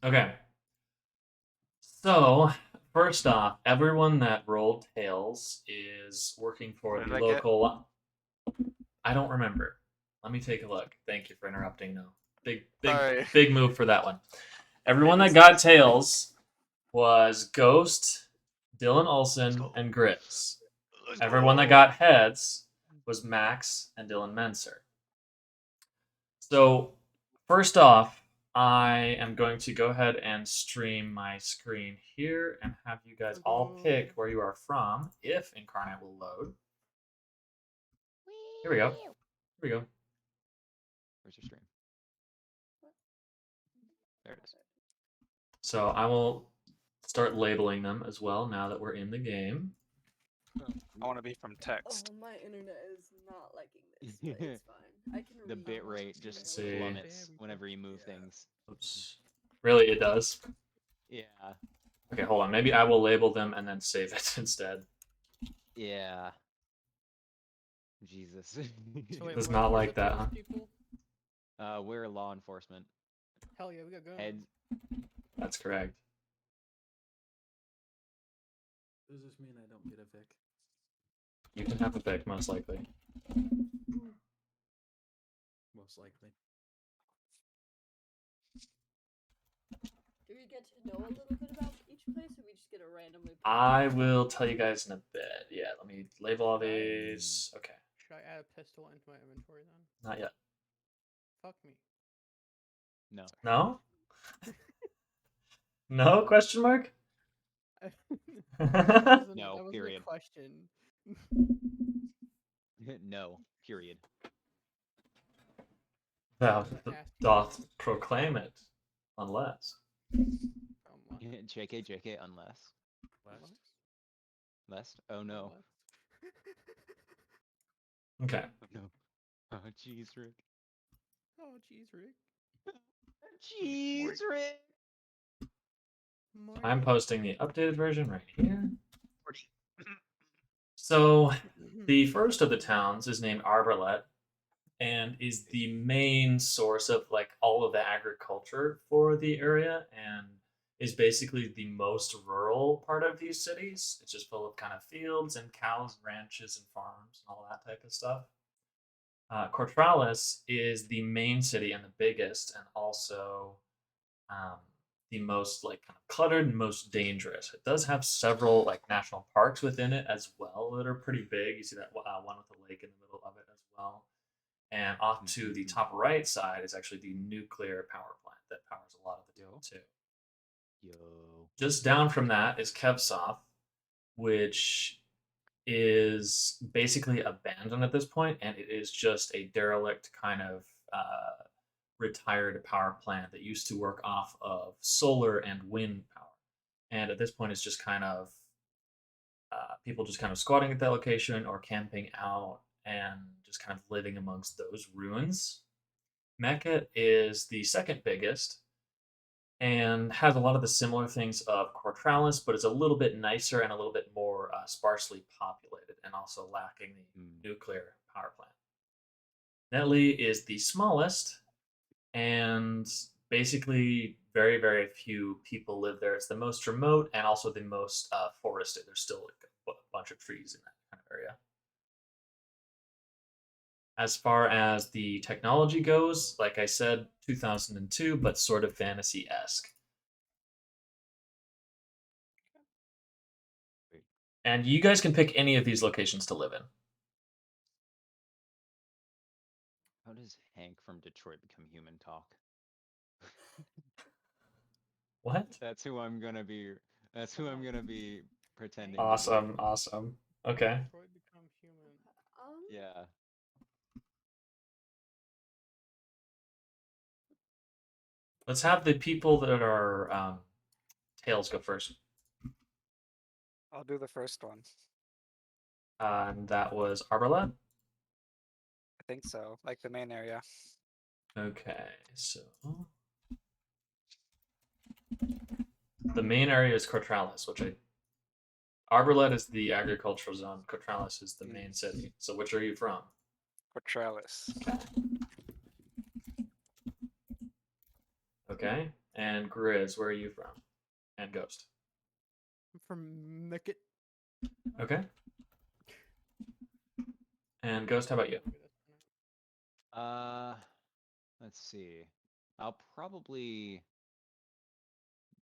Okay. So, first off, everyone that rolled tails is working for What the did I get? local. I don't remember. Let me take a look. Thank you for interrupting. No, big, big, Sorry. big move for that one. Everyone Maybe that it's got just me. tails was Ghost, Dylan Let's Olson, go. and Griggs. Let's Everyone that go. got heads was Max and Dylan Menser. So, first off, I am going to go ahead and stream my screen here and have you guys Dun, all dun. pick where you are from if Incarnate will load. Here we go. Here we go. Where's your stream? There it is. So, I will start labeling them as well now that we're in the game. I want to be from text. Oh, my internet is not liking this, but it's fine. I can The read. bit rate just Let's see. plummets whenever you move things. Oops. Really, it does? Yeah. Okay, hold on. Maybe I will label them and then save it instead. Yeah. Jesus. So wait, Does what, not what like that, those huh? people? We're law enforcement. Hell yeah, we got guns. Head. That's correct. Does this mean I don't get a Vic? You can have a pick, most likely. Most likely. Do we get to know a little bit about each place, or we just get a randomly? I will tell you guys in a bit. Yeah, let me label all these. Okay, Should I add a pistol into my inventory then? not yet. Fuck me. No. No? No? Question mark? No, That wasn't period. a question. No. Period. Thou Wasn't asking doth you. proclaim it, unless. JK, JK, unless. Last? Lest? Oh no. Okay. No. Oh, jeez, Rick. Oh, jeez, Rick. Jeez, Rick. I'm Morty. posting the updated version right here. So, the first of the towns is named Arborlet and is the main source of like all of the agriculture for the area and is basically the most rural part of these cities. It's just full of kind of fields and cows, ranches, and farms and all that type of stuff. Cortralis is the main city and the biggest, and also um, the most like kind of cluttered and most dangerous. It does have several like national parks within it as well that are pretty big. You see that one with a lake in the middle of it as well. And off to the top right side is actually the nuclear power plant that powers a lot of the deal too. Yo. Just down from that is Kevsoth, which is basically abandoned at this point, and it is just a derelict kind of retired power plant that used to work off of solar and wind power. And at this point, it's just kind of people just kind of squatting at that location or camping out and just kind of living amongst those ruins. Mecca is the second biggest and has a lot of the similar things of Cortralis, but is a little bit nicer and a little bit more sparsely populated and also lacking the nuclear power plant. Netley is the smallest and basically very, very few people live there. It's the most remote and also the most forested. There's still like a bunch of trees in that kind of area. As far as the technology goes, like I said, 2002, but sort of fantasy esque. And you guys can pick any of these locations to live in. How does Hank from Detroit become human talk? What? That's who I'm gonna be. That's who I'm gonna be pretending. to be. Awesome, awesome. Okay. Detroit become human. Yeah. Let's have the people that are tails go first. I'll do the first one. And that was Arborlet. I think so. Like the main area. Okay, so the main area is Cortralis, which I. Arborlet is the agricultural zone. Cortralis is the main city. So which are you from? Cortralis. Okay. And Grizz, where are you from? And Ghost. I'm from Mickett. Okay. And Ghost, how about you? Let's see. I'll probably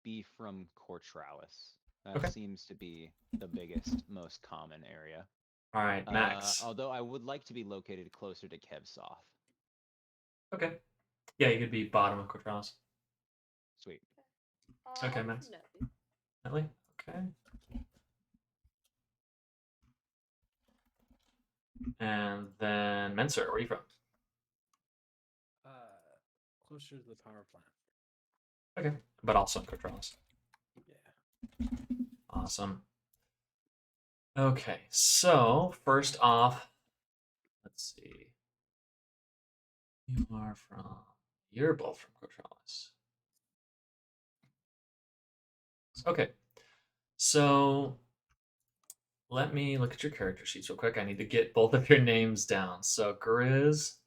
be from Cortralis. That Okay. seems to be the biggest, most common area. All right, Max. Although I would like to be located closer to Kevsoth. Okay. Yeah, you could be bottom of Cortralis. Sweet. Okay, I'm Max. from Netley. Netley? Okay. And then Menser, where are you from? Closer to the power plant. Okay. But also in Cortralis. Yeah. Awesome. Okay, so first off, let's see. You're both from Cortralis. Okay, so let me look at your character sheets real quick. I need to get both of your names down. So Grizz,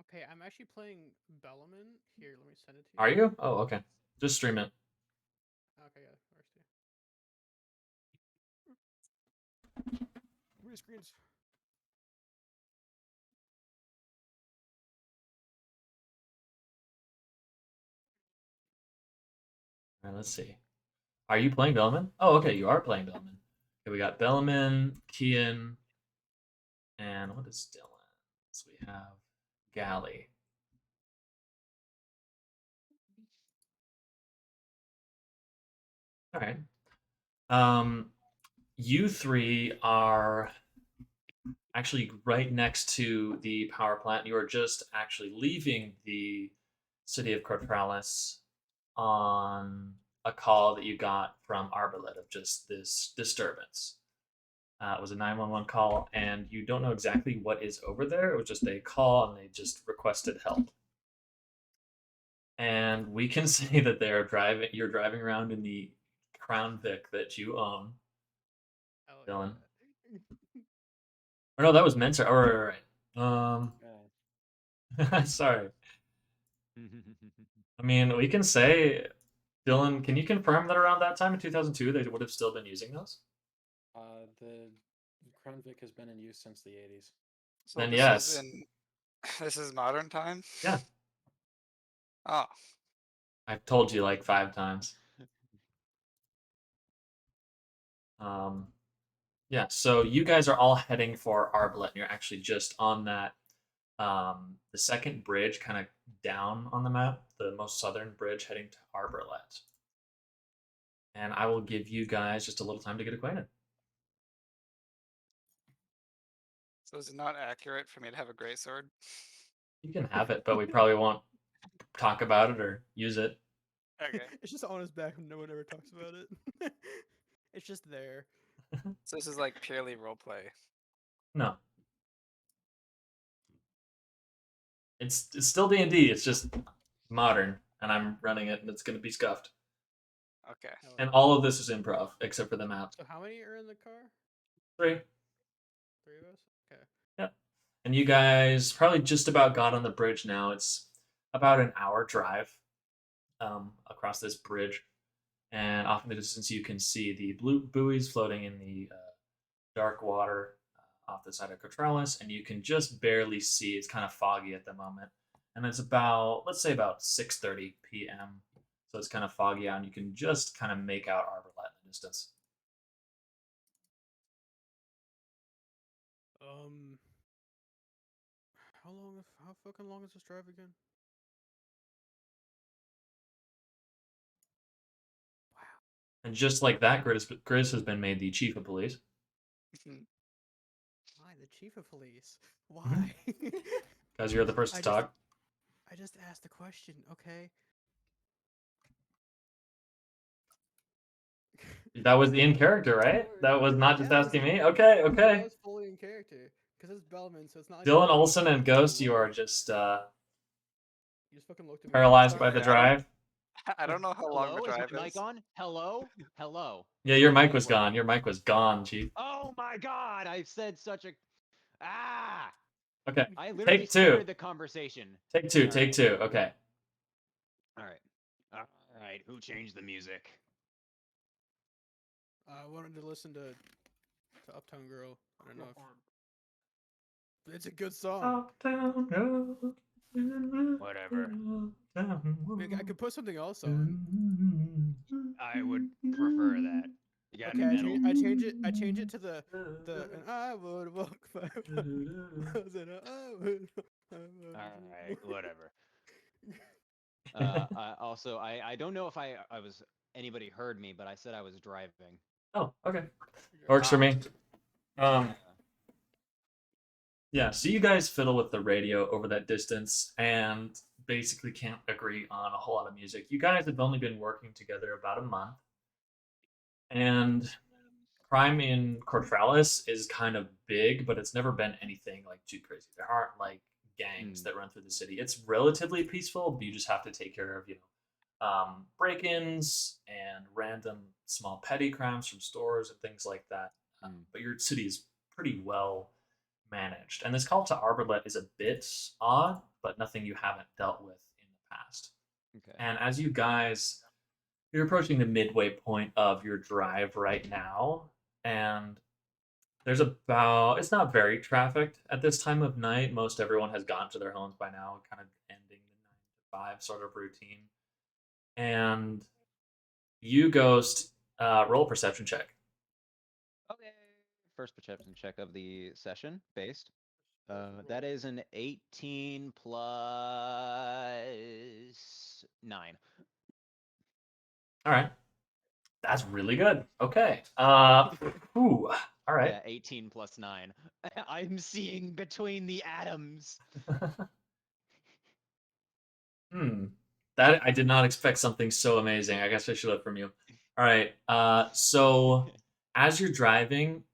Okay, I'm actually playing Bellaman. Here, let me send it to you. are you? Oh, okay. Just stream it. Okay, yeah. Where's the... Where's screens? All right, let's see. Are you playing Bellaman? Oh, okay, you are playing Bellaman. Okay, we got Bellaman, Kian, and what is Dylan? So we have Gally. All right. You three are actually right next to the power plant. You are just actually leaving the city of Cortralis on a call that you got from Arbaleth of just this disturbance. It was a 911 call, and you don't know exactly what is over there. It was just a call, and they just requested help. And we can say that you're driving around in the Crown Vic that you own, Oh, Dylan. yeah. Or no, that was Mentor. Oh, right. Sorry. I mean, we can say, Dylan, can you confirm that around that time in 2002 they would have still been using those? The Crown Vic has been in use since the 80s. So Then this yes. is in this is modern time? Yeah. Oh. I've told you like 5 times. Yeah, so you guys are all heading for Arbaleth, and you're actually just on that the second bridge kind of down on the map, the most southern bridge heading to Arbaleth. And I will give you guys just a little time to get acquainted. So is it not accurate for me to have a greatsword? You can have it, but we probably won't talk about it or use it. Okay. It's just on his back and no one ever talks about it. It's just there. So this is like purely roleplay. No. It's still D&D, it's just modern, and I'm running it, and it's going to be scuffed. Okay. Hell And yeah. all of this is improv, except for the map. So how many are in the car? 3. 3 of us? Okay. Yep. And you guys probably just about got on the bridge now. It's about an hour drive across this bridge. And off in the distance, you can see the blue buoys floating in the dark water off the side of Cortralis. And you can just barely see. It's kind of foggy at the moment. And it's about, let's say, about 6:30 p.m. So it's kind of foggy out, and you can just kind of make out Arbaleth in the distance. How fucking long is this drive again? And just like that, Grizz has been made the chief of police. Why the chief of police? Why? Because you're the first to talk. I just asked a question, okay? That was in character, right? That was not just Yeah, asking me. Okay, That okay. was fully in character. Because it's Bellman, so it's not like Dylan I'm Olsen and Ghost, you hello. are just You just fucking looked at me. paralyzed by the Sorry, I don't- drive. I don't know how long Hello, the is drive my is. mic on? Hello? Hello. Yeah, your mic Hey, was what- gone. Your mic was gone, Chief. Oh my god, I've said such a... Ah! Okay, I literally Take two. started the conversation. Take two. All Take right. two. Okay. Alright. right, who changed the music? I wanted to listen to Uptown Girl. I don't know if it's a good song. Uptown Girl. Whatever. I could put something else on. I would prefer that. You got Okay, any metal? I change it to the and I would walk 500 miles and I would. Alright, whatever. I don't know if I was anybody heard me, but I said I was driving. Oh, okay. Works for me. Uh, Yeah, so you guys fiddle with the radio over that distance and basically can't agree on a whole lot of music. You guys have only been working together about a month, and crime in Cortralis is kind of big, but it's never been anything like too crazy. There aren't like gangs that run through the city. It's relatively peaceful, but you just have to take care of, break-ins and random small petty crimes from stores and things like that. But your city is pretty well managed. And this call to Arbalete is a bit odd, but nothing you haven't dealt with in the past. okay. And as you're approaching the midway point of your drive right now, and it's not very trafficked at this time of night. Most everyone has gone to their homes by now, kind of ending the 9 to 5 sort of routine. And you, Ghost, roll a perception check. Okay. First perception check of the session, based. That is an 18 plus 9. All right. That's really good. Okay. Ooh. All right. Yeah, 18 plus 9. I'm seeing between the atoms. That I did not expect something so amazing. I guess I should look from you. All right. So as you're driving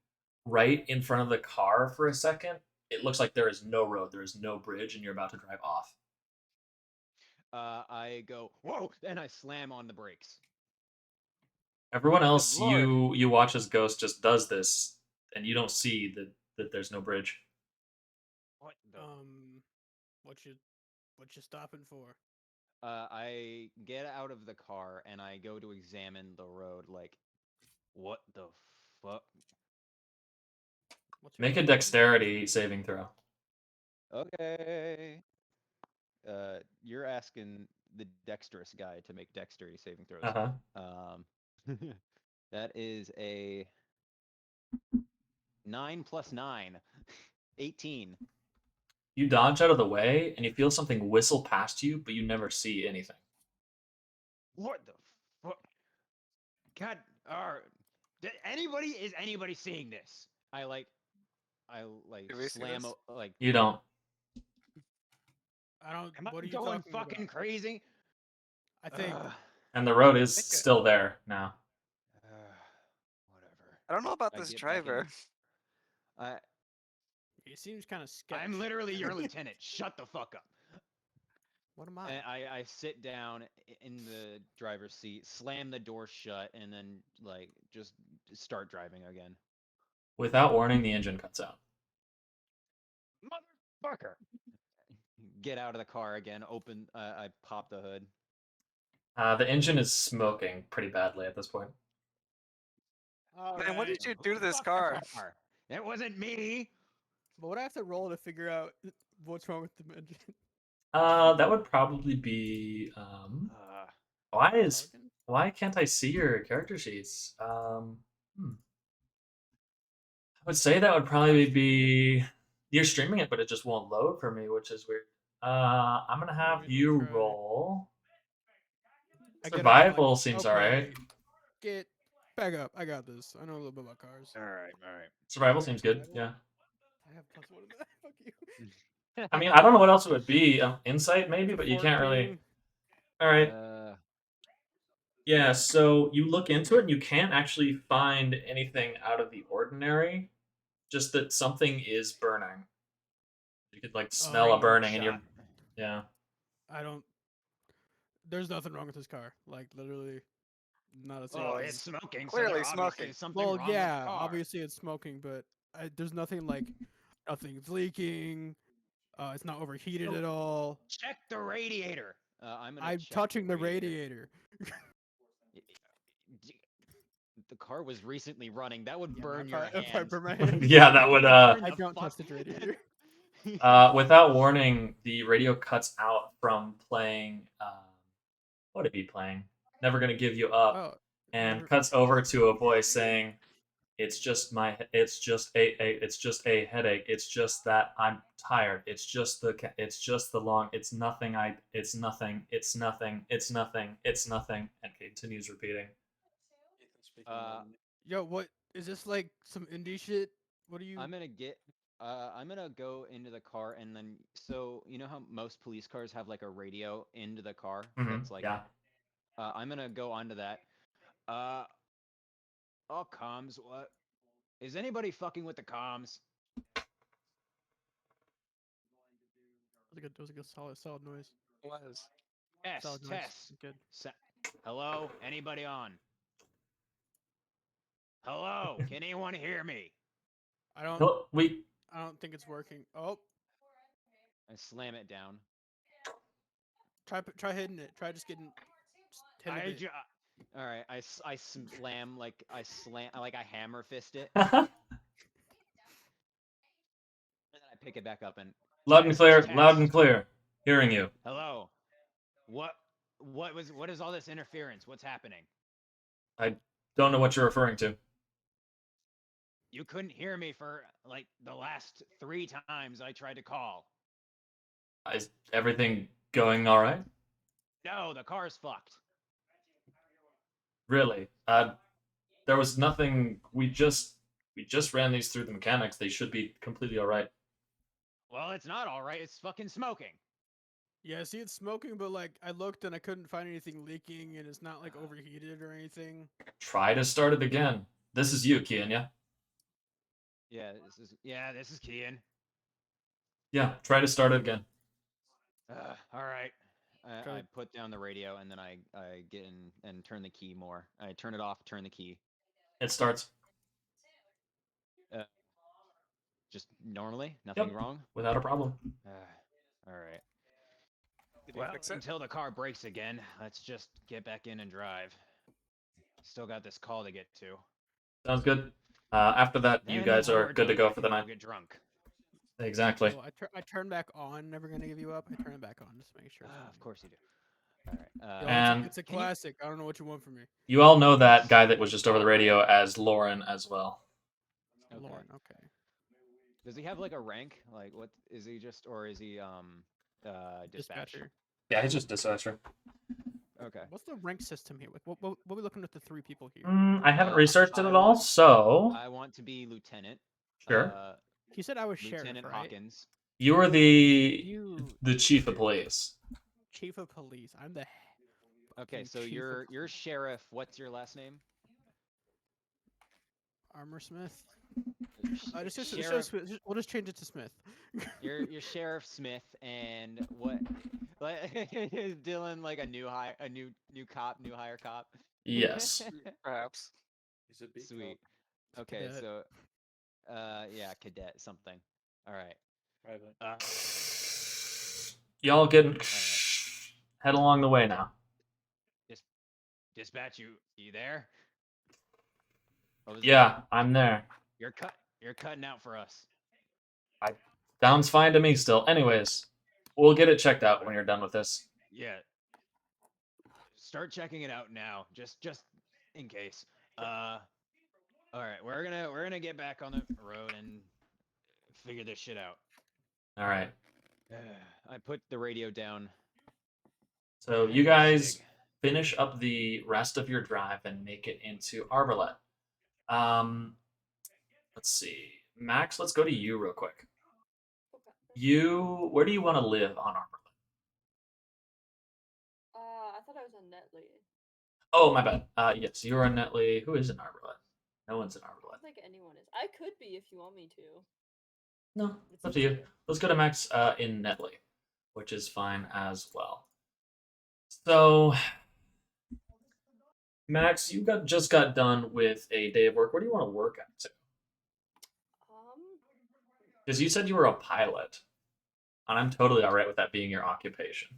right in front of the car for a second, it looks like there is no road, there is no bridge, and you're about to drive off. I go, whoa, and I slam on the brakes. Everyone else, Lord. you watch as Ghost just does this, and you don't see that there's no bridge. What the? What you stopping for? I get out of the car and I go to examine the road. Like, what the fuck? What's your Make a name? dexterity saving throw. Okay. You're asking the dexterous guy to make dexterity saving throws. That is a 9 plus 9, 18. You dodge out of the way, and you feel something whistle past you, but you never see anything. What the fuck? God, is anybody seeing this? I Do we see slam this? like. You don't. I don't. Am I What are you going talking fucking about? crazy? I think. And the road is think it- still there now. Whatever. I don't know about I this get back in. driver. It seems kind of sketchy. I'm literally your lieutenant. Shut the fuck up. What am I? And I sit down in the driver's seat, slam the door shut, and then just start driving again. Without warning, the engine cuts out. Motherfucker! Get out of the car again. Open. I pop the hood. The engine is smoking pretty badly at this point. Man, what did you do to this Fuck the car? It wasn't me. But would I have to roll to figure out what's wrong with the engine? That would probably be why Bargain? can't I see your character sheets? I would say that would probably be you're streaming it, but it just won't load for me, which is weird. I'm gonna have me you try. roll. I get up, Survival like, seems okay, alright. Get back up. I got this. I know a little bit about cars. All right. Survival seems good. Yeah. I have plus one of that. Fuck you. I mean, I don't know what else it would be. Insight maybe, but you can't really. 14. All right. Yeah. So you look into it and you can't actually find anything out of the ordinary. Just that something is burning. You could smell a burning, and you're yeah. I don't. There's nothing wrong with this car. Like literally, not a single. Oh, thing. it's smoking. Clearly so there obviously smoking. is something Well, wrong with yeah, the car. obviously it's smoking, but there's nothing like nothing's leaking. It's not overheated at all. Check the radiator. I'm gonna I'm check touching the radiator. radiator. D- The car was recently running. That would Yeah, burn if your I hands. burn my hands. Yeah, that would. Burn I the don't touch fuck- the radiator. Without warning, the radio cuts out from playing. What would it be playing? Never Gonna Give You Up, Oh, and never- cuts over to a voice saying, "It's just it's just it's just a headache. It's just that I'm tired. It's just the long. It's nothing. It's nothing. It's nothing. It's nothing. It's nothing," and continues repeating. Ethan speaking Uh, Latin. Yo, what is this like? Some indie shit? What are you? I'm gonna go into the car and then so you know how most police cars have like a radio into the car that's like Yeah. I'm gonna go onto that. Oh, comms, what? Is anybody fucking with the comms? That was a good solid noise. Was. Test, Solid noise. test. Good. Hello? Anybody on? Hello? Can anyone hear me? I don't. No, we. I don't think it's working. Oh, I slam it down. try hitting it. Try just getting. Just hit I it. ju- All right, I slam like I hammer fist it, Loud and then I pick it back up and and Test, clear. test. Loud and clear. Hearing you. hello. What is all this interference? What's happening? Don't know what you're referring to. You couldn't hear me for like the last 3 times I tried to call. Is everything going all right? No, the car's fucked. Really? There was nothing. We just ran these through the mechanics. They should be completely all right. Well, it's not all right. It's fucking smoking. Yeah, see, it's smoking, but like I looked and I couldn't find anything leaking, and it's not like overheated or anything. Try to start it again. This is you, Kian, yeah? This is Kian. Yeah, try to start it again. All right. I Okay. put down the radio and then I get in and turn the key more. I turn it off, turn the key. It starts Just normally, nothing Yep. wrong. without a problem. All right. Did you Well, fix it? until the car breaks again, let's just get back in and drive. Still got this call to get to. Sounds good. After that, you Then guys when are we're good to done, go we for the can go night. Get drunk. Exactly. So I turn back on. Never gonna give you up. I turn it back on just to make sure. It's Of running. course you do. All right. Yo, And- it's a can you- classic. I don't know what you want from me. You all know that guy that was just over the radio as Lauren as well. Okay. Lauren. Okay. Does he have like a rank? Like what is he just or is he dispatch? Dispatcher. Yeah, he's just dispatcher. Okay. What's the rank system here? What we looking at the 3 people here? I haven't Uh, researched it I at all, want- so I want to be lieutenant. sure. He said I was sheriff, Lieutenant right? Hawkins. You are You the chief of police. chief of police. I'm the Okay, fucking so chief of you're sheriff. What's your last name? Armor Smith. Sheriff. We'll just change it to Smith. You're Sheriff Smith, and what? Like, is Dylan like a new hire cop? Yes. Perhaps. He's a beat Sweet. cop, Okay, Cadet. so, yeah, cadet something. All right. private. Y'all getting head along the way now. Dispatch, you there? What was that? Yeah, I'm there. You're cutting out for us. Sounds fine to me still. Anyways, we'll get it checked out when you're done with this. Yeah. Start checking it out now, just in case. All right, we're gonna get back on the road and figure this shit out. All right. I put the radio down. So and you guys sig. finish up the rest of your drive and make it into Arborlet. Let's see. Max, let's go to you real quick. Okay. Where do you want to live on Arborlet? I thought I was on Netley. Oh, my bad. Yes, you're in Netley. Who is in Arborlet? No one's in I Arborlet. don't think anyone is. I could be if you want me to. No, It's it's up to you. easier. Let's go to Max in Netley, which is fine as well. So, Max, you just got done with a day of work. Where do you want to work at? Because you said you were a pilot, and I'm totally all right with that being your occupation.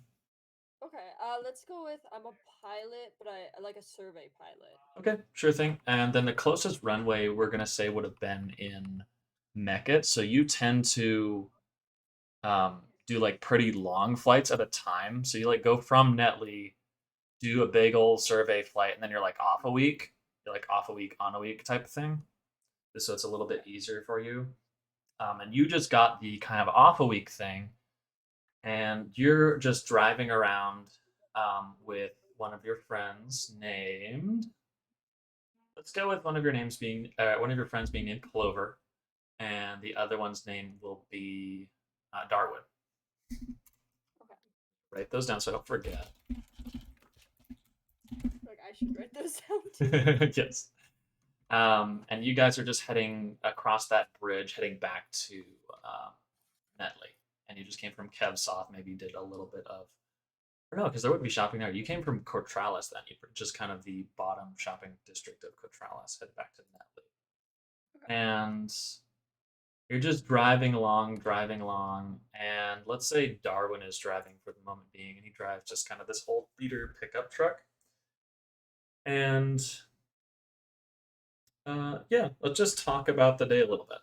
Okay. Okay, let's go with I'm a pilot, but I like a survey pilot. Okay, sure thing. And then the closest runway we're gonna say would have been in Mecca. So you tend to do like pretty long flights at a time. So you like go from Netley, do a big old survey flight, and then you're like off a week. You're like off a week, on a week type of thing. So it's a little bit easier for you. And you just got the kind of off a week thing, and you're just driving around with one of your friends named. Let's go with one of your names being one of your friends being named Clover, and the other one's name will be Darwin. Okay. Write those down so I don't forget. Like I should write those down too. Yes. And you guys are just heading across that bridge, heading back to Netley. And you just came from Kevsoth. Maybe you did a little bit of, or no, because there wouldn't be shopping there. You came from Cortralis then. You were just kind of the bottom shopping district of Cortralis, head back to Netley. Okay. And you're just driving along, and let's say Darwin is driving for the moment being, and he drives just kind of this old beater pickup truck. And yeah, let's just talk about the day a little bit.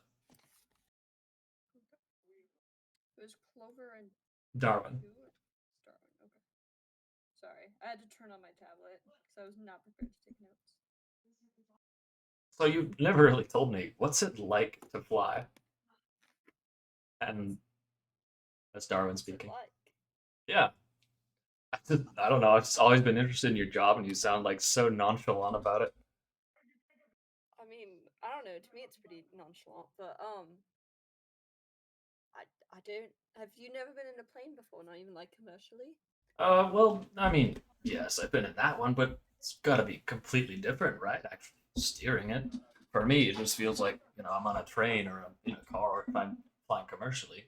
It was Clover and Darwin. who? Darwin. Okay. Sorry, I had to turn on my tablet because I was not prepared to take notes. So you've never really told me, what's it like to fly? And that's Darwin What's it speaking. like? Yeah. I don't know. I've just always been interested in your job, and you sound like so nonchalant about it. I mean, I don't know. To me, it's pretty nonchalant, but I don't. Have you never been in a plane before? Not even like commercially? Well, I mean, yes, I've been in that one, but it's got to be completely different, right? Actually steering it. For me, it just feels like, I'm on a train or in a car if I'm flying commercially.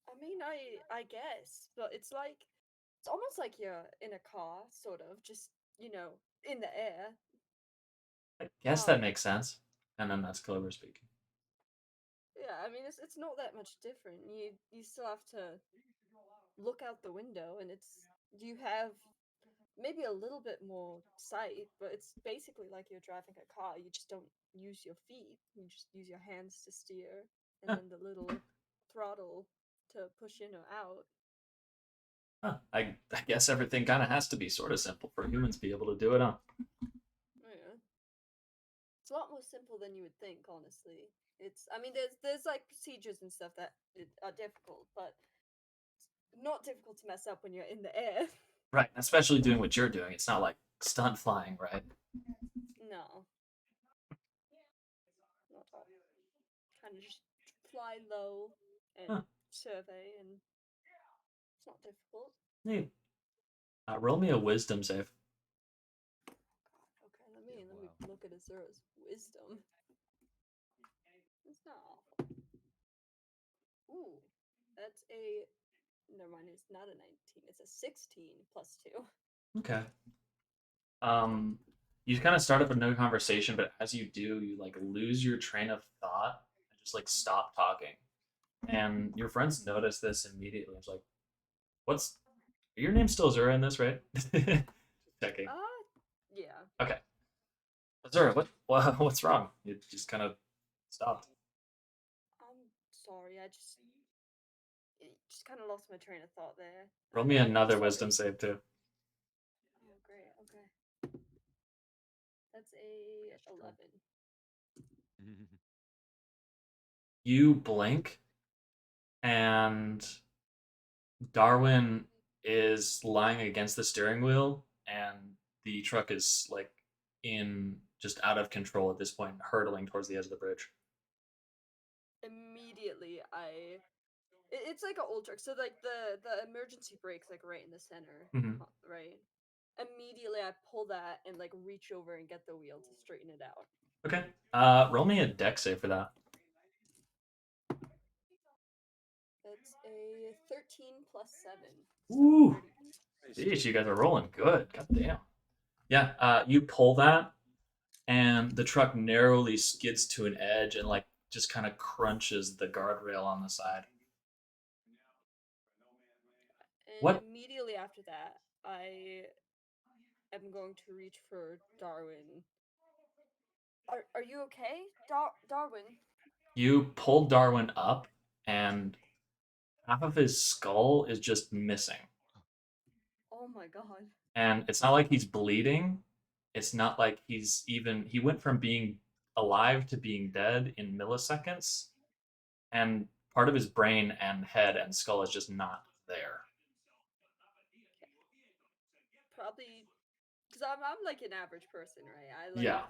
I mean, I guess, but it's almost like you're in a car, sort of, just in the air. I guess that makes sense. And then that's Clover speaking. Yeah, I mean, it's not that much different. You still have to look out the window, and you have maybe a little bit more sight, but it's basically like you're driving a car. You just don't use your feet. You just use your hands to steer, and Huh. then the little throttle to push in or out. Huh. I guess everything kind of has to be sort of simple for humans to be able to do it, huh? Yeah. It's a lot more simple than you would think, honestly. I mean, there's like procedures and stuff that are difficult, but it's not difficult to mess up when you're in the air. Right, especially doing what you're doing. It's not like stunt flying, right? No. Not at all. Kind of just fly low and Huh. survey, and it's not difficult. Neat. Roll me a wisdom save. Okay, let me Wow. look at Azura's wisdom. It's not awful. Ooh, that's a never mind. It's not a 19. It's a 16 plus 2. Okay. You kind of start up another conversation, but as you do, you like lose your train of thought and just like stop talking. And your friends notice this immediately. It's like, your name's still Zura in this, right? Checking. Yeah. Okay. Zura, what's wrong? You just kind of stopped. I'm sorry. I just kind of lost my train of thought there. Roll me another Sorry. wisdom save too. Oh, great. Okay. That's a 11. You blink, and Darwin is lying against the steering wheel, and the truck is like in just out of control at this point, hurtling towards the edge of the bridge. Immediately, it's like an old truck, so like the emergency brake's like right in the center, Mhm. right? Immediately, I pull that and like reach over and get the wheel to straighten it out. Okay. Roll me a dex save for that. That's a 13 plus 7. Ooh. 30. Jeez, you guys are rolling good. God damn. Yeah, you pull that, and the truck narrowly skids to an edge and like just kind of crunches the guardrail on the side. What? immediately after that, I am going to reach for Darwin. Are you okay, Darwin? You pull Darwin up, and half of his skull is just missing. Oh my god. And it's not like he's bleeding. It's not like he went from being alive to being dead in milliseconds, and part of his brain and head and skull is just not there. Probably because I'm like an average person, right? I like Yeah.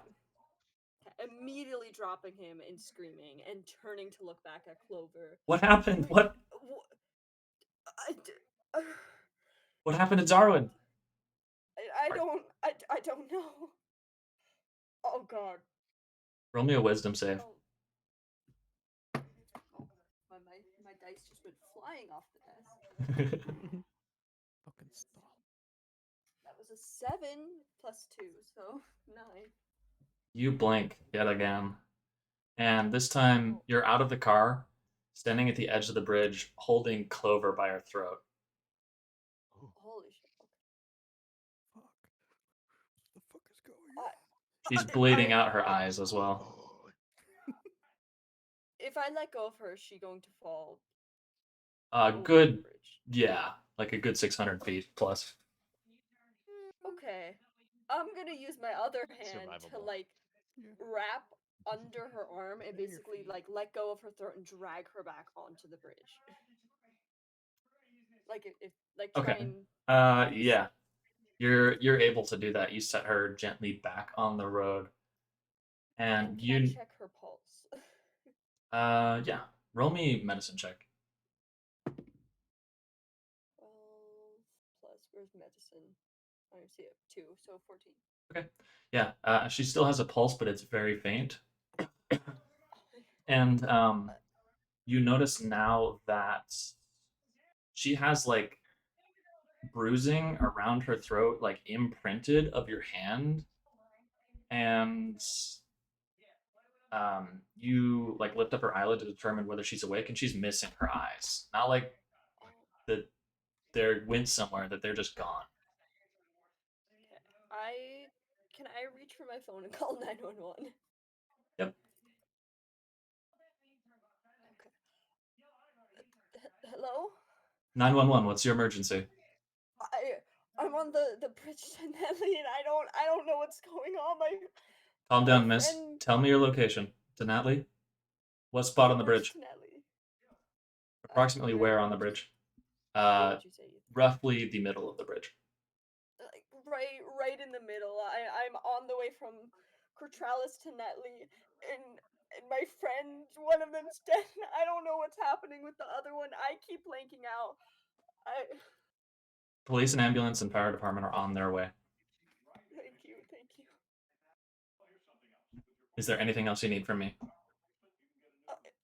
immediately dropping him and screaming and turning to look back at Clover. What happened? What I, d- what happened to Darwin? I don't know. Oh god. Roll me a wisdom save. Oh. Oh, my dice just went flying off the desk. Fucking stall. That was a 7 plus 2, so 9. You blink yet again. And this time you're out of the car, standing at the edge of the bridge, holding Clover by her throat. Holy shit. Fuck. What the fuck is going on? She's bleeding out her eyes as well. If I let go of her, is she going to fall? over the Good, bridge? yeah, like a good 600 feet plus. Okay. I'm gonna use my other hand to Survivable. like Yeah. wrap under her arm and Under your basically feet. like let go of her throat and drag her back onto the bridge. Like if like try Okay. and Yeah. You're able to do that. You set her gently back on the road. And can I you check her pulse? yeah. Roll me medicine check. 12 plus where's medicine? I see it 2, so 14. Okay. Yeah, she still has a pulse, but it's very faint. And you notice now that she has like bruising around her throat, like imprinted of your hand, and you like lift up her eyelid to determine whether she's awake, and she's missing her eyes. Not like that they're went somewhere, that they're just gone. Okay. Can I reach for my phone and call 911? Yep. Okay. Hello? 911. What's your emergency? I'm on the bridge to Nelly and I don't know what's going on. Calm my down, miss. friend- Tell me your location. Denatli? What spot on the bridge? to Nelly. Approximately where on the bridge? What would you say? Roughly the middle of the bridge. Like right in the middle. I'm on the way from Cortralis to Netley, and my friend, one of them's dead. And I don't know what's happening with the other one. I keep blanking out. Police and ambulance and fire department are on their way. Thank you. Is there anything else you need from me?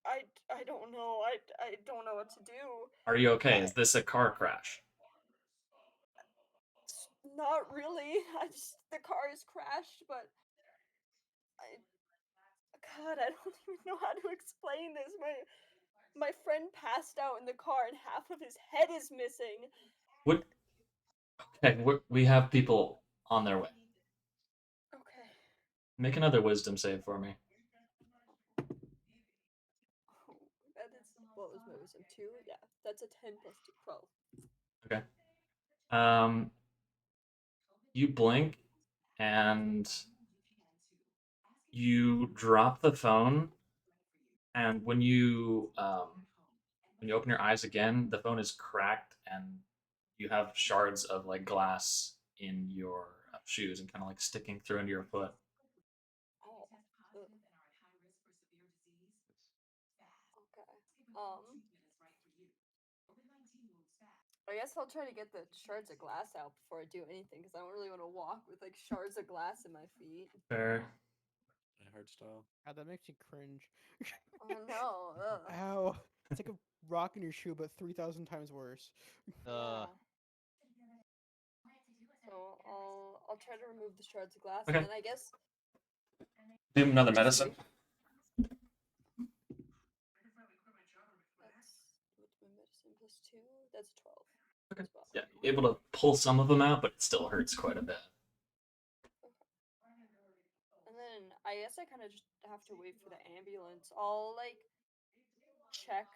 I don't know. I don't know what to do. Are you okay? Is this a car crash? Not really. The car is crashed, but God, I don't even know how to explain this. My friend passed out in the car and half of his head is missing. What? Okay, we have people on their way. Okay. Make another wisdom save for me. Oh, that is what was my wisdom? 2? Yeah, that's a 10 plus 2, 12. Okay. You blink and you drop the phone, and when you open your eyes again, the phone is cracked and you have shards of like glass in your shoes and kind of like sticking through into your foot. Oh. Okay. I guess I'll try to get the shards of glass out before I do anything, because I don't really want to walk with like shards of glass in my feet. Fair. Hard style. God, that makes me cringe. Oh no. Ugh. Ow. It's like a rock in your shoe, but 3,000 times worse. Yeah. So I'll try to remove the shards of glass, Okay. and then I guess Do another medicine. that's what's my medicine plus 2. That's 12. Okay. as well. Yeah, able to pull some of them out, but it still hurts quite a bit. And then I guess I kind of just have to wait for the ambulance. I'll like check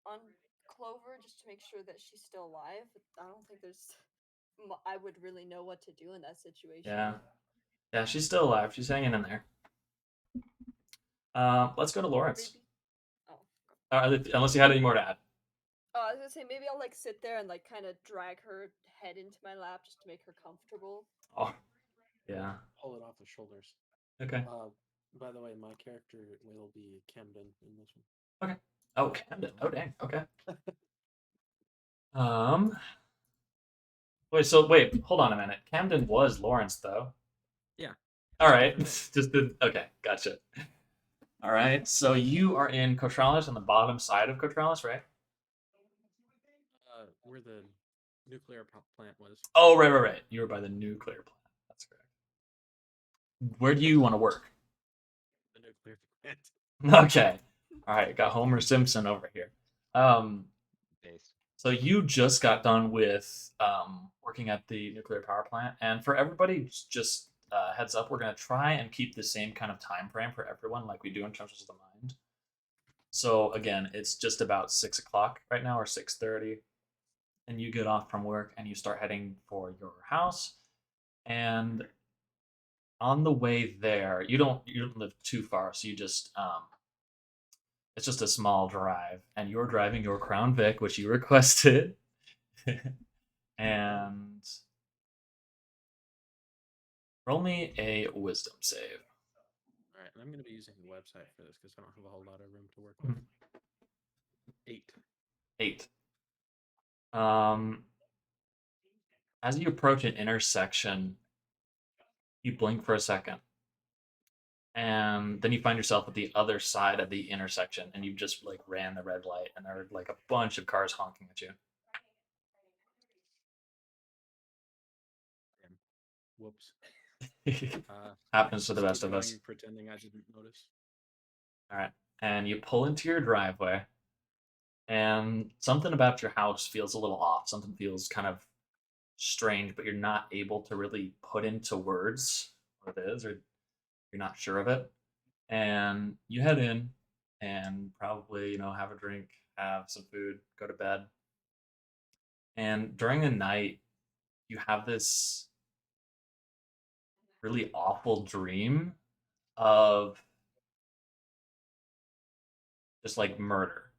on Clover just to make sure that she's still alive. But I don't think there's. I would really know what to do in that situation. Yeah. Yeah, she's still alive. She's hanging in there. Let's go to Lawrence. Maybe. Oh. Unless you had any more to add. Oh, I was gonna say maybe I'll like sit there and like kind of drag her head into my lap just to make her comfortable. Oh, yeah. Pull it off the shoulders. Okay. By the way, my character will be Camden in this one. Okay. Oh, Camden. Oh, dang. Okay. Wait. Hold on a minute. Camden was Lawrence, though. Yeah. All right. Okay. Gotcha. All right. So you are in Cotralis on the bottom side of Cotralis, right? Where the nuclear plant was. Oh, right. You were by the nuclear plant. That's correct. Where do you want to work? The nuclear plant. Okay. All right. Got Homer Simpson over here. Base. So you just got done with working at the nuclear power plant, and for everybody, just heads up, we're gonna try and keep the same kind of time frame for everyone, like we do in Treasures of the Mind. So again, it's just about 6 o'clock right now, or 6:30, and you get off from work and you start heading for your house. And on the way there, you don't live too far, so you just it's just a small drive, and you're driving your Crown Vic, which you requested. And roll me a wisdom save. All right, and I'm going to be using the website for this because I don't have a whole lot of room to work with. 8. As you approach an intersection, you blink for a second, and then you find yourself at the other side of the intersection, and you just like ran the red light, and there are like a bunch of cars honking at you. Whoops. Happens to the Just best keep of us. going, pretending I didn't notice. All right, and you pull into your driveway, and something about your house feels a little off. Something feels kind of strange, but you're not able to really put into words what it is, or you're not sure of it. And you head in and probably, have a drink, have some food, go to bed. And during the night, you have this really awful dream of just like murder.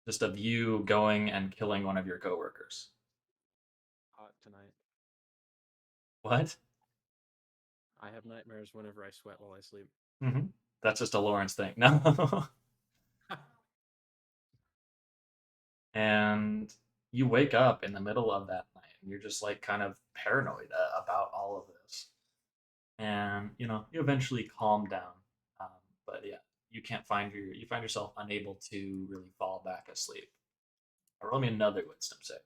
Just of you going and killing one of your coworkers. Hot tonight. What? I have nightmares whenever I sweat while I sleep. Mm-hmm. That's just a Lawrence thing. No. And you wake up in the middle of that night, and you're just like kind of paranoid about all of this. And you eventually calm down. But yeah, you find yourself unable to really fall back asleep. Roll me another wisdom save.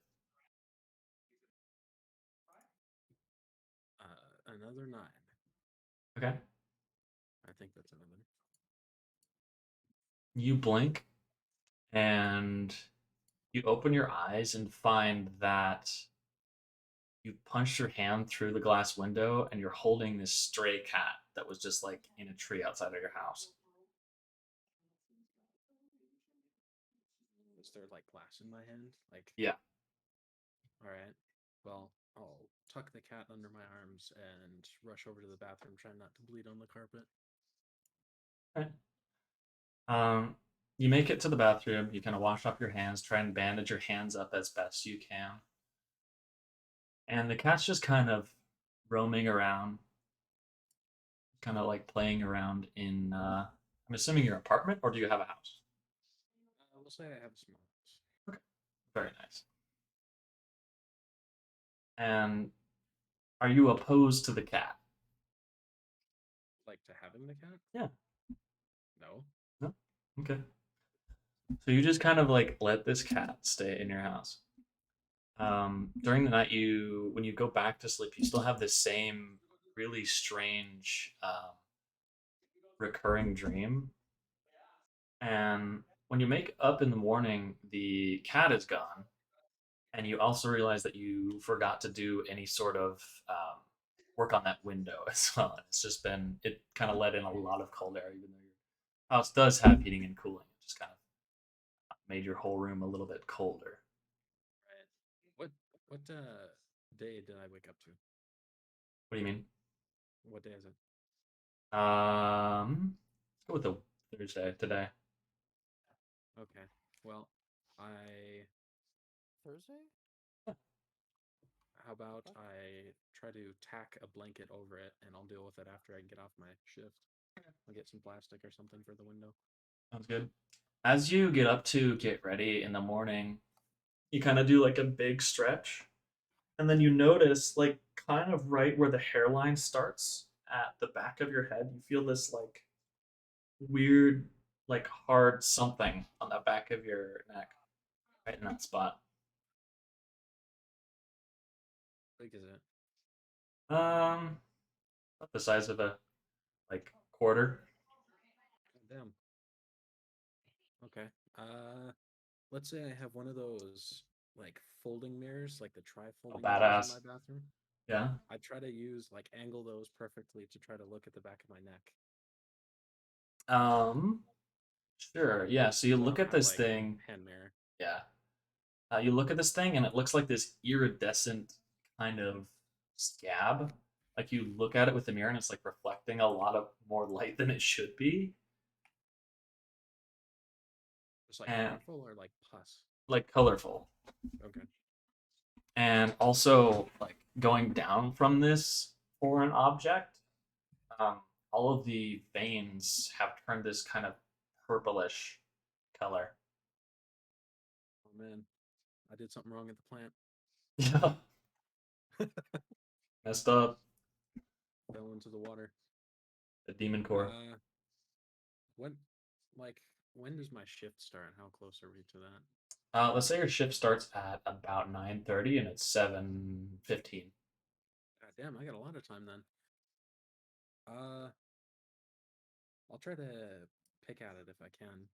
Another 9. Okay. I think that's another. You blink, and you open your eyes and find that you punched your hand through the glass window, and you're holding this stray cat that was just like in a tree outside of your house. Is there like glass in my hand? Like, Yeah. all right. Well, I'll tuck the cat under my arms and rush over to the bathroom, trying not to bleed on the carpet. Okay. You make it to the bathroom. You kind of wash off your hands, try and bandage your hands up as best you can. And the cat's just kind of roaming around, kind of like playing around in, I'm assuming your apartment, or do you have a house? We'll say I have a small house. Very nice. And are you opposed to the cat? Like to having the cat? Yeah. No. No? Okay. So you just kind of like let this cat stay in your house. During the night, when you go back to sleep, you still have this same really strange recurring dream. And when you make up in the morning, the cat is gone, And you also realize that you forgot to do any sort of work on that window as well. It's just been, it kind of let in a lot of cold air, even though your house does have heating and cooling. It just kind of made your whole room a little bit colder. What day did I wake up to? What do you mean? What day is it? Let's go with the Thursday today. Okay. Well, I Thursday? how about I try to tack a blanket over it and I'll deal with it after I get off my shift. I'll get some plastic or something for the window. Sounds good. As you get up to get ready in the morning, you kind of do like a big stretch, and then you notice, like, kind of right where the hairline starts at the back of your head, you feel this like weird, like hard something on the back of your neck, right in that spot. How big is it? About the size of a like quarter. Damn. Okay. Let's say I have one of those like folding mirrors, like the tri-folding mirrors badass. in my bathroom. Yeah. I try to use like angle those perfectly to try to look at the back of my neck. Sure. Yeah. So you So I look don't at have, this like, thing. hand mirror. Yeah. You look at this thing, and it looks like this iridescent kind of scab. Like you look at it with the mirror, and it's like reflecting a lot of more light than it should be, Just like and colorful or like pus. like colorful. Okay. And also, like going down from this foreign object, um, all of the veins have turned this kind of purplish color. Oh man, I did something wrong at the plant. Yeah. Messed up. Fell into the water. The demon core. When, like, when does my shift start? How close are we to that? Let's say your shift starts at about 9:30 and it's 7:15. God damn, I got a lot of time then. I'll try to pick at it if I can.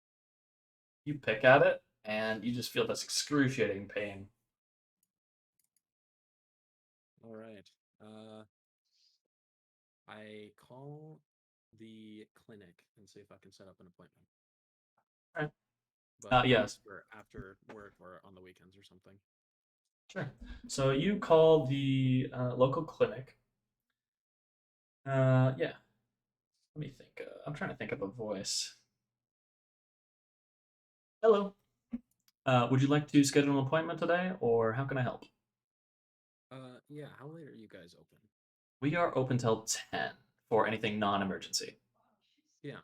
You pick at it, and you just feel this excruciating pain. All right. I call the clinic and see if I can set up an appointment. Alright. But Yes. for after work or on the weekends or something. Sure. So you call the local clinic. Yeah. Let me think. I'm trying to think of a voice. Hello. Would you like to schedule an appointment today, or how can I help? Yeah, how late are you guys open? We are open till 10 for anything non-emergency. Yeah.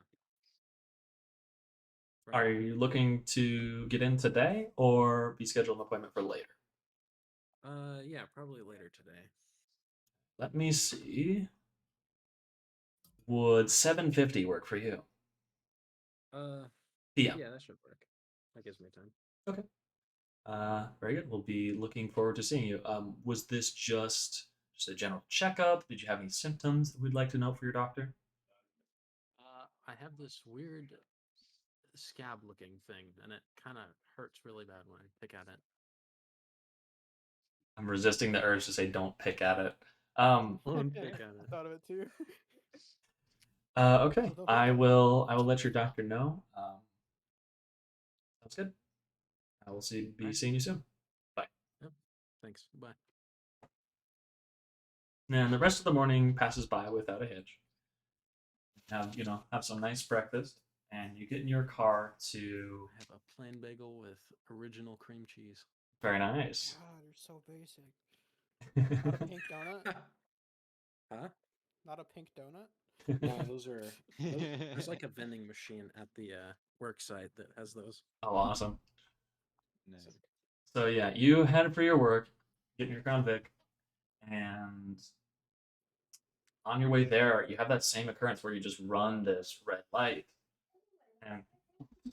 Are Right. you looking to get in today, or be scheduled an appointment for later? Yeah, probably later today. Let me see. Would 7:50 work for you? PM. Yeah, that should work. That gives me time. Okay. Very good. We'll be looking forward to seeing you. Was this just a general checkup? Did you have any symptoms that we'd like to know for your doctor? I have this weird scab-looking thing, and it kind of hurts really bad when I pick at it. I'm resisting the urge to say don't pick at it. Don't pick at I it. thought of it too. Okay. Don't pick I at it. will let your doctor know. Sounds good. I will be Alright. seeing you soon. Bye. Yep. Thanks. Bye. And the rest of the morning passes by without a hitch. Have some nice breakfast, and you get in your car to. I have a plain bagel with original cream cheese. Very nice. God, you're so basic. Not a pink donut. Huh? Not a pink donut. No, those are. There's like a vending machine at the work site that has those. Oh, awesome. Nice. So yeah, you head for your work, get in your Crown Vic, and on your way there, you have that same occurrence where you just run this red light. And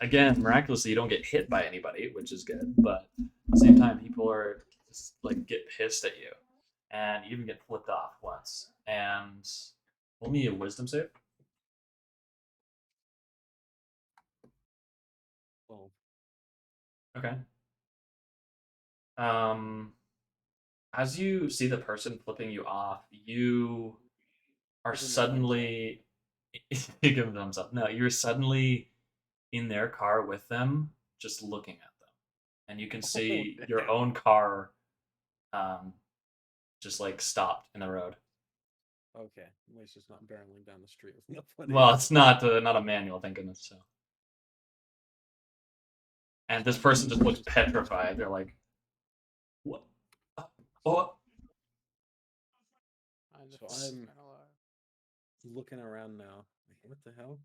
again, miraculously, you don't get hit by anybody, which is good. But at the same time, people are just like get pissed at you, and you even get flipped off once. And roll me a wisdom save. Well, Okay. As you see the person flipping you off, you are Give him a thumbs up. suddenly you give them a thumbs up. No, you're suddenly in their car with them, just looking at them, and you can see your damn. own car, um, just like stopped in the road. Okay, at least it's not barreling down the street with nobody. Well, it's not a manual, thank goodness. So, and this person just looks petrified. They're like, "What? Oh, I'm the So fastest I'm- man alive. looking around now. Like, what the hell?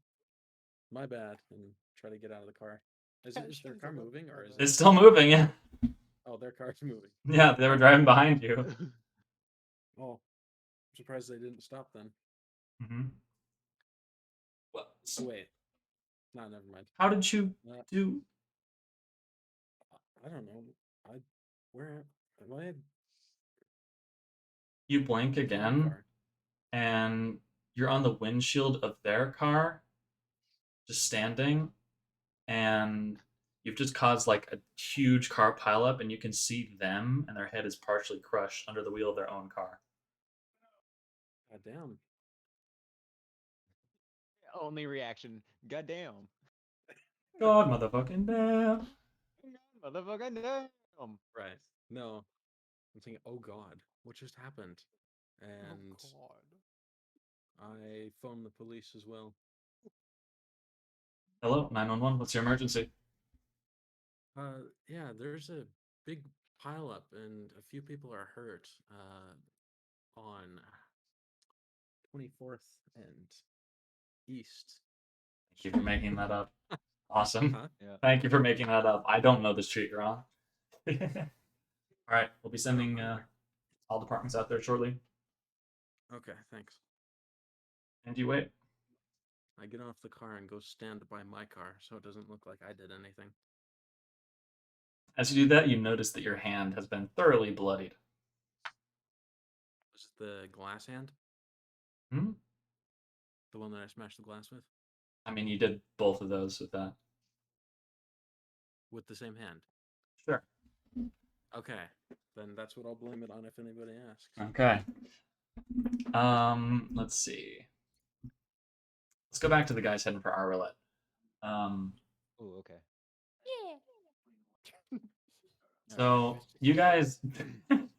My bad. And try to get out of the car. Is their Actions car are not moving or part is of it's it? still moving." Yeah, Oh, their car's moving. yeah, they were driving behind you. Oh, I'm surprised they didn't stop then. Mm-hmm. What? Oh wait, no, never mind. How did you Uh, do? I don't know. Where am I? You blink In my again, car. and you're on the windshield of their car, just standing, and you've just caused like a huge car pileup, and you can see them, and their head is partially crushed under the wheel of their own car. God damn. Only reaction. Goddamn. God, motherfucking damn! Motherfucker, damn. Right. No. I'm thinking, oh god, what just happened? And Oh God. I phoned the police as well. Hello, 911. What's your emergency? Yeah, there's a big pileup and a few people are hurt. On 24th and East. Thank you for making that up. Awesome. Huh? Yeah. Thank you for making that up. I don't know the street you're on. All right, we'll be sending all departments out there shortly. Okay, thanks. And you wait. I get off the car and go stand by my car so it doesn't look like I did anything. As you do that, you notice that your hand has been thoroughly bloodied. Was it the glass hand? Hmm? The one that I smashed the glass with? I mean, you did both of those with that. With the same hand. Sure. Okay, then that's what I'll blame it on if anybody asks. Okay. Let's see. Let's go back to the guys heading for Arbalete. Ooh, okay. So you guys,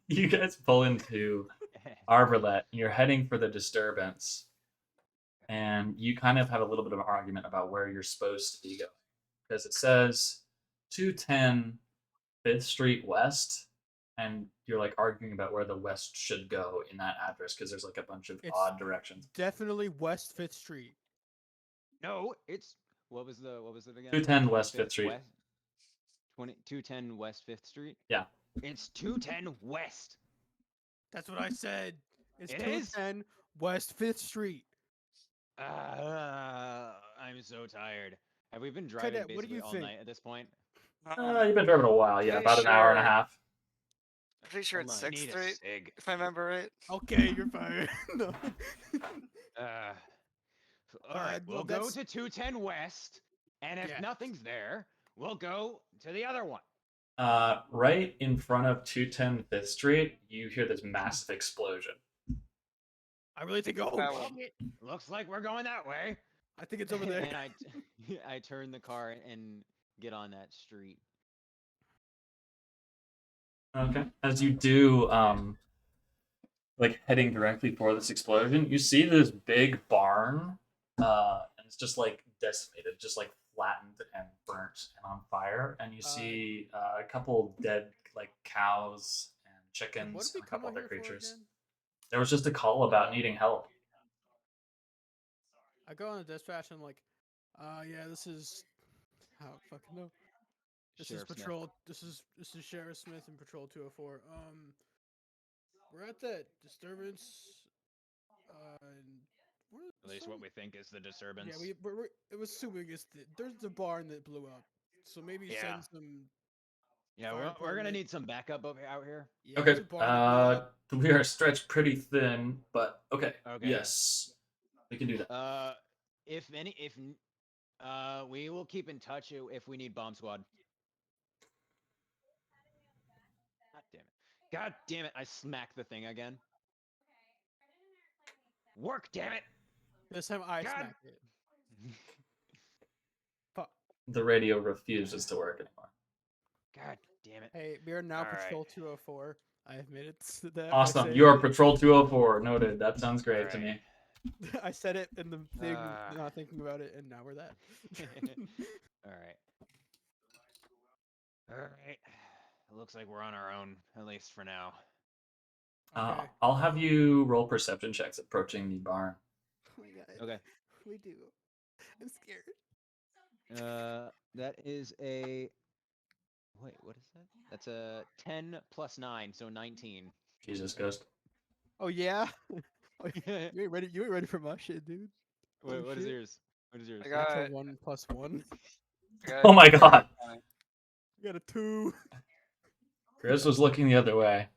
you guys pull into Arbalete. You're heading for the disturbance, and you kind of have a little bit of an argument about where you're supposed to be going, because it says 210 5th Street West, and you're like arguing about where the west should go in that address because there's like a bunch of It's- odd directions. Definitely West 5th Street. No, it's what was it again? 210 West 25th 5th Street. West, 210 West 5th Street. Yeah. It's 210 West. That's what I said. It's It is? 210 West 5th Street. I'm so tired. Have we been driving Cadet, what do basically you all think? night at this point? You've been driving a while, yeah, Pretty about an hour and a sure- half. I'm pretty sure Hold it's on. 6th Need a Street, cig. if I remember right. Okay, you're fired. No. All right, well, we'll go that's- to 210 West, and if Yeah. nothing's there, we'll go to the other one. Right in front of 210 5th Street, you hear this massive explosion. I really think. Oh, That one. shit. Looks like we're going that way. I think it's over there. And I turn the car and get on that street. Okay. As you do, like heading directly for this explosion, you see this big barn, and it's just like decimated, just like flattened and burnt and on fire. And you see a couple dead like cows and And chickens what did we and a come couple out other here for creatures. again? There was just a call about needing help. I go on the dispatch and I'm like, yeah, this is. How fucking know? This Sheriff is Smith. patrol. This is Sheriff Smith and Patrol 204. We're at that disturbance. And we're At least what we think is the disturbance. Yeah, we're it was assuming it's there's the barn that blew up. So maybe Yeah. send some. Yeah, fire we're gonna department. need some backup out here. Yeah, there's Okay. a barn that blew up. We are stretched pretty thin, but okay. Okay. Yes, we can do that. We will keep in touch if we need bomb squad. God damn it! I smacked the thing again. Work, damn it! This time I God. smacked it. Fuck. The radio refuses to work anymore. God damn it! Hey, we are now All right. Patrol 204. I have made it that. Awesome. You are Patrol 204. Noted. That sounds great to Alright. me. I said it in the thing, Ah. not thinking about it, and now we're that. All right. All right. It looks like we're on our own, at least for now. Okay. I'll have you roll perception checks approaching the barn. Oh my god. Okay. We do. I'm scared. That is a. Wait, what is that? That's a 10 plus 9, so 19. Jesus, Ghost. Oh yeah. Oh, Wait, you ain't ready. You ain't ready for my shit, dude. Holy what is shit. yours? What is yours? I got- Natural 1+1. I got Oh my god. You got a 2. Chris was looking the other way.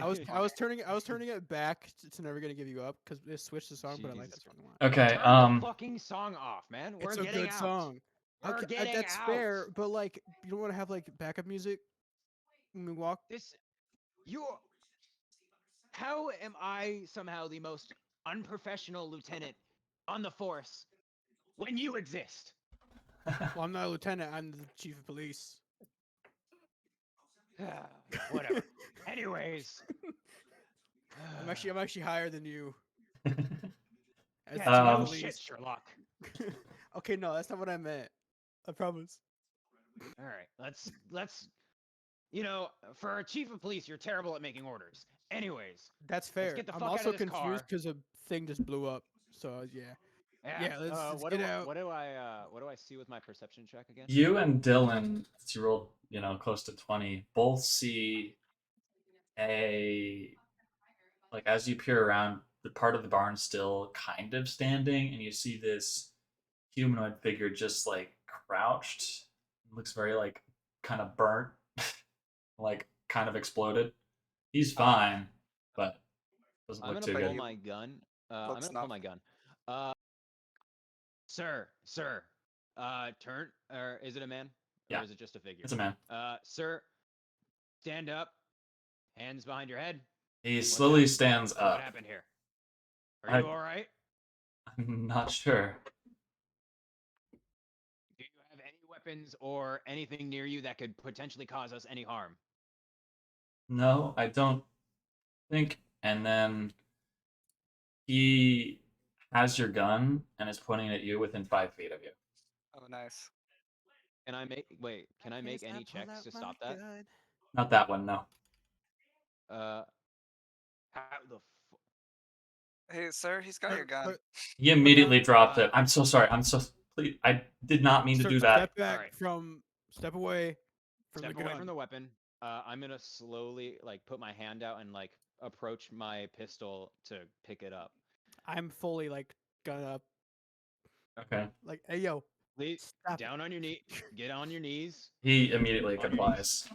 I was turning it back to Never Gonna Give You Up because it switched the song, but I like that Jesus. song a lot. Okay, Turn the fucking song off, man. We're It's a getting good out. song. We're Okay, getting that's out. fair, but like you don't want to have like backup music when we walk. This, you. How am I somehow the most unprofessional lieutenant on the force when you exist? Well, I'm not a lieutenant. I'm the chief of police. Whatever. Anyways. I'm actually higher than you. As Yeah, the chief of Um, police. shit, Sherlock. Okay, no, that's not what I meant. I promise. All right, let's. You know, for a chief of police, you're terrible at making orders. Anyways, That's fair. get the I'm fuck out also of this confused car. because a thing just blew up. So yeah. Yeah, let's what get do I, out. what do I see with my perception check again? You and Dylan, since you rolled, close to 20, both see like as you peer around, the part of the barn still kind of standing, and you see this humanoid figure just like crouched. Looks very like kind of burnt, like kind of exploded. He's fine, but doesn't I'm look gonna too pull good. my gun. I'm Looks gonna pull not- my gun. Sir. Turn. Or is it a man? Yeah. Or is it just a figure? It's a man. Sir. Stand up. Hands behind your head. He slowly happened? stands What up. happened here? Are I- you all right? I'm not sure. Do you have any weapons or anything near you that could potentially cause us any harm? No, I don't think. And then he has your gun and is pointing at you within 5 feet of you. Oh, nice. Can I make any checks to stop that? Not that one, no. How the Hey, sir, he's got your gun. He immediately dropped it. I'm so sorry. Please, I did not mean to do that. Step back Alright. step away from step the away gun. from the weapon? I'm gonna slowly like put my hand out and like approach my pistol to pick it up. I'm fully like gun up. Okay. Like, hey yo, Please stop. down on your knee. Get on your knees. He immediately On your complies.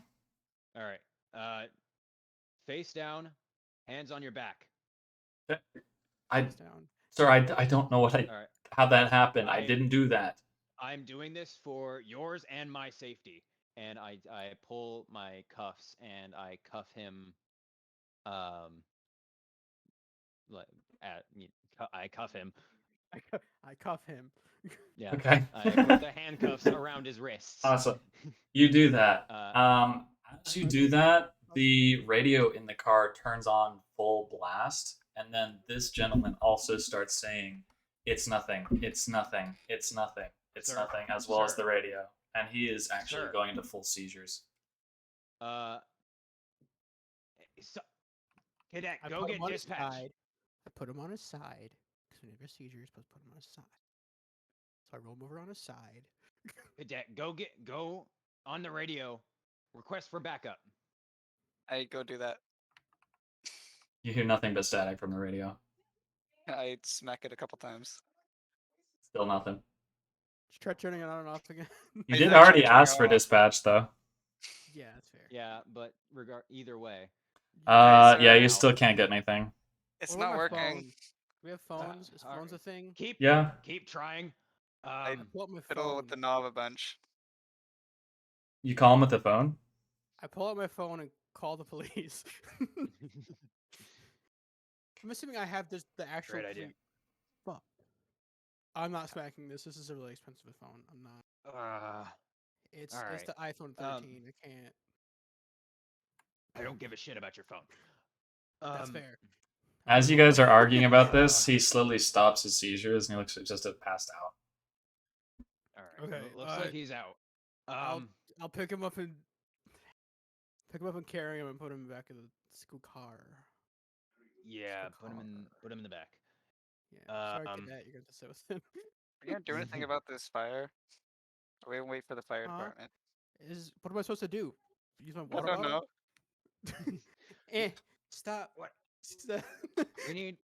All right. Face down, hands on your back. I, Down. sir, I don't know All right. how that happened. I I- didn't do that. I'm doing this for yours and my safety. And I pull my cuffs and I cuff him. I cuff him. I cuff him. Yeah. Okay. I put the handcuffs around his wrists. Awesome. You do that. Uh, As you do that, the radio in the car turns on full blast, and then this gentleman also starts saying, "It's nothing. It's nothing. It's nothing. It's Sir, nothing," as well as sir. the radio, and he is actually Sir. going into full seizures. So, Cadet, I go put get him on his dispatch. side. I put him on his side. Because whenever seizure, you're supposed to put him on his side. So I roll him over on his side. Cadet, go on the radio. Request for backup. I go do that. You hear nothing but static from the radio. I smack it a couple times. Still nothing. Just try turning it on and off again. You He's did actually already turning ask for off. dispatch, though. Yeah, that's fair. Yeah, but either way. Yeah, sir. you still can't get anything. It's What about not my working. phone? We have phones. Is alright. phones a thing? Keep Yeah. trying. I pull up my Fiddle phone. with the knob a bunch. You call him with the phone? I pull out my phone and call the police. I'm assuming I have this the actual. Great idea. Fuck. I'm not smacking this. This is a really expensive phone. I'm not. It's alright. the iPhone 13. I can't. I don't give a shit about your phone. That's fair. As you guys are arguing about this, he slowly stops his seizures and he looks just passed out. All right. Okay, Looks like he's out. I'll pick him up and carry him and put him back in the school car. Yeah, School put him in the back. Yeah. Sorry, Cadet. You're going to sit with him. Are you gonna do anything about this fire? Or we wait for the fire department? What am I supposed to do? Use my I water don't bottle? know. Stop. What? Stop. We need.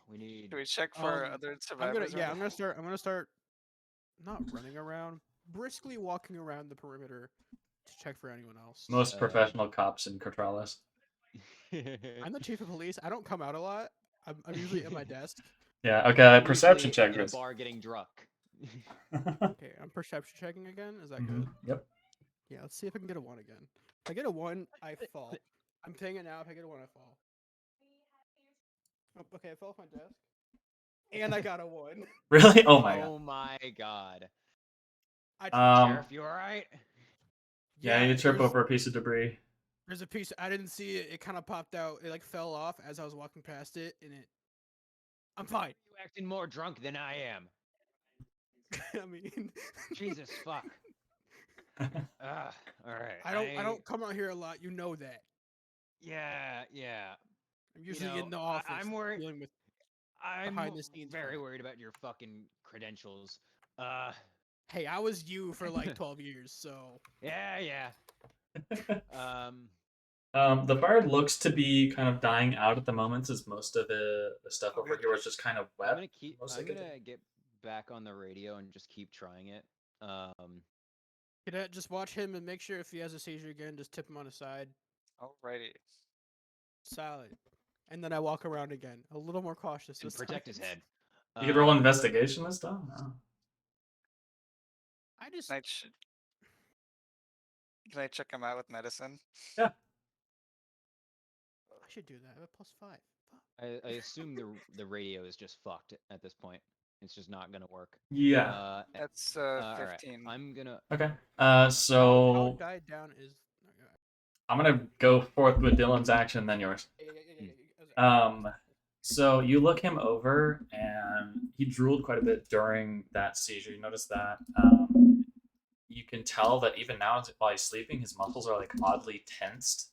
We need. Do we check for other survivors? or I'm anything? gonna start not running around, briskly walking around the perimeter to check for anyone else. Most professional cops in Cortralis. I'm the chief of police. I don't come out a lot. I'm usually at my desk. Yeah, okay, perception Usually check, in a Chris. bar getting drunk. Okay, I'm perception checking again. Is that good? Yep. Yeah, let's see if I can get a 1 again. If I get a 1, I fall. I'm saying it now. If I get a 1, I fall. Oh, okay, I fell off my desk. And I got a 1. Really? Oh my god. Oh my god. Um, Sheriff, you alright? Yeah, you trip there's- over a piece of debris. There's a piece. I didn't see it. It kind of popped out. It like fell off as I was walking past it, and it. I'm fine. You acting more drunk than I am. I mean, Jesus fuck. Alright. I don't come out here a lot. You know that. Yeah. I'm usually know, in the office. I'm worried. dealing with. I'm behind the scenes very crap. worried about your fucking credentials. Hey, I was you for like 12 years, so. Yeah. The fire looks to be kind of dying out at the moment, as most of the stuff over Okay. here was just kind of wet. I'm gonna get back on the radio and just keep trying it. Cadet, just watch him and make sure if he has a seizure again, just tip him on his side. Alrighty. Solid. And then I walk around again, a little more cautious. And this protect time. his head. You could roll investigation this time? No. I just. Can I check him out with medicine? I should do that. I have a +5. Fuck. I assume the radio is just fucked at this point. It's just not gonna work. Yeah. That's Alright, 15. I'm gonna. Okay. How So died down is. I'm gonna go forth with Dylan's action, then yours. So you look him over, and he drooled quite a bit during that seizure. You notice that. You can tell that even now, while he's sleeping, his muscles are like oddly tensed.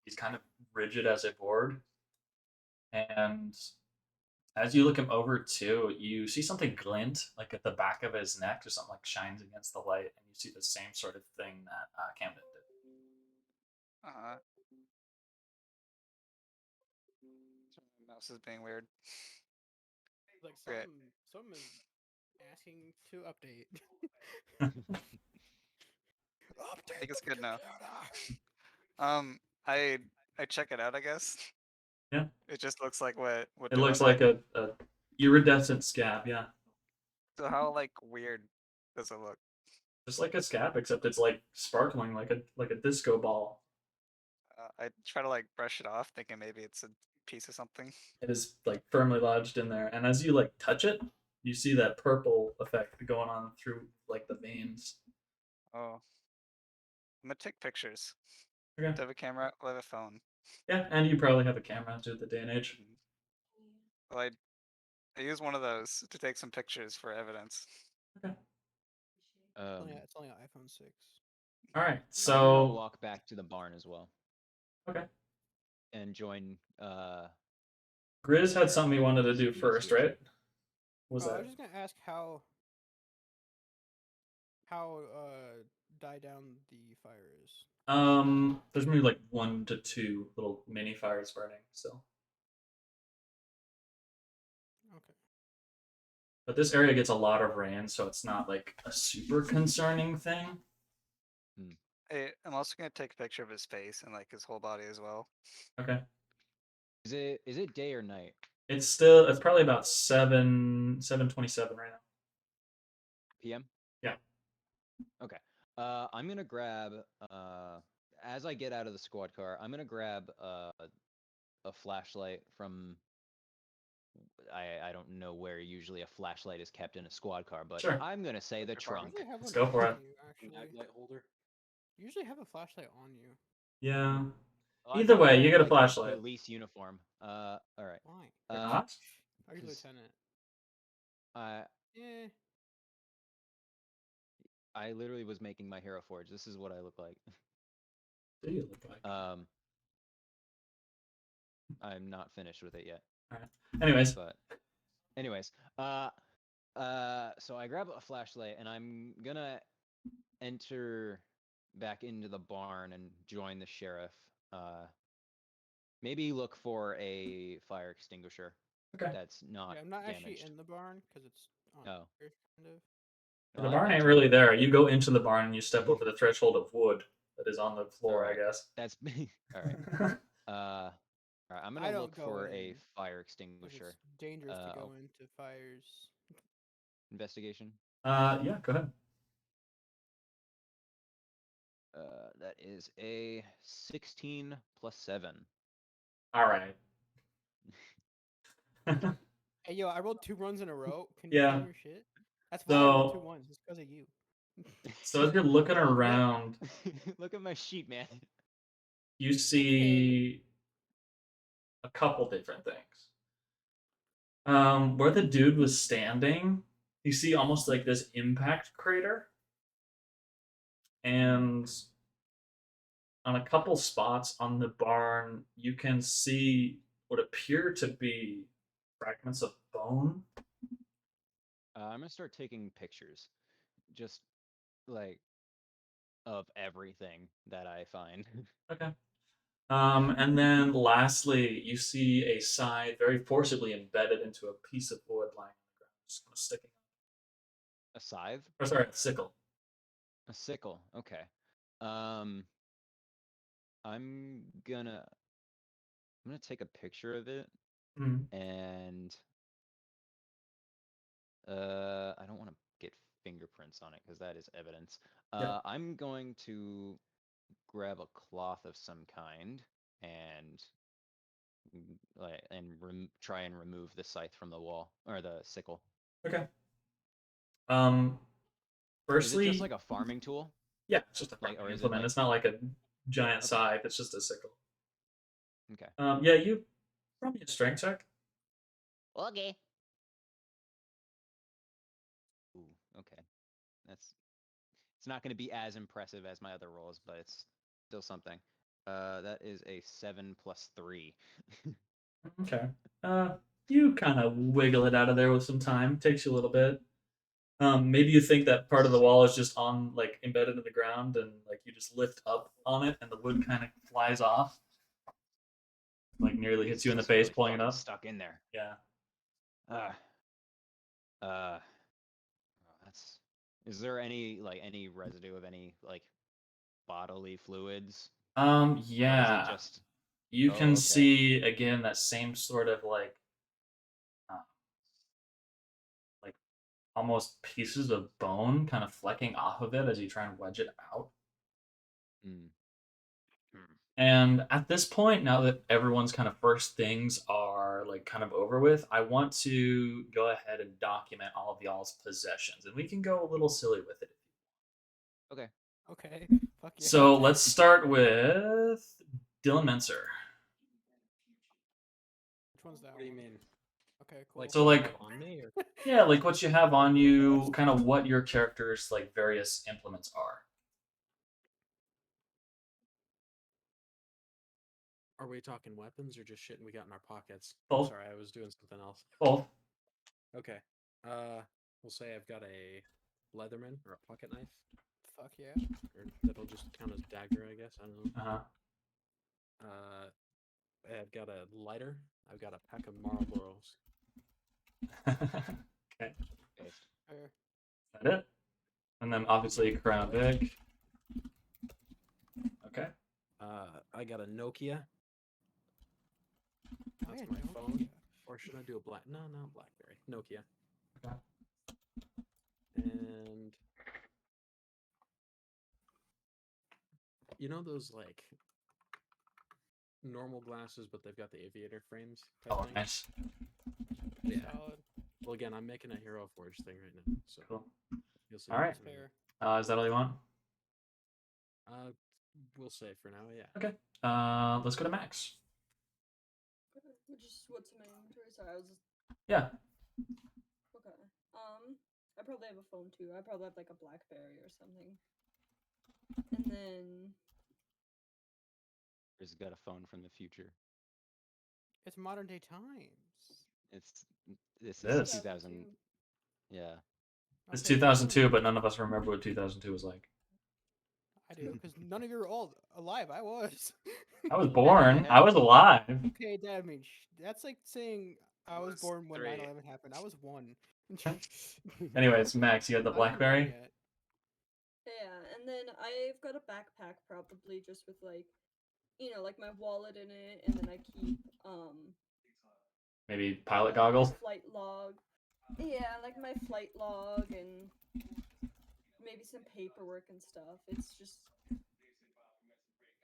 He's kind of rigid as a board. And as you look him over too, you see something glint like at the back of his neck, or something like shines against the light, and you see the same sort of thing that Camden did. My mouse is being weird. Like Okay. some is asking to update. I think it's good now. I check it out, I guess. Yeah. It just looks like what It looks Dylan like did. a iridescent scab, yeah. So how like weird does it look? Just like a scab, except it's like sparkling like a disco ball. I try to like brush it off, thinking maybe it's a piece of something. It is like firmly lodged in there, and as you like touch it, you see that purple effect going on through like the veins. Oh. I'm gonna take pictures. Okay. Do I have a camera? I have a phone. Yeah, and you probably have a camera too at the day and age. Well, I use one of those to take some pictures for evidence. Okay. It's only an iPhone 6. All right. I'm gonna So walk back to the barn as well okay. and join. Grizz had something he wanted to do first, right? What was I that? was just gonna ask how die down the fire is. There's maybe like 1 to 2 little mini fires burning still. Okay. But this area gets a lot of rain, so it's not like a super concerning thing. I'm also gonna take a picture of his face and like his whole body as well. Okay. Is it day or night? It's probably about 7:27 right now. PM. Yeah. Okay. I'm gonna grab. as I get out of the squad car, I'm gonna grab a flashlight from. I don't know where usually a flashlight is kept in a squad car, but Sure. I'm gonna say the Your car. trunk. Usually have Let's one go for on it. you, actually. Mag light holder. You usually have a flashlight on you. Yeah. Well, I Either thought way, that you was, get a like, flashlight. Police uniform. All right. Why? You're Uh, not? Are you 'cause- lieutenant? I Eh. I literally was making my hero forge. This is what I look like. Do you look like? I'm not finished with it yet. Anyways, But anyways, so I grab a flashlight and I'm gonna enter back into the barn and join the sheriff. Maybe look for a fire extinguisher okay. that's not Yeah, I'm not actually damaged. in the barn because it's on Oh. Earth, kind of. The Well, I'm barn ain't entering really the there. barn. You go into the barn and you step over the threshold of wood that is on the floor, Alright. I guess. That's me. All right. All right. I'm I gonna don't look go for a in, fire 'cause extinguisher. it's dangerous to go I'll- into fires. Investigation. Yeah, go ahead. That is a 16 plus 7. All right. Hey, yo, I rolled 2 runs in a row. Can you Yeah. find your shit? That's why I rolled 2 So- ones. It's because of you. So as you're looking around, Look at my sheet, man. you see a couple different things. Where the dude was standing, you see almost like this impact crater. And on a couple spots on the barn, you can see what appear to be fragments of bone. I'm gonna start taking pictures, just like of everything that I find. Okay. And then lastly, you see a scythe very forcibly embedded into a piece of wood lying on the ground, just kind of sticking. A scythe, Or sorry, a sickle. a sickle. Okay. I'm gonna take a picture of it, Mhm. and I don't want to get fingerprints on it because that is evidence. Yeah. I'm going to grab a cloth of some kind and try and remove the scythe from the wall or the sickle. Okay. Is it Firstly, just like a farming tool? yeah, it's just a like, farming or is it implement. like- It's not like a giant Okay. scythe. It's just a sickle. Okay. Yeah, you probably a strength check. Okay. Ooh, okay. It's not going to be as impressive as my other rolls, but it's still something. That is a 7 plus 3. Okay. You kind of wiggle it out of there with some time. Takes you a little bit. Maybe you think that part of the wall is just on, like, embedded in the ground, and like you just lift up on it, and the wood kind of flies off, like nearly hits you in the It's face, really pulling it fucking up. stuck in there. Yeah. Oh, that's. Is there any residue of any like bodily fluids? Or is Yeah. it just You Oh, can okay. see again that same sort of uh, like almost pieces of bone kind of flecking off of it as you try and wedge it out. Hmm. And at this point, now that everyone's kind of first things are like kind of over with, I want to go ahead and document all of y'all's possessions, and we can go a little silly with it. Okay. Okay. Fuck yeah. So let's start with Dylan Menser. Which one's that What do you one? mean? Okay, cool. Like, So, what I like- have on me, or Yeah, like what you have on you, kind of what your character's like various implements are. are we talking weapons or just shit we got in our pockets? Both. Sorry, I was doing something else. Both. Okay. We'll say I've got a Leatherman or a pocket knife, Fuck yeah. or that'll just count as dagger, I guess. I don't know. I've got a lighter. I've got a pack of Marlboros. Okay. Based. Fair. That it? And then obviously Crown Vic. Okay. I got a Nokia. Oh, That's yeah, my Nokia. phone. Or should I do a black? No, BlackBerry. Nokia. Okay. And you know those like normal glasses, but they've got the aviator frames. Type Oh, thing? nice. Yeah. Solid. Well, again, I'm making a Hero Forge thing right now, so Cool. you'll see. All what right. it's made of. Fair. Is that all you want? We'll say for now, yeah. Okay. Let's go to Max. Okay, just what's in my inventory? Sorry, I was just Yeah. okay. I probably have a phone too. I probably have like a BlackBerry or something. And then He's got a phone from the future. It's modern day times. It This is. is 2000. Yeah. It's Okay, 2002, but none of us remember what 2002 was like. I do, because none of you are all alive. I was. I was born. I was alive. Okay, that means that's like saying I was was born when 3. 9/11 happened. I was 1. Anyways, Max, you had the I wasn't born BlackBerry. yet. yeah, and then I've got a backpack probably just with like, like my wallet in it, and then I keep Maybe pilot my goggles. flight log. Yeah, like my flight log and maybe some paperwork and stuff. It's just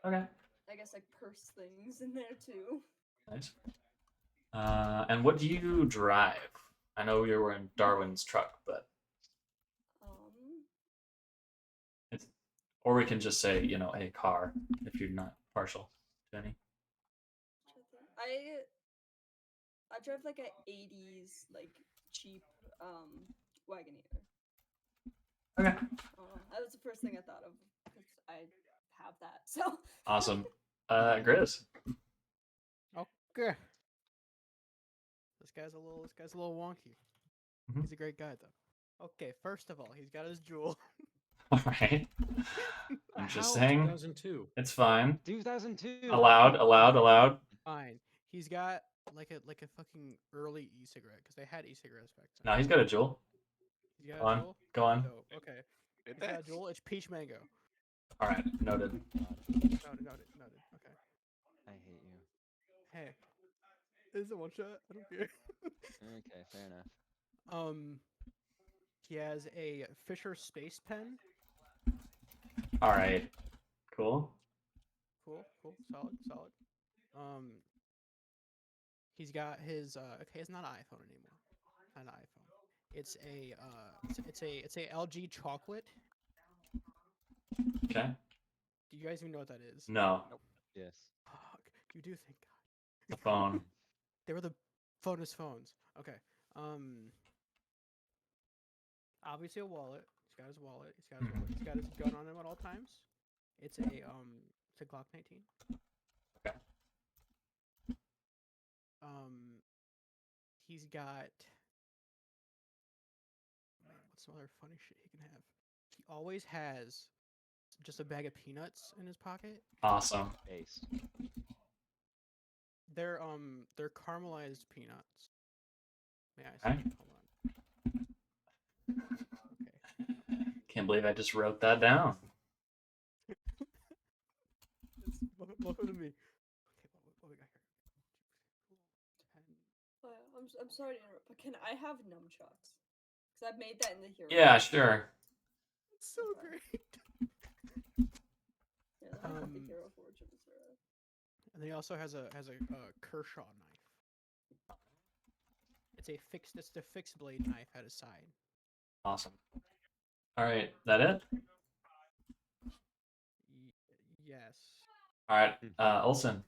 Okay. I guess like purse things in there too. Nice. And what do you drive? I know you were in Darwin's truck, but Um, or we can just say, a car if you're not partial to any. I drive like a 80s like cheap Wagoneer. Okay. That was the first thing I thought of because I have that. So Awesome. Grizz. Okay. This guy's a little wonky. Mhm. He's a great guy though. Okay, first of all, he's got his jewel. All right. How? Interesting. 2002. It's fine. 2002. Allowed. Fine. He's got like a fucking early e-cigarette because they had e-cigarettes back then. No, he's got a jewel. He's got Go a on. jewel? Go on. Dope. Okay. Did He's they? got a jewel. It's peach mango. All right. Noted. Noted. Okay. I hate you. Hey, this is a one shot. I don't care. Okay, fair enough. He has a Fisher Space Pen. All right. Cool. Cool. Solid. He's got his okay, it's not an iPhone anymore. Not an iPhone. It's a LG chocolate. Okay. Do you guys even know what that is? No. Yes. Fuck. You do, thank God. The phone. They were the bonus phones. Okay. Obviously a wallet. He's got his wallet. He's got his gun on him at all times. It's a Glock 19. Okay. He's got. Man, what's some other funny shit he can have? He always has just a bag of peanuts in his pocket. Awesome. Ace. They're caramelized peanuts. May I say? Okay. Hold on. Okay. Can't believe I just wrote that down. Welcome to me. Okay, what we got here? 10. I'm sorry to interrupt, but can I have nunchucks? Because I've made that in the hero. Yeah, sure. It's so Okay. great. Yeah, let me put the Um, hero forge in this area. And then he also has a Kershaw knife. It's the fixed blade knife at his side. Awesome. All right. That it? Yes. All right. Olsen.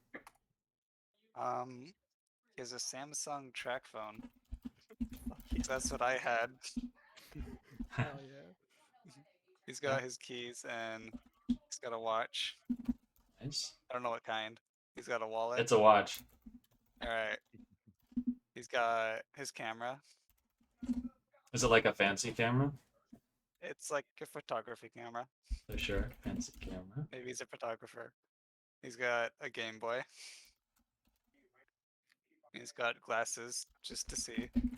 He has a Samsung track phone. Fuck yeah. That's what I had. Hell yeah. He's got his keys and he's got a watch. Nice. I don't know what kind. He's got a wallet. It's a watch. All right. He's got his camera. Is it like a fancy camera? It's like a photography camera. For sure. Fancy camera. Maybe he's a photographer. He's got a Game Boy. He's got glasses just to see. And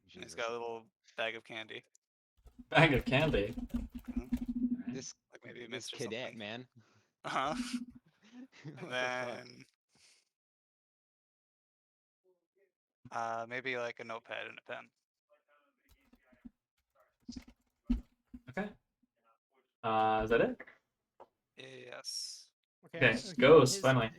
he's Jesus. got a little bag of candy. Bag of candy. This Like maybe a this mist or cadet, something. man. Uh-huh. What And the fuck? then maybe like a notepad and a pen. Okay. Is that it? Yes. Okay, so goes, finally.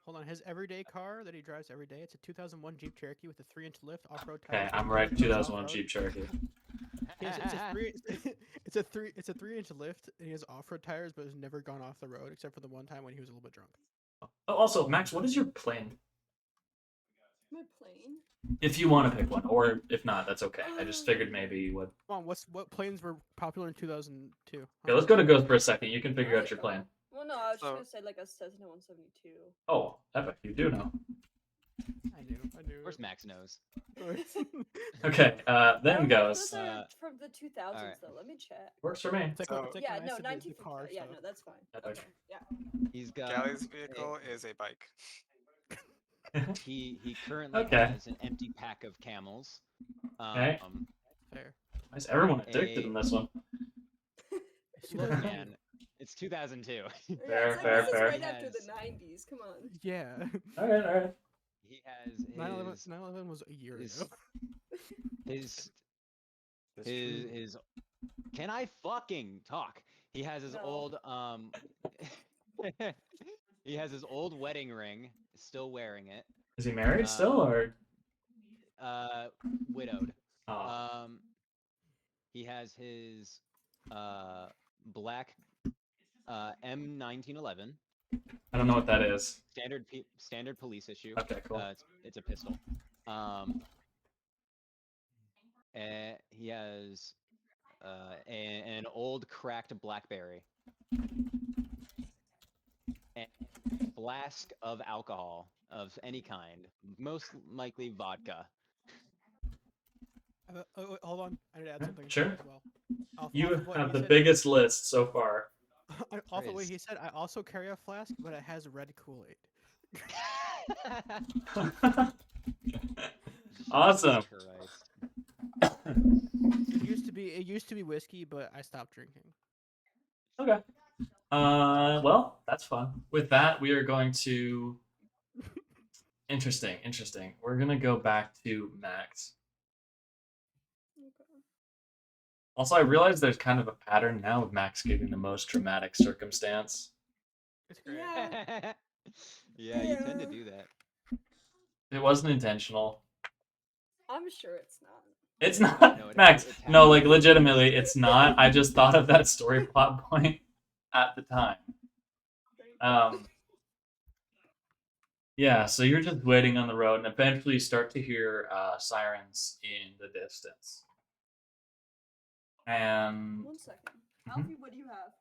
Hold on, his everyday car that he drives every day. It's a 2001 Jeep Cherokee with a 3-inch lift, off-road tires. Okay, that I'm never right. goes 2001 off-road. Jeep Cherokee. It's a three. It's a 3-inch lift, and he has off-road tires, but has never gone off the road except for the one time when he was a little bit drunk. Oh, also, Max, what is your plane? My plane. If you want to pick one, or if not, that's okay. I just figured maybe you would. Come on, what planes were popular in 2002? Okay, let's go to Ghost for a second. You can figure out your plane. Well, no, I was just So- gonna say like a Cessna 172. Oh, epic. You do know. I knew. Of course, Max knows. Okay, I then don't know if goes. those are from the 2000s alright. though. Let me check. Works for me. It's like, So- it's like Yeah, when I no, said the 1950. car Yeah, stuff. no, that's fine. Epic. Okay, yeah. He's got Galley's vehicle is a bike. he currently Okay. has an empty pack of camels. Okay. Fair. Why is everyone addicted in this one? It's Look, 2002. man, it's 2002. Yeah, Fair, it's like, fair, this fair. is right after the Yes. 90s. Come on. Yeah. All right. He has his 9/11 was a year his ago. his That's his, true. his Can I fucking talk? He has his No. old he has his old wedding ring, still wearing it. Is he married still, or? Widowed. Oh, He has his black M1911 I don't know what that is. standard police issue. Okay, cool. It's a pistol. He has an old cracked BlackBerry. And a flask of alcohol of any kind, most likely vodka. Wait, hold on, I need to add something. to Sure. that as well. Off You of what have he the said- biggest list so far. Off the way Praise. he said, I also carry a flask, but it has red Kool-Aid. Awesome. Christ. It used to be whiskey, but I stopped drinking. Okay. Well, that's fun. With that, we are going to. Interesting. We're gonna go back to Max. Okay. Also, I realize there's kind of a pattern now of Max giving the most dramatic circumstance. It's great. Yeah. Yeah, you tend to Yeah. do that. It wasn't intentional. I'm sure it's not. It's not, No, it- Max. it's No, happening. like legitimately, it's not. I just thought of that story plot point at the time. Yeah, so you're just waiting on the road, and eventually you start to hear sirens in the distance. And 1 second. Mhm. Alfie, what do you have?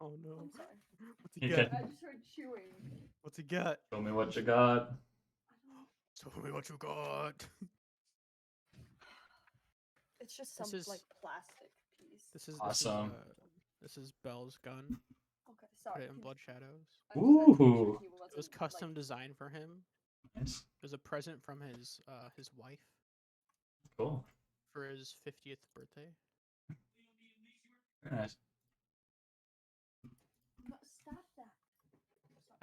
Oh no. I'm sorry. What's he Okay. got? I just heard chewing. What's he got? show me what you got. Tell me what you got. It's just This some is- like plastic piece. This is Awesome. This is Belle's gun. Okay, Put sorry. it in Blood Shadows. I just had to make sure Ooh. he It was wasn't, custom like- designed for him. Nice. It was a present from his wife Cool. for his 50th birthday. Very nice. No, stop that.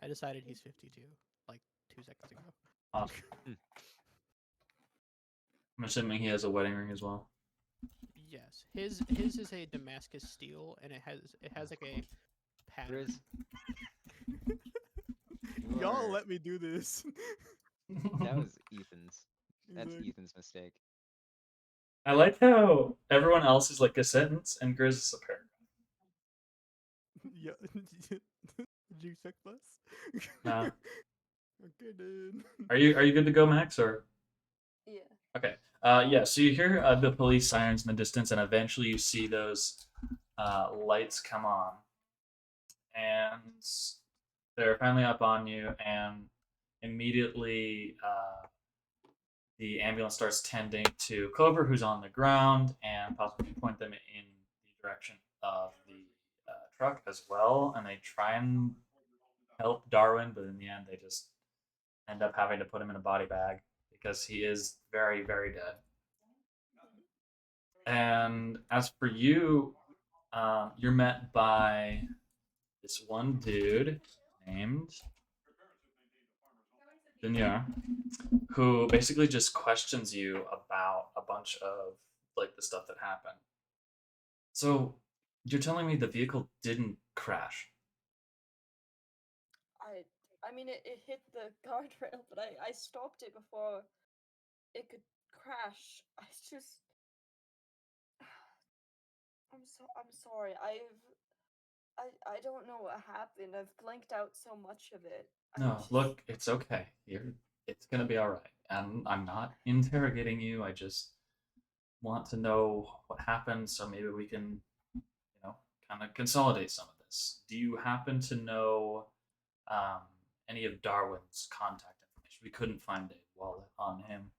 I decided he's 52 like 2 seconds ago. Awesome. I'm assuming he has a wedding ring as well. Yes, his is a Damascus steel, and it has like a pattern. Grizz, Y'all are- let me do this. that was Ethan's. He's That's like, Ethan's mistake. I like how everyone else is like a sentence and Grizz is a paragraph. Yeah. Did you check this? No. Okay, dude. Are you good to go, Max? Or Yeah. okay. Yeah. So you hear the police sirens in the distance, and eventually you see those lights come on, and they're finally up on you, and immediately the ambulance starts tending to Clover, who's on the ground, and possibly point them in the direction of the truck as well, and they try and help Darwin, but in the end they just end up having to put him in a body bag because he is very, very dead. And as for you, you're met by this one dude named Dinyar, who basically just questions you about a bunch of like the stuff that happened. So you're telling me the vehicle didn't crash? I mean, it hit the guardrail, but I stopped it before it could crash. I just. I'm sorry. I don't know what happened. I've blanked out so much of it. I No, just. look, it's okay. It's gonna be all right. And I'm not interrogating you. I just want to know what happened, so maybe we can, kind of consolidate some of this. Do you happen to know um, any of Darwin's contact information? We couldn't find a wallet on him,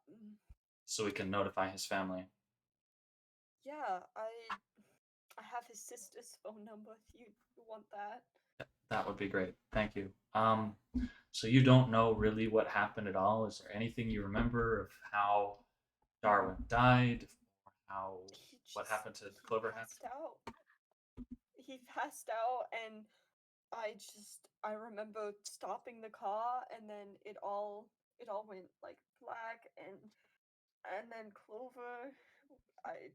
Mm, so we can notify his family. yeah, I have his sister's phone number if you want that. That would be great. Thank you. So you don't know really what happened at all? Is there anything you remember of how Darwin died? Or how what happened to He Clover passed out. He passed out, and I remember stopping the car, and then it all went like black, and then Clover, I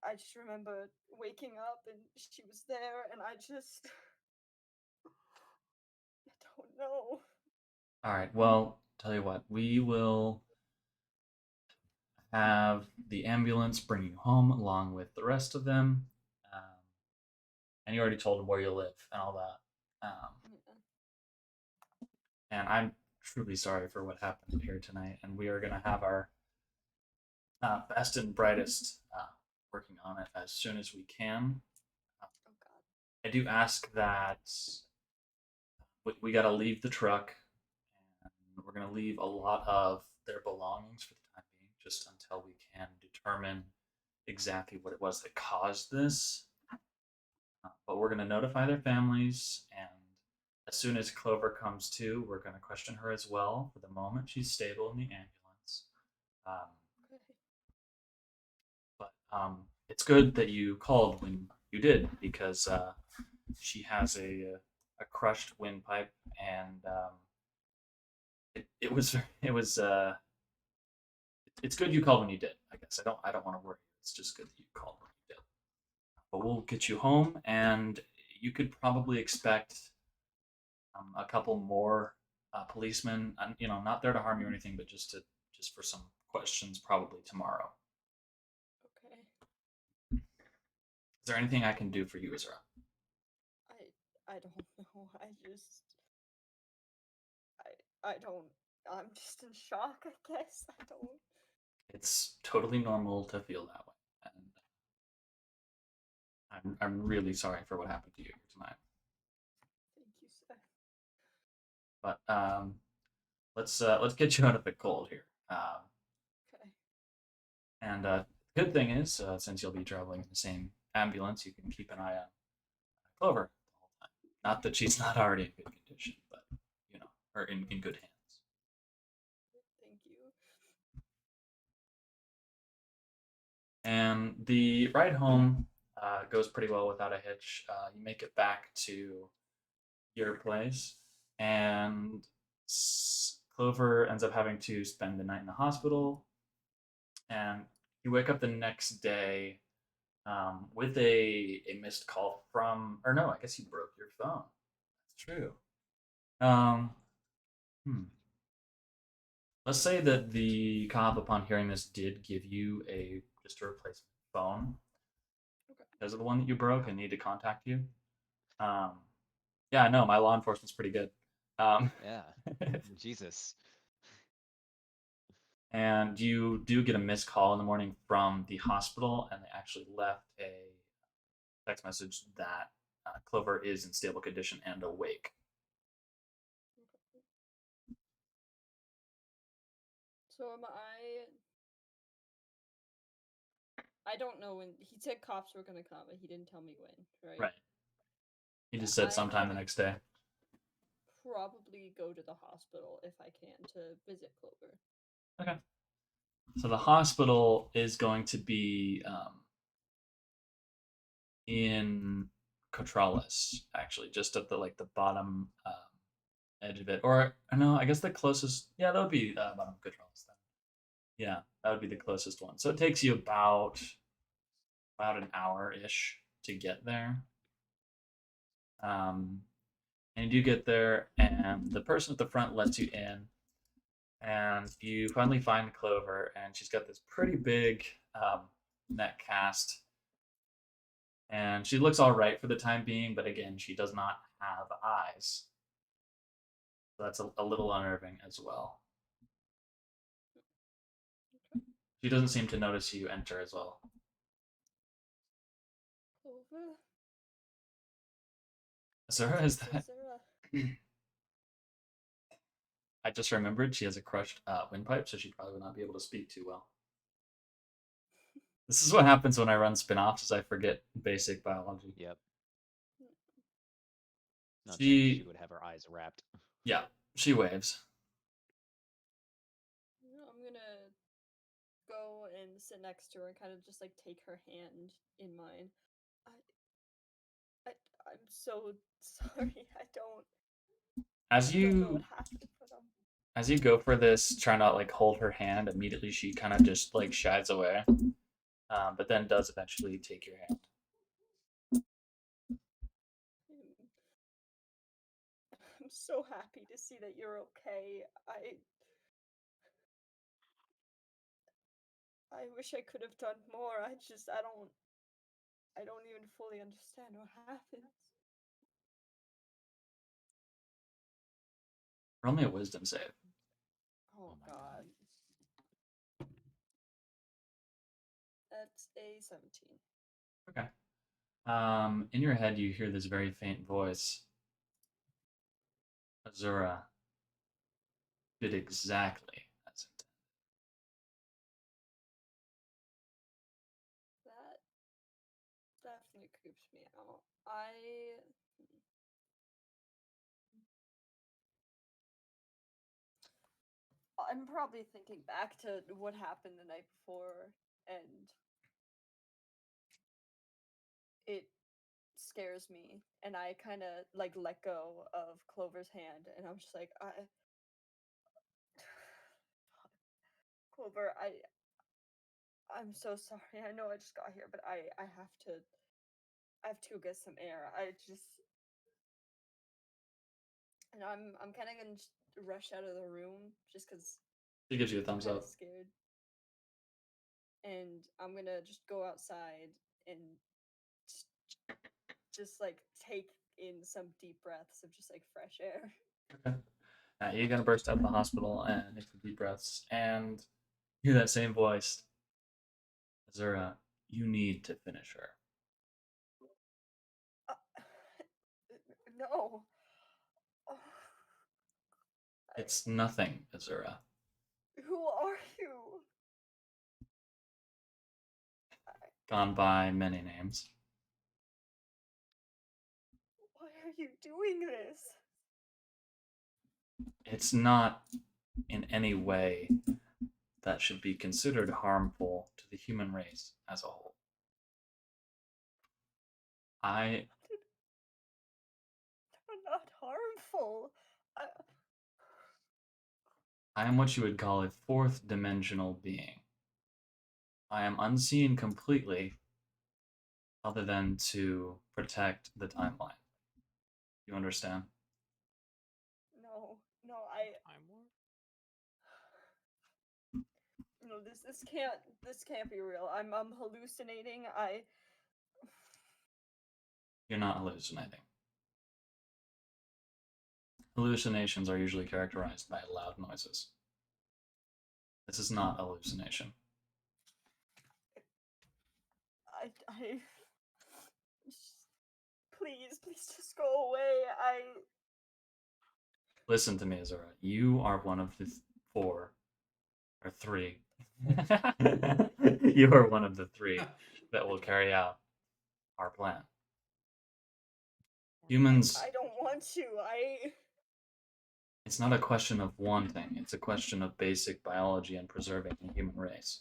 I just remember waking up and she was there, and I don't know. All right. Well, tell you what, we will have the ambulance bring you home along with the rest of them. Um, and you already told them where you live and all that. Yeah. And I'm truly sorry for what happened here tonight. And we are going to have our best and brightest working on it as soon as we can. Oh God. I do ask that we got to leave the truck, and we're going to leave a lot of their belongings for the time being, just until we can determine exactly what it was that caused this. But we're going to notify their families, and as soon as Clover comes to, we're going to question her as well. For the moment, she's stable in the ambulance. Um, Okay. but it's good that you called when you did, because she has a crushed windpipe, and it's good you called when you did. I guess I don't want to worry. It's just good that you called when you did. But we'll get you home, and you could probably expect a couple more policemen. Not there to harm you or anything, but just for some questions, probably tomorrow. Okay. Is there anything I can do for you, Isra? I don't know. I don't. I'm just in shock, I guess. I don't. It's totally normal to feel that way, and I'm really sorry for what happened to you tonight. Thank you, sir. But let's get you out of the cold here. Okay. And good thing is, since you'll be traveling in the same ambulance, you can keep an eye on Clover the whole time. Not that she's not already in good condition, but or in good hands. Thank you. And the ride home goes pretty well without a hitch. You make it back to your place, and Clover ends up having to spend the night in the hospital. And you wake up the next day with a missed call from, or no, I guess you broke your phone. That's true. Um, Let's say that the cop, upon hearing this, did give you just a replacement phone Okay. because of the one that you broke and need to contact you. Yeah, no, my law enforcement's pretty good. Yeah. Jesus. And you do get a missed call in the morning from the hospital, and they actually left a text message that Clover is in stable condition and awake. So am I don't know when he said cops were gonna come, but he didn't tell me when, right? Right. He just Yeah, said sometime the next day. Probably go to the hospital if I can to visit Clover. Okay. So the hospital is going to be in Cotralis, actually, just at the bottom edge of it. Or no, I guess the closest. Yeah, that would be bottom of Cotralis then. Yeah, that would be the closest one. So it takes you about an hour ish to get there. And And you get there, and the person at the front lets you in, and you finally find Clover, and she's got this pretty big neck cast, and she looks all right for the time being, but again, she does not have eyes. So that's a little unnerving as well. She doesn't seem to notice you enter as well. Clover? Azura, is that? Azura. I just remembered she has a crushed windpipe, so she probably would not be able to speak too well. This is what happens when I run spin-offs, is I forget basic biology. Yep. Not saying She she would have her eyes wrapped. Yeah, she waves. I'm gonna go and sit next to her and kind of just like take her hand in mine. I'm so sorry. I don't As know you what happened, but as you go for this, try not like hold her hand. Immediately, she kind of just like shies away, but then does eventually take your hand. I'm so happy to see that you're okay. I wish I could have done more. I don't even fully understand what happened. Roll me a wisdom save. Oh, my god. That's a 17. Okay. In your head, you hear this very faint voice. Azura did exactly as intended. That definitely creeps me out. I'm probably thinking back to what happened the night before, and it scares me, and I kind of like let go of Clover's hand, and I'm just like, Clover, I'm so sorry. I know I just got here, but I have to get some air. And I'm kind of gonna just rush out of the room just because She gives you a I'm thumbs kind up. of scared. And I'm gonna just go outside and just like take in some deep breaths of just like fresh air. Okay. You're gonna burst out of the hospital and take some deep breaths and hear that same voice. Azura, you need to finish her. No. It's nothing, Azura. Who are you? Gone by many names. Why are you doing this? It's not in any way that should be considered harmful to the human race as a whole. They're not harmful. I am what you would call a fourth dimensional being. I am unseen completely, other than to protect the timeline. You understand? No, Time War? no, this can't be real. I'm hallucinating. You're not hallucinating. Hallucinations are usually characterized by loud noises. This is not a hallucination. Please just go away. Listen to me, Azura. You are one of the four, or three. You are one of the three that will carry out our plan. Humans, I don't want to. it's not a question of wanting, it's a question of basic biology and preserving the human race.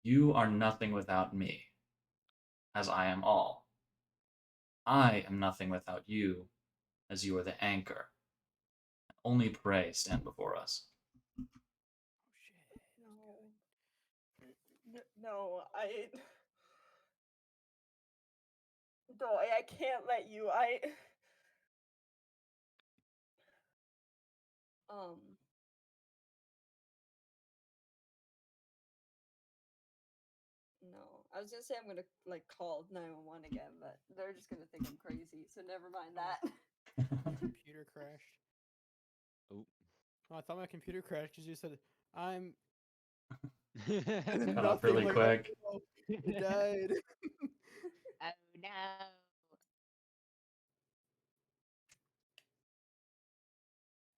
You are nothing without me, as I am all. I am nothing without you, as you are the anchor. Only prey stand before us. Oh shit. No, No, I can't let you. No. I was gonna say I'm gonna like call 911 again, but they're just gonna think I'm crazy, so never mind that. My computer crashed. Oh. Oh, I thought my computer crashed because you said I'm. Cut off really like, quick. oh, it died. Oh no.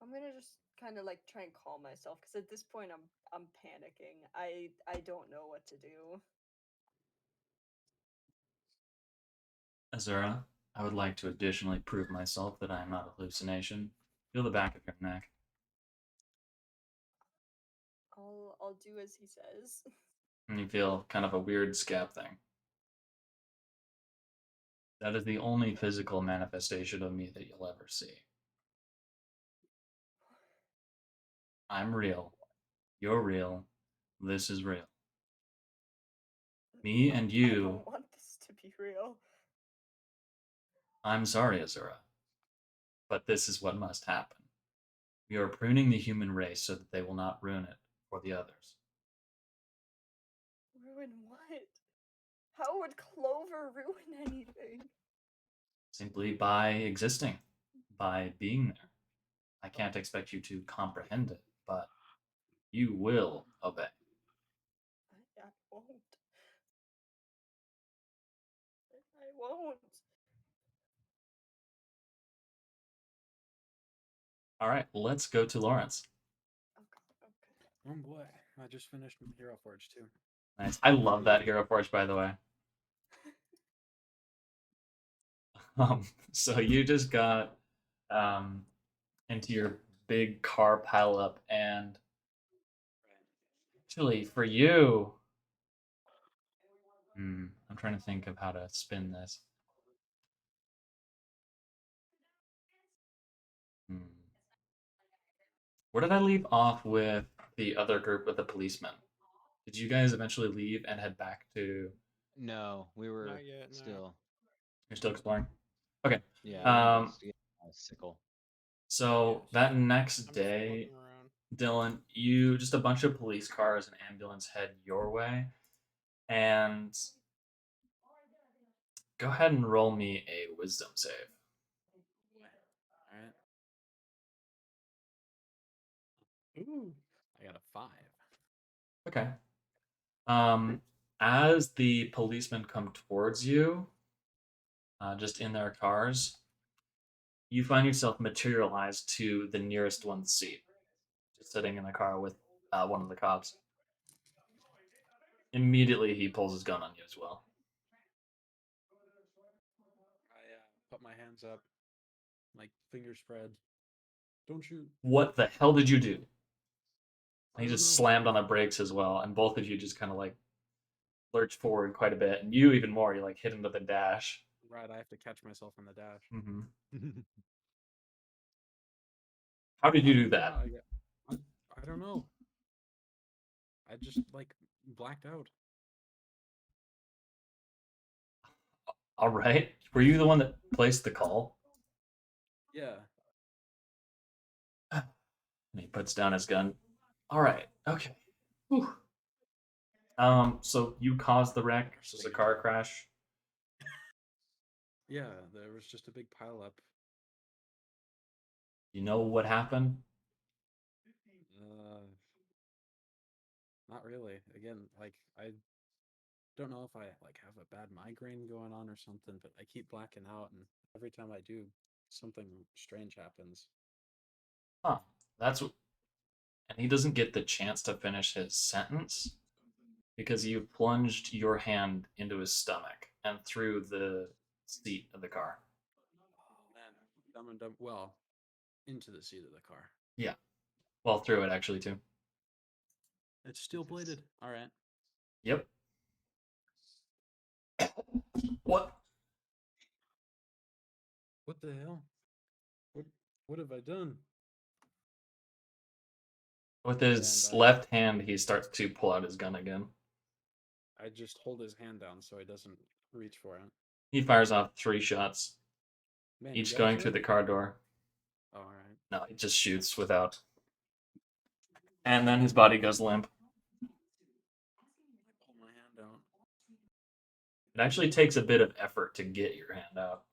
I'm gonna just kind of like try and calm myself because at this point I'm panicking. I don't know what to do. Azura, I would like to additionally prove myself that I am not a hallucination. Feel the back of your neck. I'll do as he says. And you feel kind of a weird scab thing. That is the only physical manifestation of me that you'll ever see. I'm real. You're real. This is real. Me and I you. don't want this to be real. I'm sorry, Azura. But this is what must happen. We are pruning the human race so that they will not ruin it for the others. Ruin what? How would Clover ruin anything? Simply by existing, by being there. I can't expect you to comprehend it, but you will obey. I won't. I won't. All right, let's go to Lawrence. Okay. Oh boy, I just finished Hero Forge too. Nice. I love that Hero Forge, by the way. So you just got into your big car pileup, and actually, for you, I'm trying to think of how to spin this. Where did I leave off with the other group with the policemen? Did you guys eventually leave and head back to? No, we were Not yet, no. still. You're still exploring. Okay. Yeah. Sickle. So Yes. that next I'm just day, walking around. Dylan, you just a bunch of police cars and ambulance head your way, and go ahead and roll me a wisdom save. Alright. Ooh. I got a 5. Okay. As the policemen come towards you, just in their cars, you find yourself materialized to the nearest one's seat, just sitting in the car with one of the cops. Immediately, he pulls his gun on you as well. I put my hands up, like fingers spread. Don't shoot. What the hell did you do? I He don't just know. slammed on the brakes as well, and both of you just kind of like lurch forward quite a bit, and you even more. You like hit into the dash. Right, I have to catch myself on the dash. Mm-hmm. How did you do that? I don't know. I just like blacked out. All right. Were you the one that placed the call? Yeah. And he puts down his gun. All right. Okay. Whew. So you caused the wreck. This was a car crash. Yeah, there was just a big pileup. You know what happened? Not really. Again, like I don't know if I like have a bad migraine going on or something, but I keep blacking out, and every time I do, something strange happens. Huh. That's what. And he doesn't get the chance to finish his sentence because you plunged your hand into his stomach and through the seat of the car. Oh man, dumb and dumb. Well, into the seat of the car. Yeah. Well, through it actually too. It's steel bladed. All right. Yep. What? What the hell? What have I done? With his And, left hand, he starts to pull out his gun again. I just hold his hand down so he doesn't reach for it. He fires off 3 shots, Man, you each got going it through the through? car door. Oh, all right. No, he just shoots without. And then his body goes limp. I pull my hand out. It actually takes a bit of effort to get your hand out.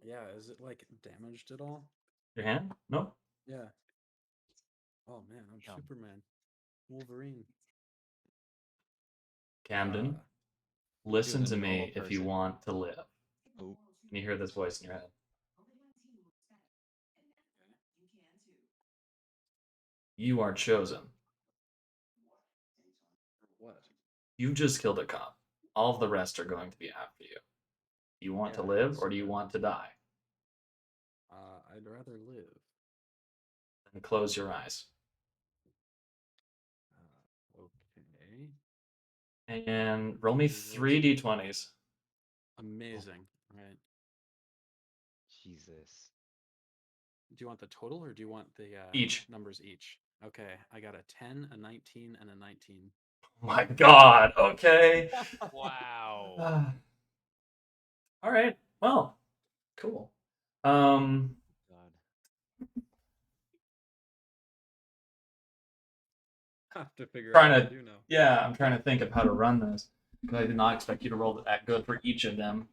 Yeah, is it like damaged at all? Your hand? No. Yeah. Oh man, I'm Yum. Superman. Wolverine. Camden, Uh, listen a to normal me if you person. want to live. Oh, Can you hear this voice in your head? You are chosen. what? You just killed a cop. All of the rest are going to be after you. Do you want to Yeah, live so or do you want to die? I'd rather live. Then close your eyes. Okay. And roll me Results. 3 d20s. Amazing. All right. Jesus. Do you want the total or do you want the Each. numbers each? Okay, I got a 10, a 19, and a 19. My God. Okay. Wow. All right. Well, cool. God. Have to figure Trying out to- what to do now. Yeah, I'm trying to think of how to run this because I did not expect you to roll that good for each of them.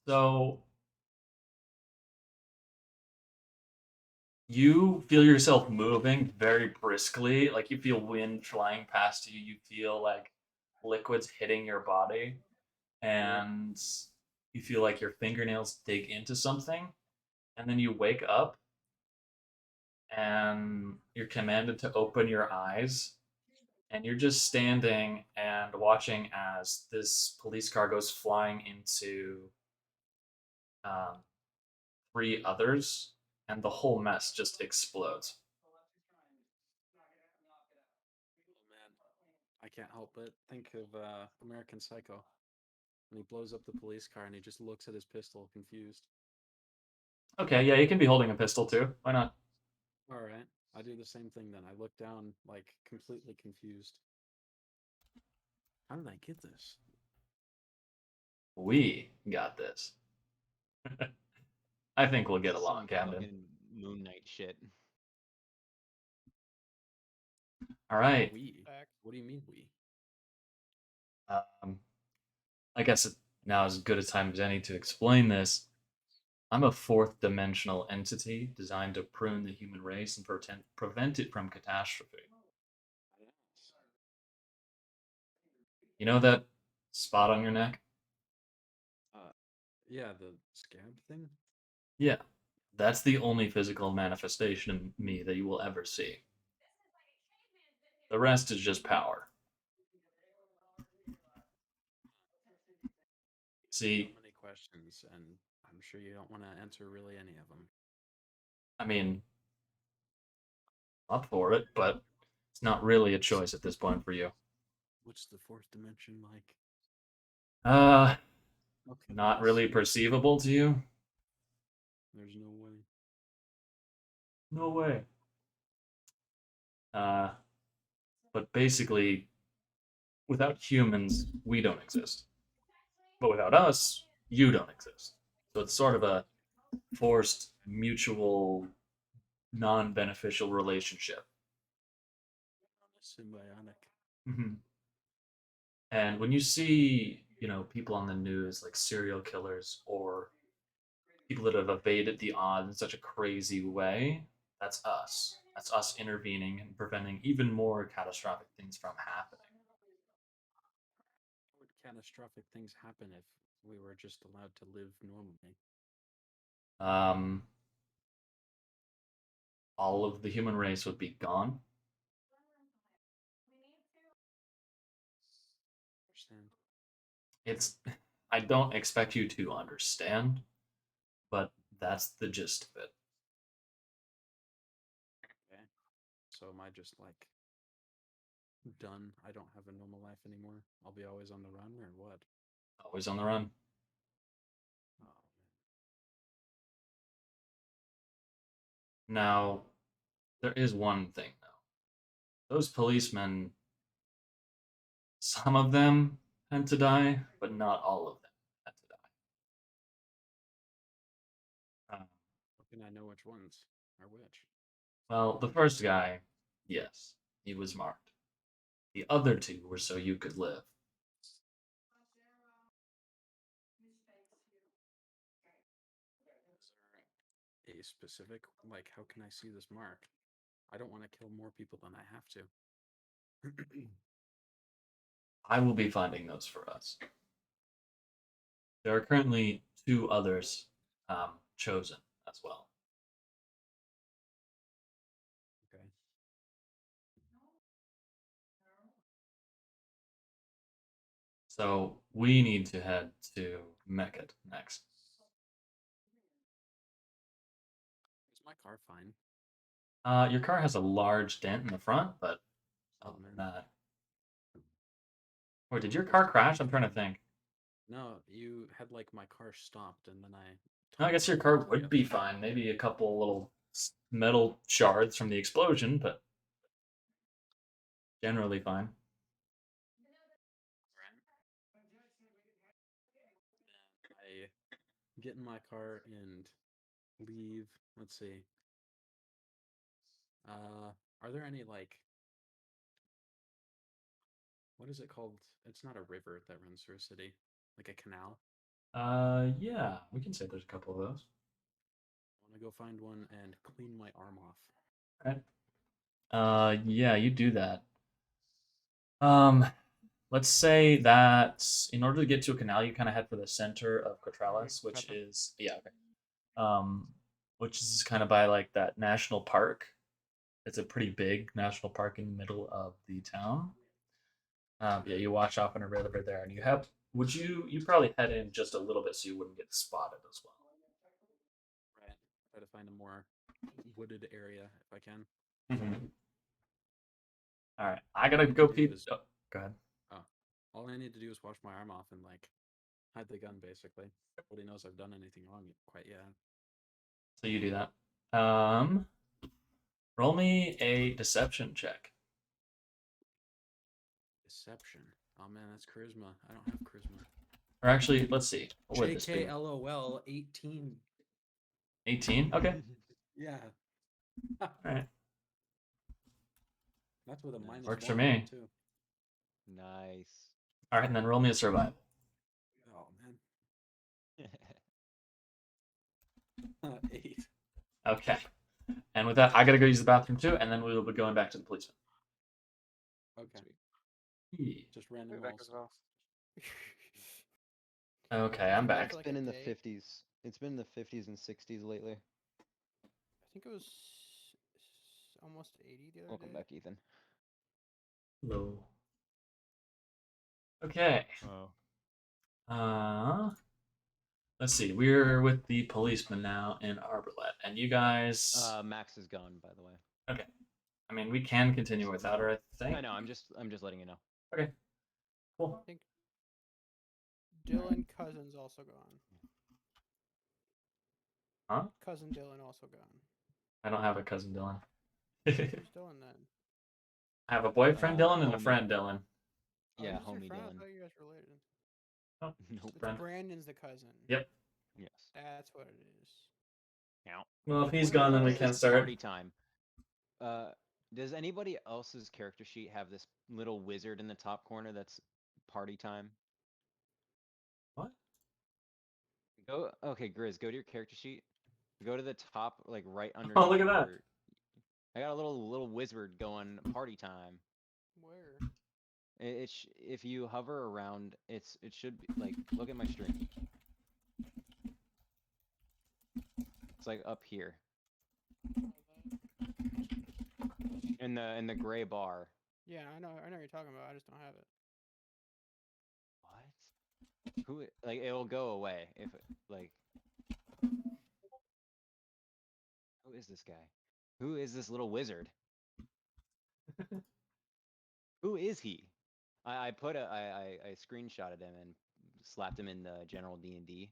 So you feel yourself moving very briskly, like you feel wind flying past you. You feel like liquids hitting your body, and you feel like your fingernails dig into something, and then you wake up, and you're commanded to open your eyes, and you're just standing and watching as this police car goes flying into 3 others, and the whole mess just explodes. Oh man, I can't help but think of American Psycho. When he blows up the police car and he just looks at his pistol, confused. Okay, yeah, you can be holding a pistol too. Why not? All right, I do the same thing then. I look down, like completely confused. How did I get this? We got this. I think we'll get This is along, some Camden. fucking Moon Knight shit. All right. We? Back. What do you mean we? I guess now is as good a time as any to explain this. I'm a 4th dimensional entity designed to prune the human race and prevent it from catastrophe. You know that spot on your neck? Yeah, the scab thing. Yeah. That's the only physical manifestation of me that you will ever see. The rest is just power. See, So many questions, and I'm sure you don't want to answer really any of them. I mean, up for it, but it's not really a choice at this point for you. What's the 4th dimension like? Okay, Not let's really see. perceivable to you? There's no way. No way. But basically, without humans, we don't exist. But without us, you don't exist. So it's sort of a forced, mutual, non-beneficial relationship. Symbiotic. And when you see, people on the news like serial killers or people that have evaded the odds in such a crazy way, that's us. That's us intervening and preventing even more catastrophic things from happening. How would catastrophic things happen if we were just allowed to live normally? All of the human race would be gone. Understand? I don't expect you to understand, but that's the gist of it. Okay. So am I just like done? I don't have a normal life anymore. I'll be always on the run, or what? Always on the run. Oh, Now, there is one thing though. Those policemen, some of them had to die, but not all of them had to die. How can I know which ones are which? Well, the first guy, yes, he was marked. The other two were so you could live. Is there a specific, like, how can I see this mark? I don't want to kill more people than I have to. I will be finding those for us. There are currently 2 others chosen as well. Okay. So we need to head to Mechat next. Is my car fine? Your car has a large dent in the front, but Oh, other than man. that. Or did your car crash? I'm trying to think. No, you had like my car stopped and then I. I guess your car would be fine. Maybe a couple little metal shards from the explosion, but generally fine. I get in my car and leave. Let's see. Are there any like what is it called? It's not a river that runs through a city, like a canal. Yeah, we can say there's a couple of those. I want to go find one and clean my arm off. Okay. Yeah, you do that. Let's say that in order to get to a canal, you kind of head for the center of Cotralis, which Pepper. is okay. Which is kind of by like that national park. It's a pretty big national park in the middle of the town. Yeah, you wash off in a river there, and you probably head in just a little bit so you wouldn't get spotted as well. Right. Try to find a more wooded area if I can. All right, I gotta All I go need to do peep. is- Oh, go ahead. All I need to do is wash my arm off and like hide the gun. Basically, nobody knows I've done anything wrong quite yet. So you do that. Roll me a deception check. Deception. Oh man, that's charisma. I don't have charisma. Or actually, let's see. What would this be? JKLOL 18. 18? Okay. Yeah. All right. That's with a minus Works for 1 on me. it, too. Nice. All right, and then roll me a survival. Oh man. 8. Okay. And with that, I gotta go use the bathroom too, and then we will be going back to the policeman. Okay. Yeah. Just Be random back rolls. as well. Okay, I'm back. For like Been a in the day. 50s. It's been in the 50s and 60s lately. I think it was almost 80 the other Welcome day. back, Ethan. Hello. Okay. Oh. Let's see. We're with the policeman now in Arborlet, and you guys. Max is gone, by the way. Okay. I mean, we can continue without her, I think. I know. I'm just letting you know. Okay. Cool. I think Dylan Cousin's also gone. Huh? Cousin Dylan also gone. I don't have a cousin Dylan. Who's Dylan then? I have a boyfriend Dylan and a homie. friend Dylan. Yeah, who's your homie friend? I Dylan. thought you guys were related. Oh, Nope. It's friend. Brandon's the cousin. Yep. Yes. That's what it is. Yeah. Well, if he's gone, then we This can't is start. Party time. Does anybody else's character sheet have this little wizard in the top corner that's party time? What? Go. Okay, Grizz, go to your character sheet. Go to the top, like right under. Oh, look at that. I got a little wizard going party time. Where? If you hover around, it should be like, look at my stream. It's like up here in the gray bar. Yeah, I know what you're talking about. I just don't have it. What? Who? Like, it'll go away if like. Who is this guy? Who is this little wizard? Who is he? I screenshotted him and slapped him in the general D&D.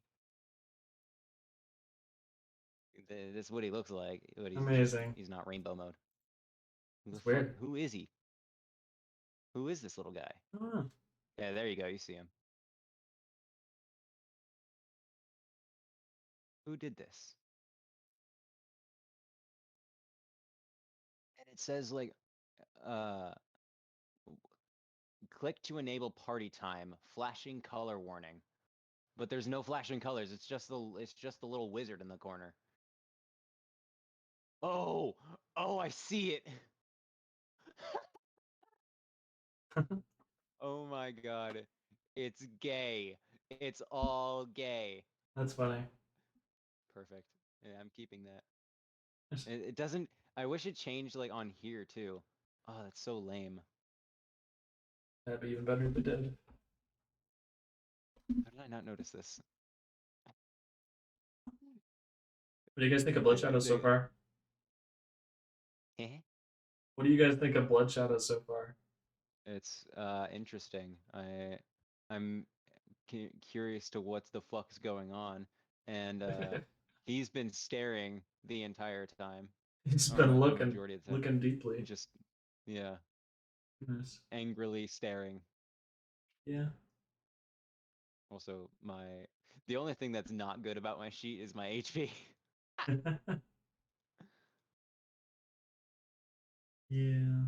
This is what he looks like. But he's Amazing. He's not rainbow mode. It's weird. Who is he? Who is this little guy? I don't know. Yeah, there you go. You see him. Who did this? And it says like, uh, click to enable party time. Flashing color warning. But there's no flashing colors. It's just the little wizard in the corner. Oh, oh, I see it. Oh my god. It's gay. It's all gay. That's funny. Perfect. Yeah, I'm keeping that. It doesn't. I wish it changed like on here too. Oh, that's so lame. That'd be even better if it did. How did I not notice this? What do you guys think of Blood Shadows so far? Eh? What do you guys think of Blood Shadows so far? It's interesting. I'm curious to what's the fuck's going on, and he's been staring the entire time. He's or been the looking, majority of the time. looking deeply. Just yeah, Nice. angrily staring. Yeah. Also, the only thing that's not good about my sheet is my HP. Yeah.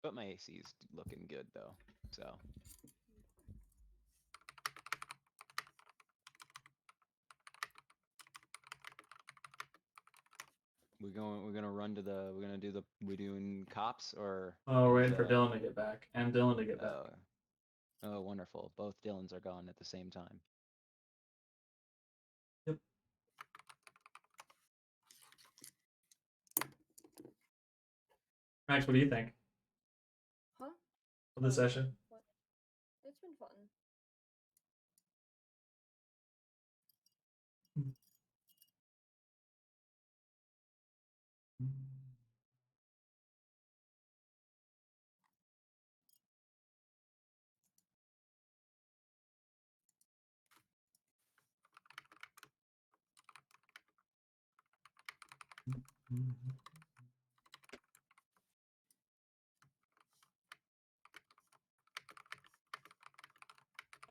But my AC is looking good though. So we're gonna run to the we doing cops or Oh, we're is, waiting for Dylan to get back and Dylan to get back. Oh, wonderful. Both Dylans are gone at the same time. Yep. Max, what do you think Huh? of the session? What? It's been fun.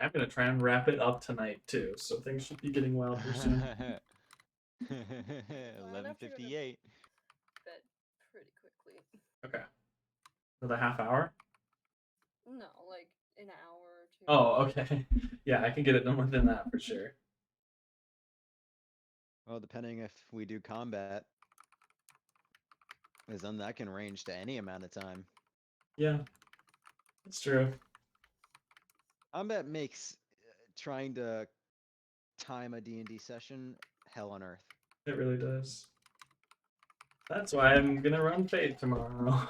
I'm gonna try and wrap it up tonight too, so things should be getting wilder soon. 11:58. Bed pretty quickly. Okay. Another half hour? No, like an hour or two. Oh, okay. Yeah, I can get it done within that for sure. Well, depending if we do combat, because then that can range to any amount of time. Yeah, that's true. Combat makes trying to time a D&D session hell on earth. It really does. That's why I'm gonna run Fate tomorrow.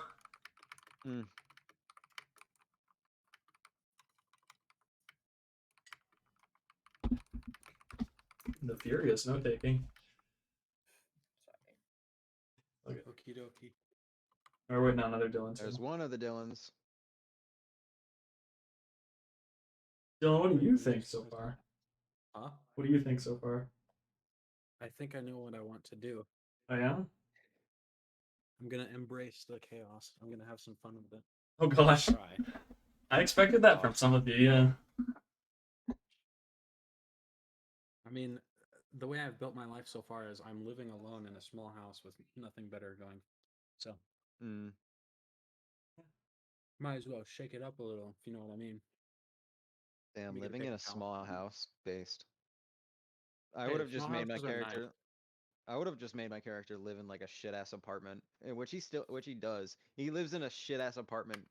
Mm. The furious note taking. Sorry. Okay. Okie dokie. We're waiting on another Dylan. There's Too. one of the Dylans. Dylan, what do you think so far? Huh? What do you think so far? I think I know what I want to do. Oh yeah? I'm gonna embrace the chaos. I'm gonna have some fun with it. Oh gosh. Try. I expected that from some of you, yeah. I mean, the way I've built my life so far is I'm living alone in a small house with nothing better going. So Mm. might as well shake it up a little, if you know what I mean. Damn, Make it a living big in a house. small house based. I Hey, would have just small made my houses are nice. character. I would have just made my character live in like a shit ass apartment, which he does. He lives in a shit ass apartment.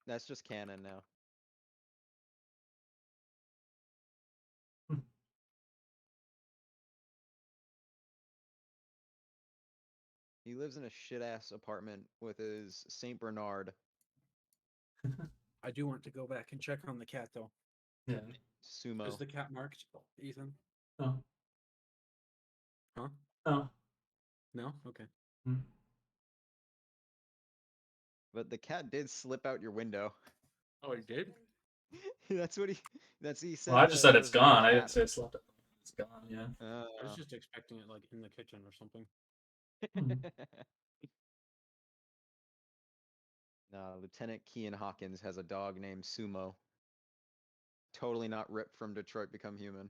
That's just canon now. He lives in a shit ass apartment with his Saint Bernard. I do want to go back and check on the cat though. Yeah. Sumo. Is the cat marked, Ethan? Oh. Huh? Oh. No? Okay. Hmm. But the cat did slip out your window. Oh, he did? That's what he said. Well, I just said there it's was a gone. I cat. didn't say it's left. It's gone, yeah. I was just expecting it like in the kitchen or something. Lieutenant Kean Hawkins has a dog named Sumo. Totally not ripped from Detroit Become Human.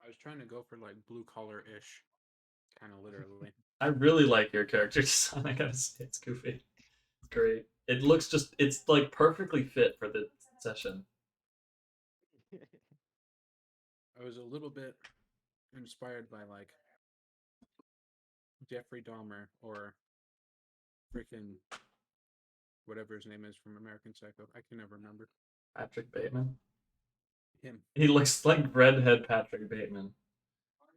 I was trying to go for like blue collar ish, kind of literally. I really like your character design. I gotta say, it's goofy. It's great. It looks just, it's like perfectly fit for the session. I was a little bit inspired by like Jeffrey Dahmer or freaking whatever his name is from American Psycho. I can never remember Patrick Bateman. him. He looks like redhead Patrick Bateman.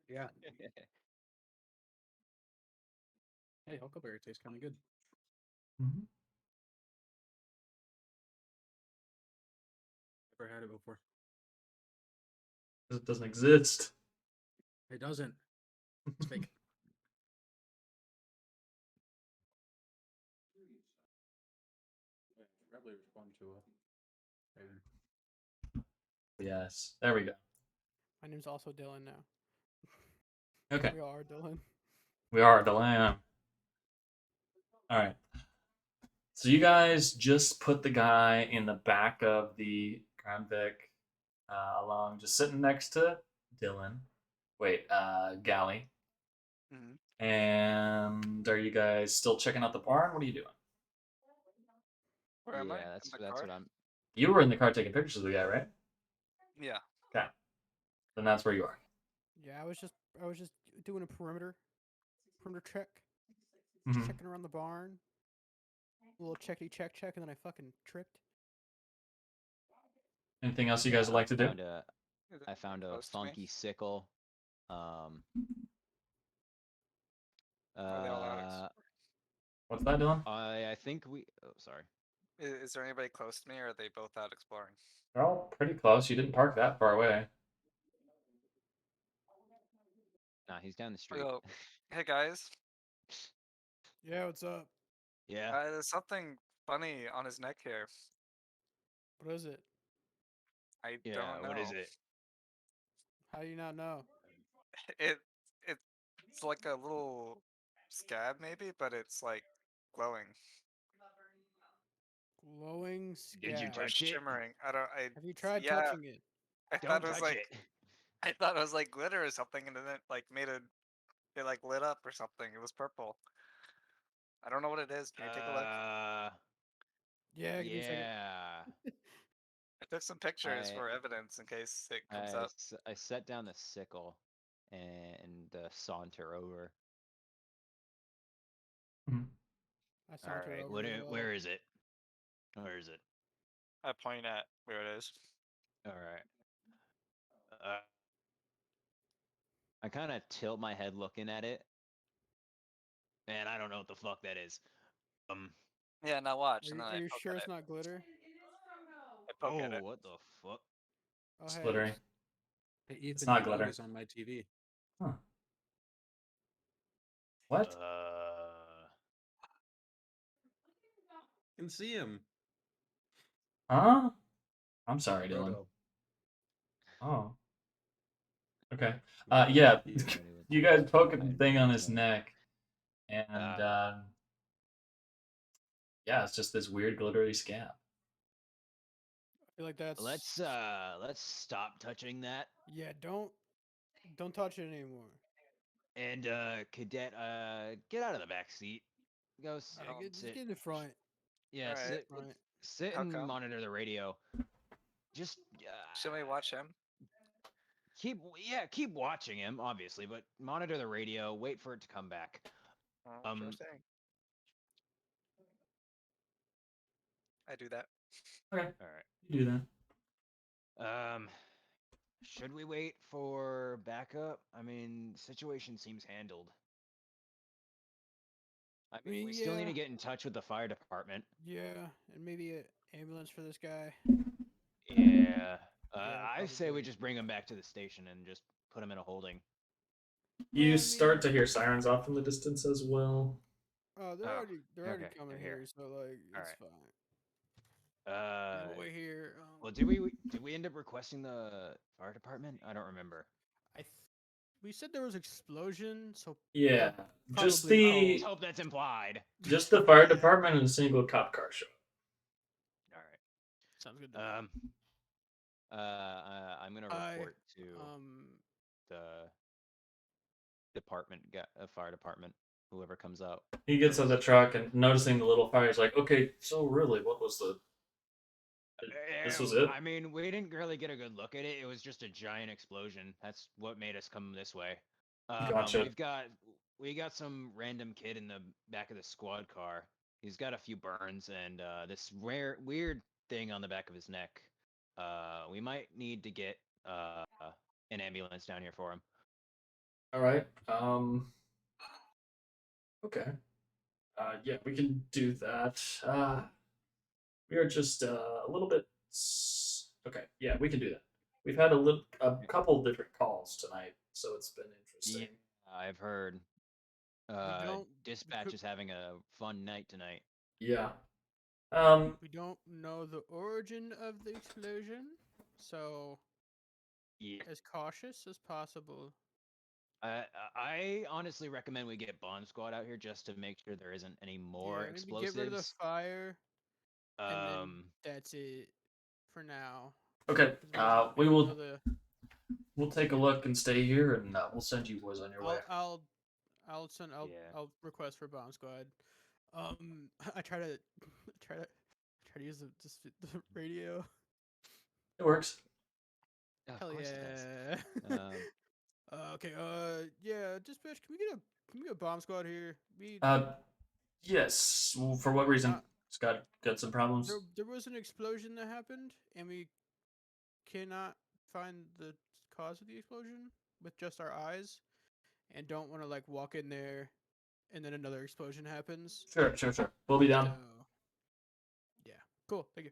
Yeah. Hey, Huckleberry tastes kind of good. Mm-hmm. Never had it before. It doesn't exist. It doesn't. It's fake. Probably respond to Yes, there we go. My name's also Dylan now. Okay, We all are Dylan. we are the lamb. All right. So you guys just put the guy in the back of the Crown Vic, along, just sitting next to Dylan. Wait, Galley. Mhm. And are you guys still checking out the barn? What are you doing? Where am I? Yeah, In that's the that's car? what I'm. You were in the car taking pictures of the guy, right? Yeah. Okay. Then that's where you are. Yeah, I was just doing a perimeter check, Mhm. checking around the barn. A little checkity check, and then I fucking tripped. Anything else you guys would like to do? Is it I found a close to me? funky sickle. Are they all out? What's that, Dylan? I think we. Oh, sorry. Is there anybody close to me, or are they both out exploring? They're all pretty close. You didn't park that far away. Nah, he's down the street. Yo, hey guys, Yeah, what's up? Yeah. there's something funny on his neck here. What is it? I Yeah. don't know. What is it? How do you not know? It it's like a little scab maybe, but it's like glowing Glowing Did you scab. or touch it? shimmering. I don't. I Have you tried yeah. touching it? I Don't thought it was touch like it. I thought it was like glitter or something, and then it like made it like lit up or something. It was purple. I don't know what it is. Can you take a look? Yeah, give me a second. Yeah. I took some pictures I- for evidence in case it comes up. I set down the sickle and saunter over. I sauntered Alright. over as well. Where is it? Where is it? I point at where it is. All right. I kind of tilt my head looking at it. Man, I don't know what the fuck that is. Yeah, now watch, Are and you, then are I you poke sure at it's it. not glitter? I poke at Oh, it. what the fuck? Oh, It's hey. glittery. Hey, Ethan, not you know glitter. it is on my TV. Huh. What? You can see him. Huh? I'm sorry, Dylan. Frodo. Oh. Okay. Yeah, Yeah. You know what he looks You like. guys poke at the I thing on his know. neck, and yeah, it's just this weird glittery scab. I feel like that's. Let's stop touching that. Yeah, don't touch it anymore. And cadet, get out of the back seat. Go Yeah, Oh, just sit. get in the front. Yeah, Alright. sit. Front. Sit How and come? monitor the radio. Just Should we watch him? keep watching him, obviously, but monitor the radio. Wait for it to come back. Oh, sure thing. I do that. Okay. All right. You do that. Should we wait for backup? I mean, situation seems handled. I mean, we still need yeah. to get in touch with the fire department. Yeah, and maybe an ambulance for this guy. Yeah. I say we probably. just bring him back to the station and just put him in a holding. You Well, I start mean- to hear sirens off in the distance as well. Oh, they're Oh, already okay, coming they're here. here, so like it's Alright. fine. Over here. Well, did we end up requesting the fire department? I don't remember. We said there was explosion, so Yeah, just probably no. the Let's hope that's implied. just the fire department and a single cop car show. All right. Sounds good. To me. I'm gonna report to the fire department, whoever comes out. He gets out of the truck and noticing the little fire, he's like, "Okay, so really, what was the? This was it." I mean, we didn't really get a good look at it. It was just a giant explosion. That's what made us come this way. Gotcha. We got some random kid in the back of the squad car. He's got a few burns and this weird thing on the back of his neck. We might need to get an ambulance down here for him. All right. Okay. Yeah, we can do that. We are just a little bit. Okay. Yeah, we can do that. We've had a couple different calls tonight, so it's been interesting. I've heard. don't- Dispatch is having a fun night tonight. Yeah. We don't know the origin of the explosion, so Yeah. as cautious as possible. I honestly recommend we get bomb squad out here just to make sure there isn't any more Yeah, maybe explosives. get rid of the fire, and then Um, that's it for now. Okay. 'Cause We don't will. know the- We'll take a look and stay here, and we'll send you boys on your way. I'll send. Yeah. I'll request for bomb squad. I try to use the radio. It works. of Hell course it yeah. does. Okay. Yeah. Dispatch. Can we get a bomb squad here? Yes. Well, for what reason? Uh, Scott got some problems. there was an explosion that happened, and we cannot find the cause of the explosion with just our eyes, and don't want to like walk in there, and then another explosion happens. Sure. We'll be down. So, yeah. Cool. Thank you.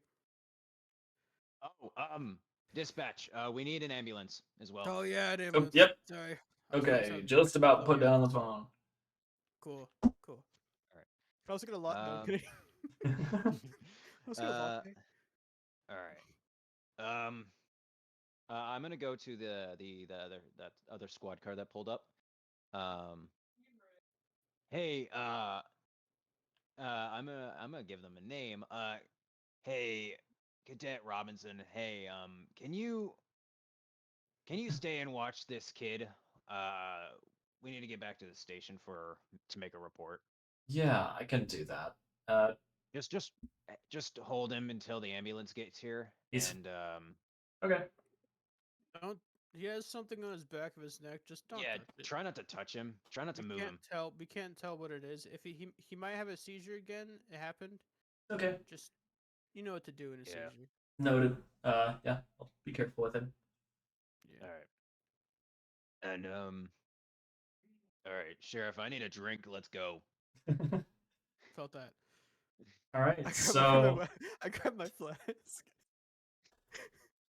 Oh, dispatch. We need an ambulance as well. Oh yeah, it Oh, was. yep. Sorry. I was doing Okay. something. Just about Oh, put yeah. down the phone. Cool. Alright. I was gonna lock. No, I'm Um, kidding. I was gonna lock me. All right. I'm gonna go to the other squad car that pulled up. Hey, I'm gonna give them a name. Hey, Cadet Robinson. Hey, can you stay and watch this kid? We need to get back to the station to make a report. Yeah, I can do that. Just hold him until the ambulance gets here. He's- And Okay. Don't. He has something on his back of his neck. Just don't. yeah, touch it. try not to touch him. Try not to move him. We can't tell what it is. If he might have a seizure again. It happened. Okay. Just you know what to do in a Yeah. seizure. Noted. Yeah. I'll be careful with him. Yeah. All right. And all right, Sheriff, I need a drink. Let's go. Felt that. All right. I grabbed So I grabbed my flask.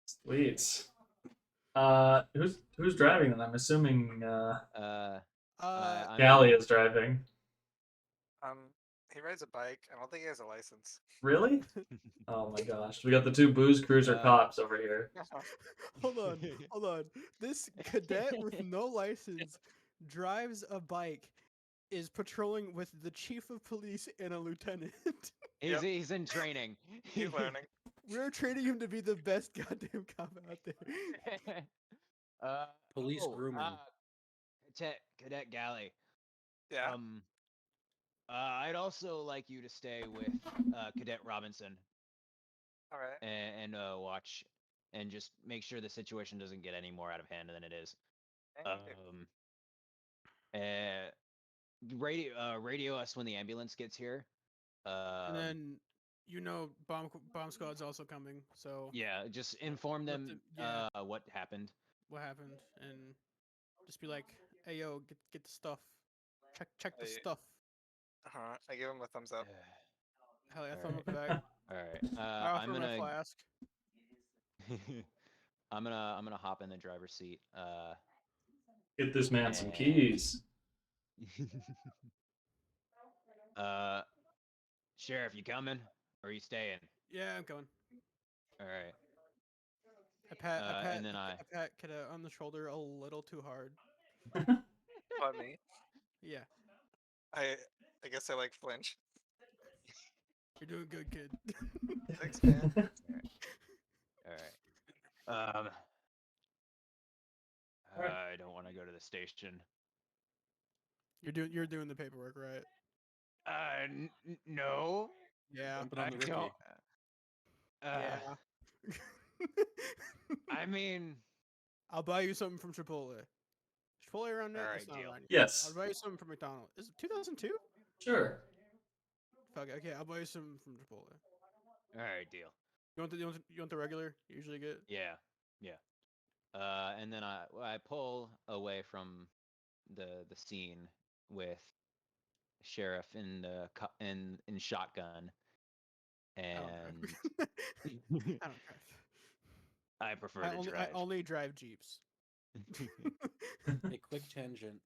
sweet. Who's driving then? I'm assuming I'm- Gally is driving. He rides a bike. I don't think he has a license. Really? Oh my gosh. We got the two booze cruiser cops over here. Hold on. This cadet with no license drives a bike, is patrolling with the chief of police and a lieutenant. He's in training. He's learning. We're training him to be the best goddamn cop out there. Police grooming. Cadet Galley. Yeah. I'd also like you to stay with Cadet Robinson All right. and watch and just make sure the situation doesn't get any more out of hand than it is. Thank you. Radio us when the ambulance gets here. And then bomb squad's also coming. So Yeah, just inform Let them them- yeah. what happened. what happened, and just be like, "Hey yo, get the stuff. Check the Hey. stuff." I give him a thumbs up. Hell yeah, All thumb right. up back. All right. I offer I'm my gonna flask. I'm gonna hop in the driver's seat. Get this man some And- keys. Sheriff, you coming or are you staying? Yeah, I'm going. All right. I pat and then I. pat Kida on the shoulder a little too hard. Funny. Yeah, I guess I like flinch. you're doing good, kid. Thanks, man. All right. Alright. I don't want to go to the station. You're doing the paperwork, right? No. Yeah. Dumping on I the Ricky. don't. Yeah. I mean, I'll buy you something from Chipotle. Chipotle around there? Alright, It's not deal. around here. Yes. I'll buy you something from McDonald's. Is it 2002? Sure. Fuck it. Okay, I'll buy you some from Chipotle. all right, deal. You want the regular? You usually get. Yeah. And then I pull away from the scene with sheriff in the in shotgun, and I don't drive. I prefer I to only, drive. I only drive Jeeps. A quick tangent.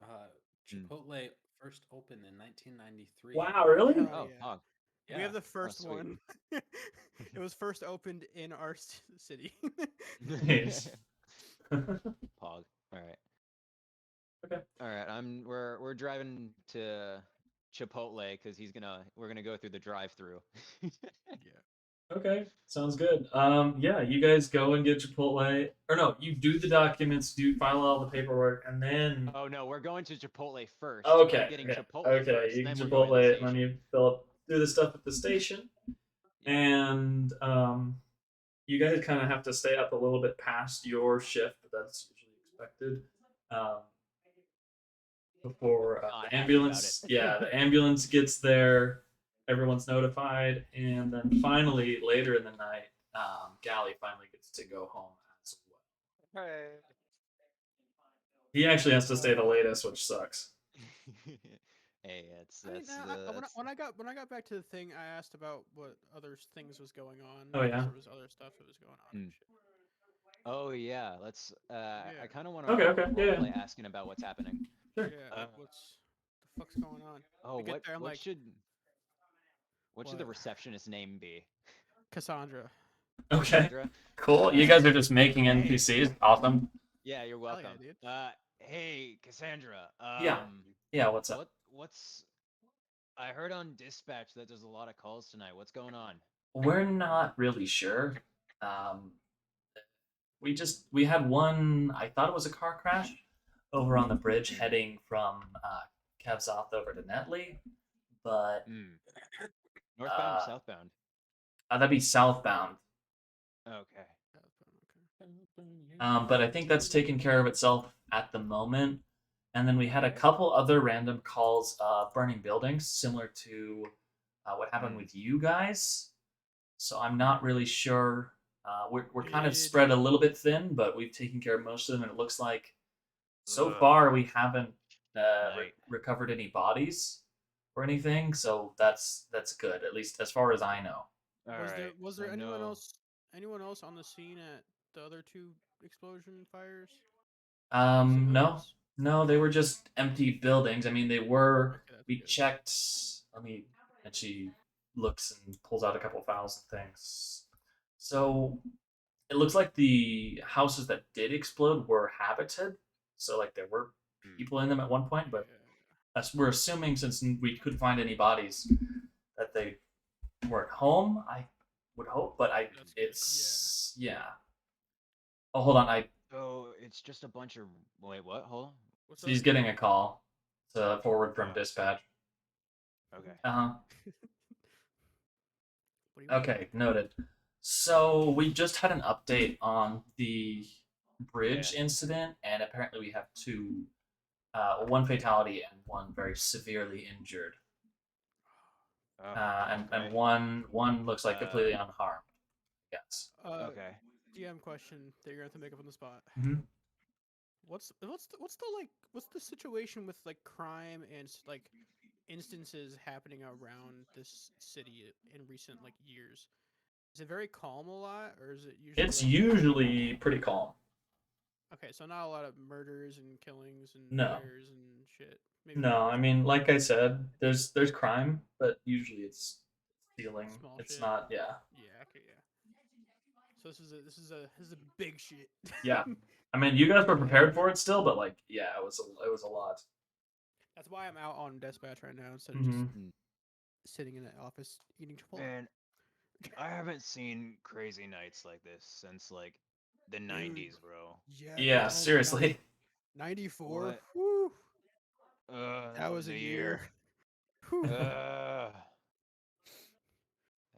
Mm. Chipotle first opened in 1993. Wow, really? Hell Oh, yeah. Pog. We have the first sweet. one. It was first opened in our city. Nice. Pog. All right. Okay. All right. We're driving to Chipotle because we're gonna go through the drive-through. Yeah. Okay, sounds good. Yeah, you guys go and get Chipotle, or no, you do the documents, file all the paperwork, and then Oh no, we're going to Chipotle first. okay, We're getting okay, Chipotle okay, first, you then get we're going to the Chipotle, and then station. you do the stuff at the station, and you guys kind of have to stay up a little bit past your shift, but that's usually expected. Before Not the happy about ambulance, it. yeah, the ambulance gets there, everyone's notified, and then finally later in the night, Gally finally gets to go home as well. Hey. He actually has to stay the latest, which sucks. Hey, it's I mean, that's the that's- when I got back to the thing, I asked about what other things was going on. Oh, yeah? There was other stuff that was going on. And shit. Oh yeah, let's. I Yeah. kind of want to Okay, yeah. roleplay asking about what's happening. Sure. Yeah, like what's the fuck's going on? Oh, We get what there, I'm what like, should the what? receptionist name be? Cassandra. Okay, Cassandra? cool. You guys are just making NPCs. Awesome. Yeah, you're Hell yeah, welcome. dude. Hey, Cassandra. Yeah, what's up? What's I heard on dispatch that there's a lot of calls tonight. What's going on? We're not really sure. We had one. I thought it was a car crash over on the bridge heading from Kevzoth over to Netley, but Northbound or southbound? that'd be southbound. Okay. But I think that's taken care of itself at the moment. And then we had a couple other random calls of burning buildings, similar to what happened with you guys. So I'm not really sure. We're kind of spread a little bit thin, but we've taken care of most of them. And it looks like so far we haven't recovered any bodies or anything. So that's good, at least as far as I know. Was there anyone else on the scene at the other two explosion fires? No, they were just empty buildings. I mean, they were. Okay, that's We good. checked. And she looks and pulls out a couple files and things. So it looks like the houses that did explode were habited. So like there were people in them at one point, but we're assuming since we couldn't find any bodies that they weren't home. I would hope, but yeah. Oh, hold on. Oh, it's just a bunch of. Wait, what? Hold on. She's getting a call to forward from dispatch. Okay. Okay, noted. So we just had an update on the bridge incident, and apparently we have two, one fatality and one very severely injured. And one looks like completely unharmed. Yes. Okay. DM question that you're gonna have to make up on the spot. Mhm. What's the situation with like crime and like instances happening around this city in recent like years? Is it very calm a lot, or is it usually? It's usually pretty calm. Okay, so not a lot of murders and killings and No. fires and shit. Maybe No, I mean, like I said, there's crime, but usually it's ceiling. Small It's shit. not. Yeah. Yeah. Okay. Yeah. So this is a big shit. Yeah. I mean, you guys were prepared for it still, but like, yeah, it was a lot. That's why I'm out on dispatch right now instead of Mhm. just sitting in the office eating Chipotle. Man, I haven't seen crazy nights like this since like the 90s, bro. Yeah. Yeah, oh my God. seriously. 94. What? Whew, That was a year. Whew. That's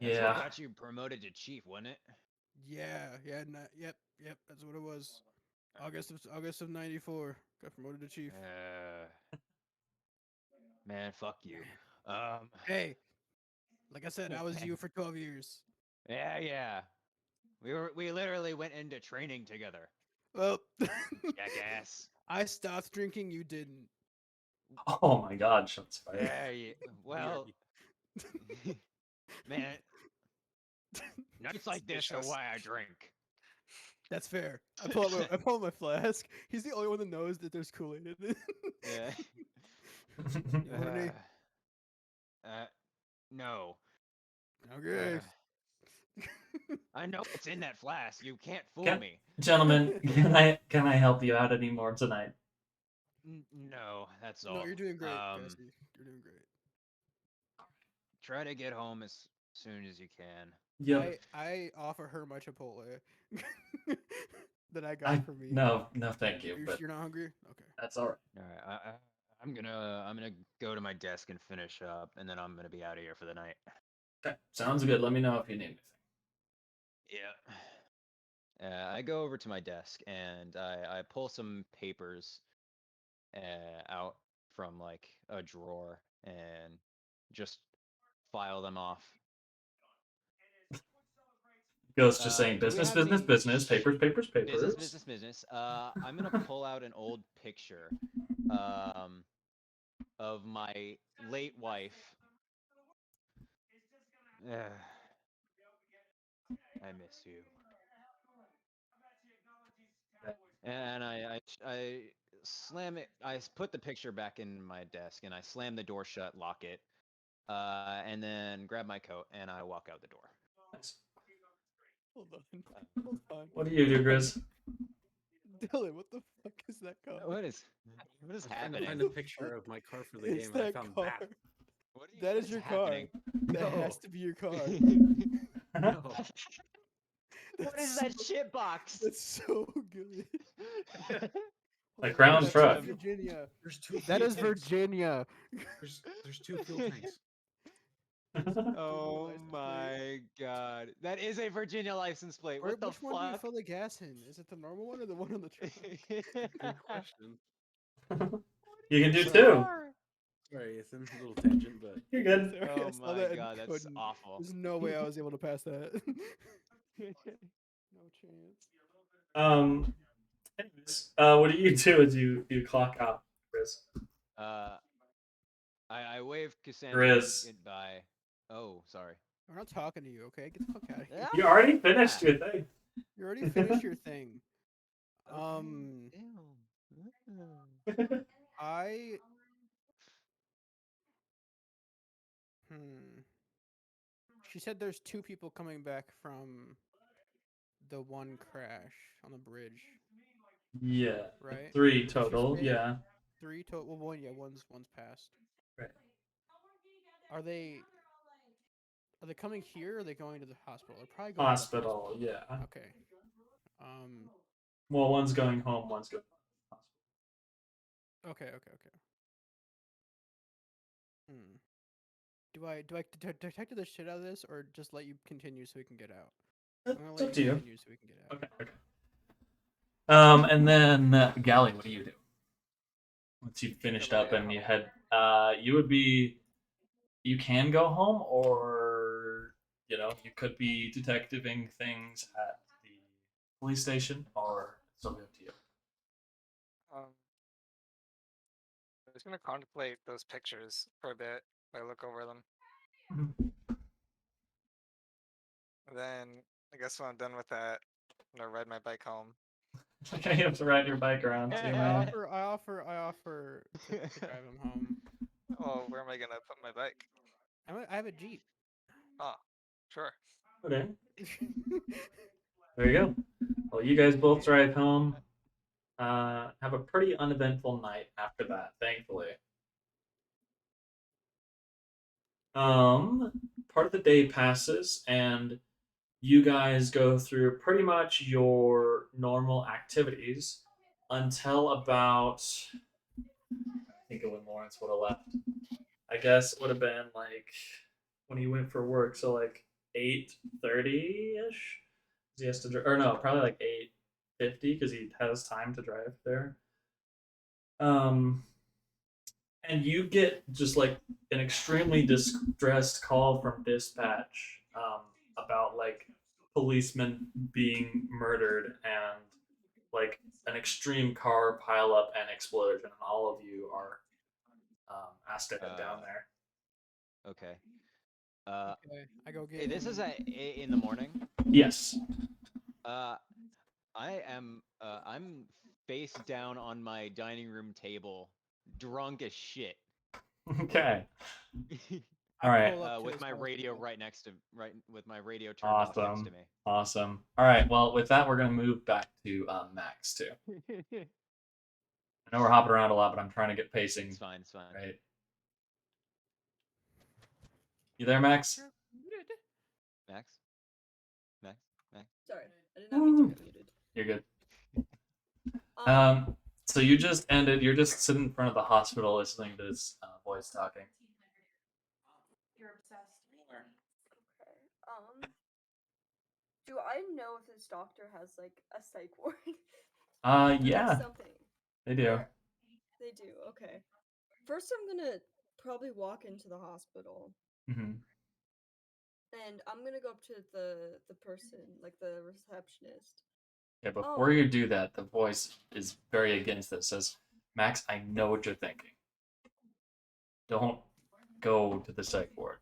Yeah. what got you promoted to chief, wasn't it? Yeah. Yep. That's what it was. August of '94. Got promoted to chief. Man, fuck you. Um, Hey, like I said, I was you for 12 years. yeah. We literally went into training together. Well, Jackass. I stopped drinking. You didn't. Oh my God, shots fired. Yeah. Well, man, nights like this are Suspicious. why I drink. That's fair. I pull out my flask. He's the only one that knows that there's Kool-Aid in it. Yeah. You want any? No. Okay. I know what's in that flask. You can't fool Can- me. Gentlemen, can I help you out anymore tonight? No, that's all. No, you're doing great, Cassie. You're doing great. Try to get home as soon as you can. Yep. I offer her my Chipotle that I got for me. No, thank you. You're, But you're not hungry? Okay. that's all right. All right, I'm gonna go to my desk and finish up, and then I'm gonna be out of here for the night. Okay, sounds good. Let me know if you need anything. Yeah. I go over to my desk and I pull some papers out from like a drawer and just file them off. Ghost just saying Do we business, have business, any business, papers, papers, papers. Business. I'm gonna pull out an old picture, of my late wife. I miss you. And I slam it. Put the picture back in my desk, and I slam the door shut, lock it, and then grab my coat, and I walk out the door. Nice. Hold on. What do you do, Grizz? Dylan, what the fuck is that car? What is I'm trying to happening? find a picture of my car for the It's game, and I that found car. that. That what is your happening? car. That No. has to be your car. No. What is that shit box? That's so good. Like Hold on, Crown that's truck. Virginia. There's two. That fuel is tanks. Virginia. There's two fuel tanks. Oh license plate. my god, that is a Virginia license plate. Where- What the which one do you fuck? fill the gas in? Is it the normal one or the one on the truck? Good question. You can do Sorry. two. Sorry, Ethan. A little tangent, but You're good. Sorry, I Oh saw my that and god, that's couldn't. awful. There's no way I was able to pass that. No chance. Anyways, what do you do as you clock out, Grizz? I wave Cassandra Grizz. goodbye. Oh, sorry. We're not talking to you, okay? Get the fuck out of here. You already finished your thing. You already finished your thing. I. She said there's 2 people coming back from the one crash on the bridge. Yeah. Right? 3 total. saying- Yeah. 3 total. Well, one's passed. Right. Are they coming here or are they going to the hospital? They're probably going to the Hospital. Yeah. Okay. Well, one's going home. One's going. Okay. Do I detect the shit out of this or just let you continue so we can get out? I'm gonna It's let up to you. continue so we can get out. Okay. And then Gally, what do you do? Once you've finished up and you head, you would be, you can go home, or you could be detectiving things at the police station, or it's totally up to you. I was gonna contemplate those pictures for a bit. I look over them. And then I guess when I'm done with that, I'm gonna ride my bike home. Okay, you have to ride your bike around too, I man. offer to drive him home. Well, where am I gonna put my bike? I have a Jeep. Sure. Okay. There you go. Well, you guys both drive home. Have a pretty uneventful night after that, thankfully. Part of the day passes, and you guys go through pretty much your normal activities until about, I think of when Lawrence would have left. I guess it would have been like when he went for work, so like 8:30 ish. He has to drive, or no, probably like 8:50 because he has time to drive there. Um, and you get just like an extremely distressed call from dispatch about like policemen being murdered and like an extreme car pileup and explosion, and all of you are asked to head down there. Okay. Okay, I go get Hey, this him. is at 8 in the morning. Yes. I'm face down on my dining room table, drunk as shit. Okay. I All right. pull up to With this my radio hospital. with my radio turned off next Awesome. to me. Awesome. All right. Well, with that, we're gonna move back to Max too. I know we're hopping around a lot, but I'm trying to get pacing It's fine. right. You there, Max? Max? Max? Max? Sorry, I did not mean to Woo. get muted. You're good. Um, So you just ended. You're just sitting in front of the hospital listening to this voice talking. okay. Do I know if this doctor has like a psych ward? Or, like, Yeah, something. they do. They do. Okay. First, I'm gonna probably walk into the hospital, Hmm. and I'm gonna go up to the person, like the receptionist. Yeah, before Oh. you do that, the voice is very against this. Says, Max, I know what you're thinking. Don't go to the psych ward.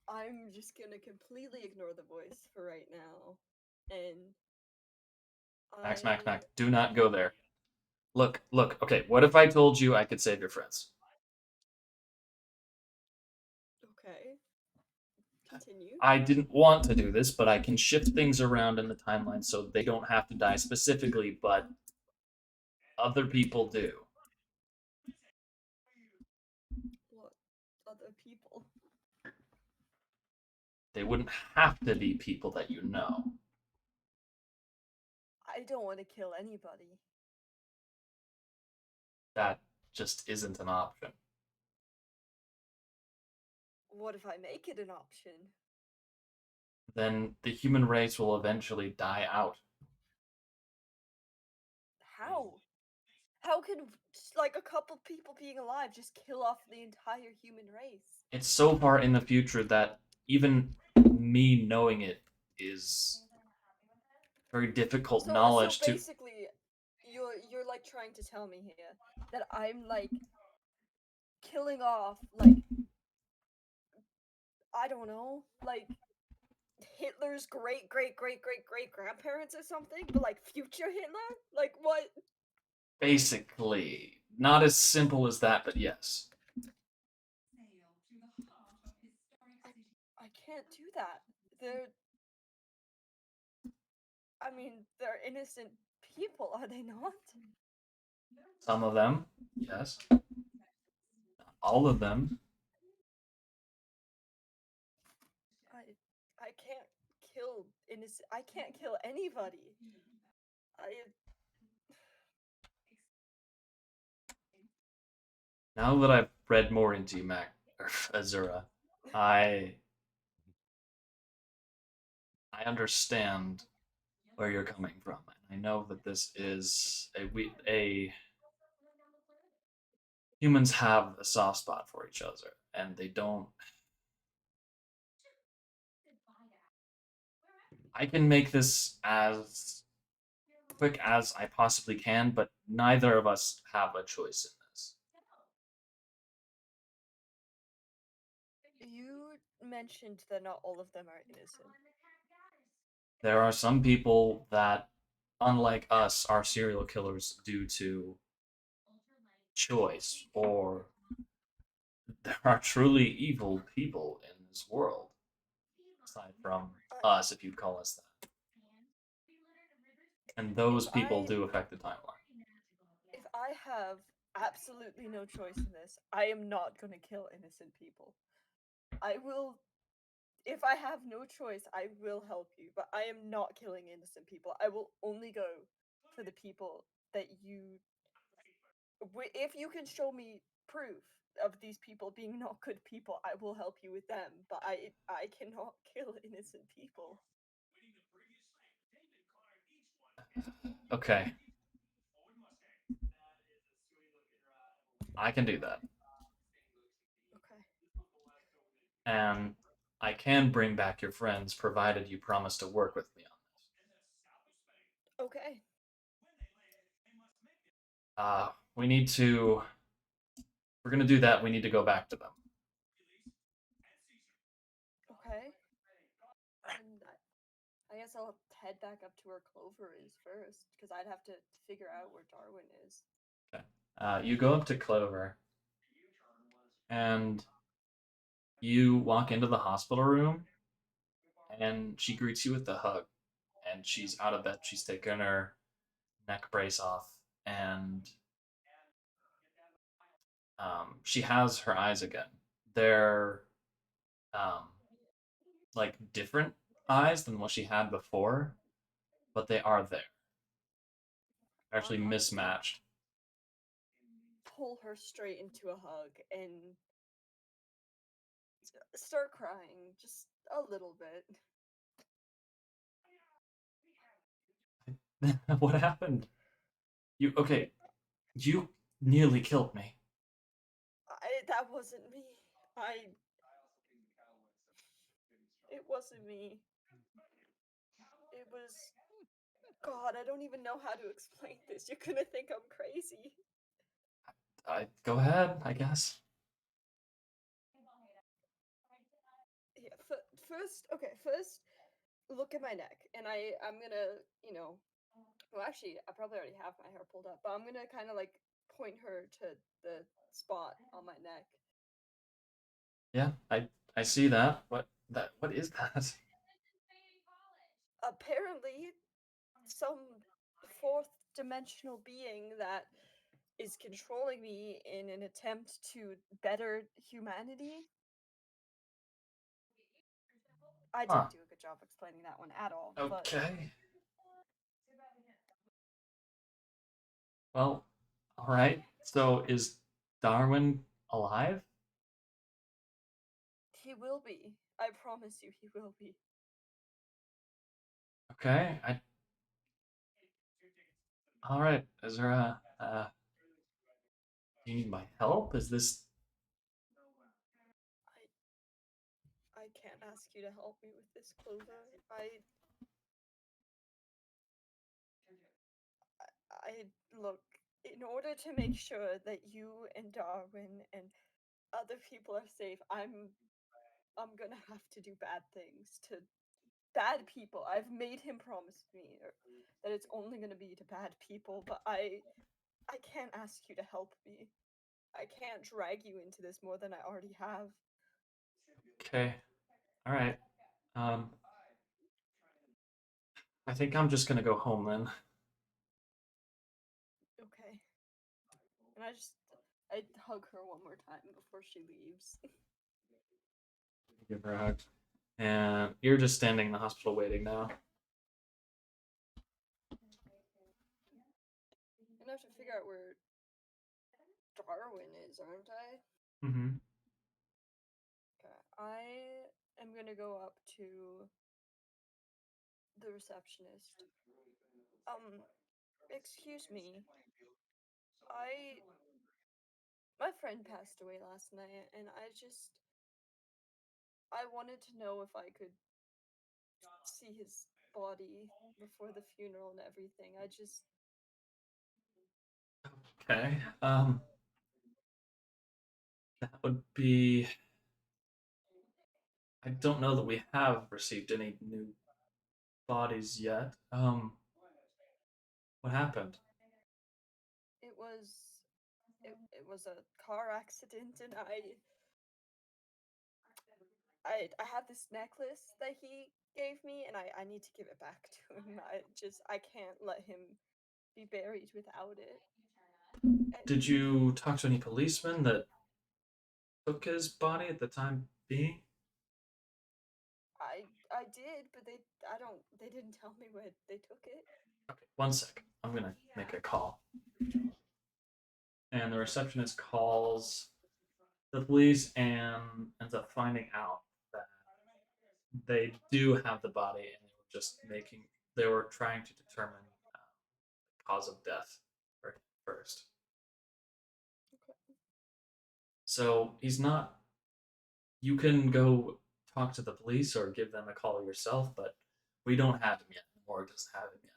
I'm just gonna completely ignore the voice for right now, and Max, I... Max, Max, do not go there. Look. Okay, what if I told you I could save your friends? Okay. Continue. I didn't want to do this, but I can shift things around in the timeline so they don't have to die specifically, but other people do. What other people? They wouldn't have to be people that you know. I don't want to kill anybody. That just isn't an option. What if I make it an option? Then the human race will eventually die out. How? How can like a couple people being alive just kill off the entire human race? It's so far in the future that even me knowing it is very difficult knowledge so to. basically, you're like trying to tell me here that I'm like killing off like I don't know, like Hitler's great grandparents or something, but like future Hitler? Like what? Basically, not as simple as that, but yes. I can't do that. They're innocent people, are they not? Some of them, yes. Not all of them. I can't kill innocent. I can't kill anybody. Now that I've read more into you, Mac or Azura, I understand where you're coming from. I know that this is a humans have a soft spot for each other, and they don't. I can make this as quick as I possibly can, but neither of us have a choice in this. You mentioned that not all of them are innocent. There are some people that, unlike us, are serial killers due to choice or there are truly evil people in this world, aside from us, if you'd call us that. And those If people I- do affect the timeline. If I have absolutely no choice in this, I am not going to kill innocent people. I will. If I have no choice, I will help you, but I am not killing innocent people. I will only go for the people that you. If you can show me proof of these people being not good people, I will help you with them. But I cannot kill innocent people. Okay. I can do that. Okay. And I can bring back your friends provided you promise to work with me on this. Okay. We need to. If we're gonna do that, we need to go back to them. Okay. And I guess I'll head back up to where Clover is first, because I'd have to figure out where Darwin is. Okay. You go up to Clover, and you walk into the hospital room, and she greets you with a hug. And she's out of bed. She's taken her neck brace off, and she has her eyes again. They're like different eyes than what she had before, but they are there. Actually I'm going to mismatched. pull her straight into a hug and start crying just a little bit. What happened? You okay? You nearly killed me. That wasn't me. It wasn't me. It was. God, I don't even know how to explain this. You're gonna think I'm crazy. Go ahead, I guess. Yeah, first, look at my neck, and I'm gonna, well, actually, I probably already have my hair pulled up, but I'm gonna kind of like point her to the spot on my neck. Yeah, I see that. What is that? Apparently, some fourth dimensional being that is controlling me in an attempt to better humanity. I Huh. didn't do a good job explaining that one at all. But Okay. Well, all right. So is Darwin alive? he will be. I promise you, he will be. Okay. All right. Is there do you need my help? Is this I can't ask you to help me with this, Clover. I look, in order to make sure that you and Darwin and other people are safe, I'm gonna have to do bad things to bad people. I've made him promise me that it's only gonna be to bad people, but I can't ask you to help me. I can't drag you into this more than I already have. okay? All right. I think I'm just gonna go home then. Okay. And I hug her one more time before she leaves. Give her a hug. And you're just standing in the hospital waiting now. I'm gonna have to figure out where Darwin is, aren't I? Mm-hmm. Okay. I am gonna go up to the receptionist. Excuse me. My friend passed away last night, and I wanted to know if I could see his body before the funeral and everything. Okay. That would be. I don't know that we have received any new bodies yet. What happened? It was a car accident, and I have this necklace that he gave me, and I need to give it back to him. I can't let him be buried without it. Did you talk to any policemen that took his body at the time being? I did, but they didn't tell me where they took it. Okay, 1 sec. I'm gonna make a call. And the receptionist calls the police and ends up finding out that they do have the body, and they were trying to determine cause of death first. Okay. So he's not. You can go talk to the police or give them a call yourself, but we don't have him yet. The morgue doesn't have him yet.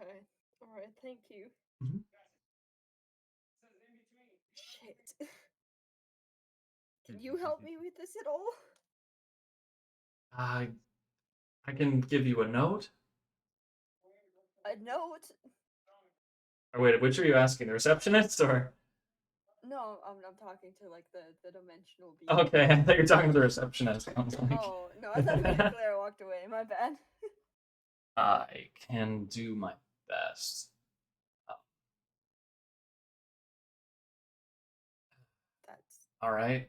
Okay. All right. Thank you. Mhm. Shit. Can you help me with this at all? I can give you a note. A note? Or wait, which are you asking? The receptionist or? No, I'm talking to like the dimensional being. Okay, I thought you were talking to the receptionist. I was like, Oh no, I thought maybe Claire walked away. My bad. I can do my best. That's All right.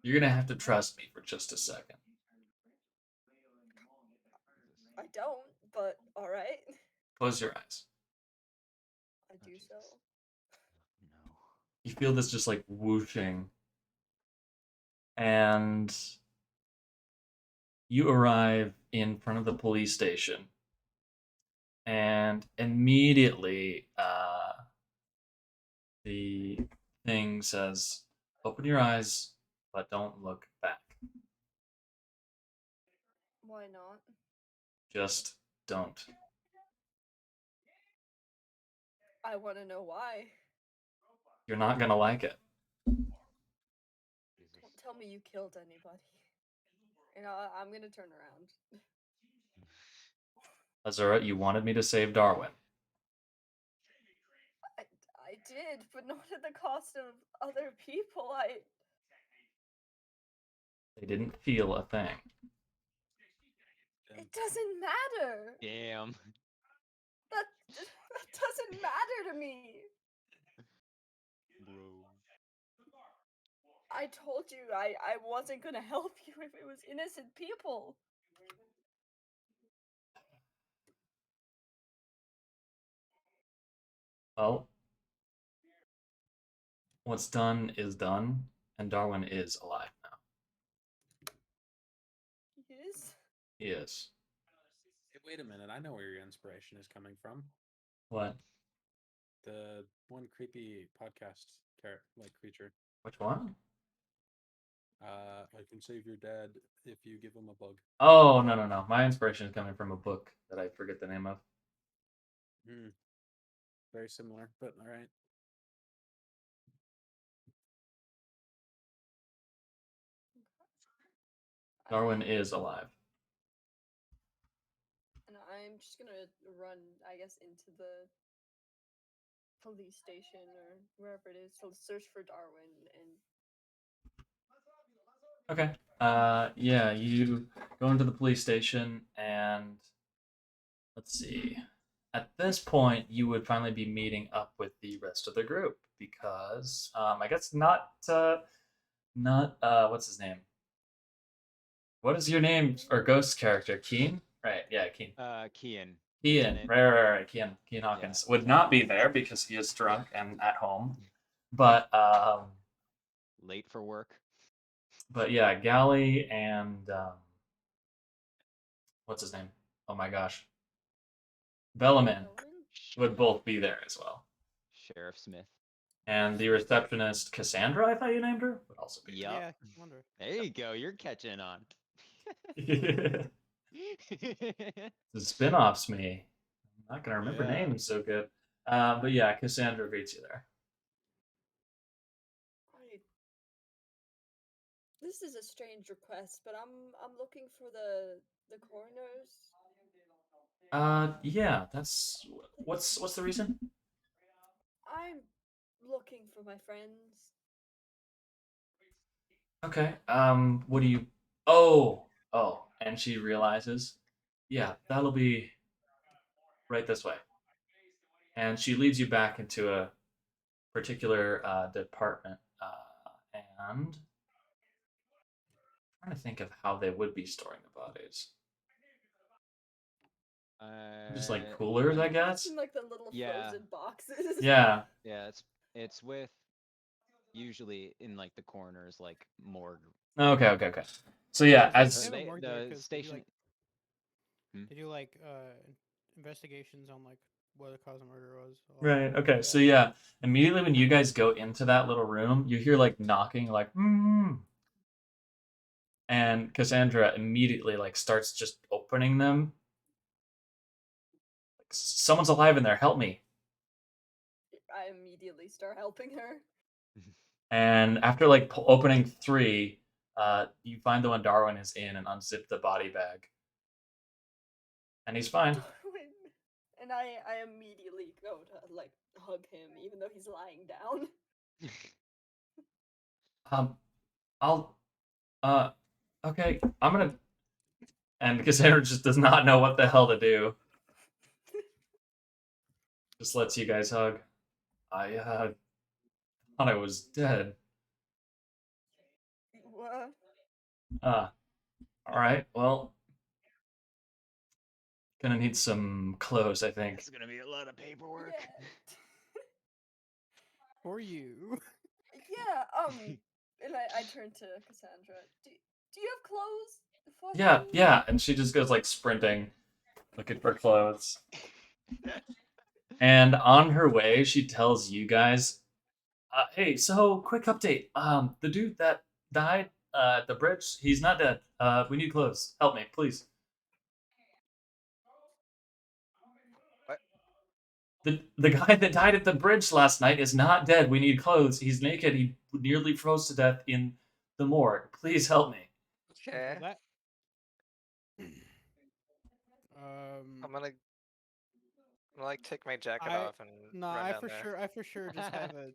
You're gonna have to trust me for just a second. I don't, but all right. Close your eyes. I do so. No. You feel this just like whooshing, and you arrive in front of the police station, and immediately the thing says, "Open your eyes, but don't look back. Why not? Just don't." I want to know why. You're not gonna like it. Jesus. Don't tell me you killed anybody. You know, I'm gonna turn around. Azura, you wanted me to save Darwin. I did, but not at the cost of other people. They didn't feel a thing. It doesn't matter. Damn. That doesn't matter to me. Bro. I told you I wasn't gonna help you if it was innocent people. Well, what's done is done, and Darwin is alive now. Yes. He is. Hey, wait a minute. I know where your inspiration is coming from. What? The one creepy podcast creature. Which one? I can save your dad if you give him a bug. Oh, no. My inspiration is coming from a book that I forget the name of. Very similar, but all right. Darwin is alive. And I'm just gonna run, I guess, into the police station or wherever it is to search for Darwin and Okay. Yeah, you go into the police station, and let's see. At this point, you would finally be meeting up with the rest of the group because I guess not what's his name? What is your name or ghost character? Keen? Right, yeah, Keen. Kian. Kian, Lieutenant. right. Kian Hawkins would not be there because he is drunk and at home. But Late for work. yeah, Gally and what's his name? Oh my gosh. Bellaman would both be there as well. Sheriff Smith. And the receptionist Cassandra, I thought you named her, would also be Yup. Yeah, I wonder. There you go. You're catching on. there. The spin-offs me. I'm not gonna remember Yeah. names so good. But yeah, Cassandra greets you there. this is a strange request, but I'm looking for the coroners. Yeah, that's what's the reason? I'm looking for my friends. Okay. What do you? Oh, oh, and she realizes, yeah, that'll be right this way, and she leads you back into a particular department, and I'm trying to think of how they would be storing the bodies. Just like coolers, I guess. In like the little Yeah. frozen boxes. Yeah. Yeah, it's with usually in like the corners, like morgue. Okay. Okay. Okay. So yeah, They as have a morgue there The 'cause station. They do like investigations on like what the cause of murder was. right. Okay. So yeah, immediately when you guys go into that little room, you hear like knocking, like and Cassandra immediately like starts just opening them. Like, someone's alive in there. Help me. I immediately start helping her. And after like opening 3, you find the one Darwin is in and unzip the body bag, and he's fine. And I immediately go to like hug him, even though he's lying down. I'll, okay, I'm gonna. And Cassandra just does not know what the hell to do. Just lets you guys hug. I thought I was dead. What? All right. Well, gonna need some clothes, I think. It's gonna be a lot of paperwork. Yeah. For you. Yeah. And I turn to Cassandra. Do you have clothes? For Yeah, him? yeah. And she just goes like sprinting, looking for clothes. And on her way, she tells you guys, "Hey, so quick update. The dude that died at the bridge, he's not dead. We need clothes. Help me, please." What? The guy that died at the bridge last night is not dead. We need clothes. He's naked. He nearly froze to death in the morgue. Please help me. Okay. That. I'm gonna like take my jacket I off and no, run I down for there. sure, I for sure just have a.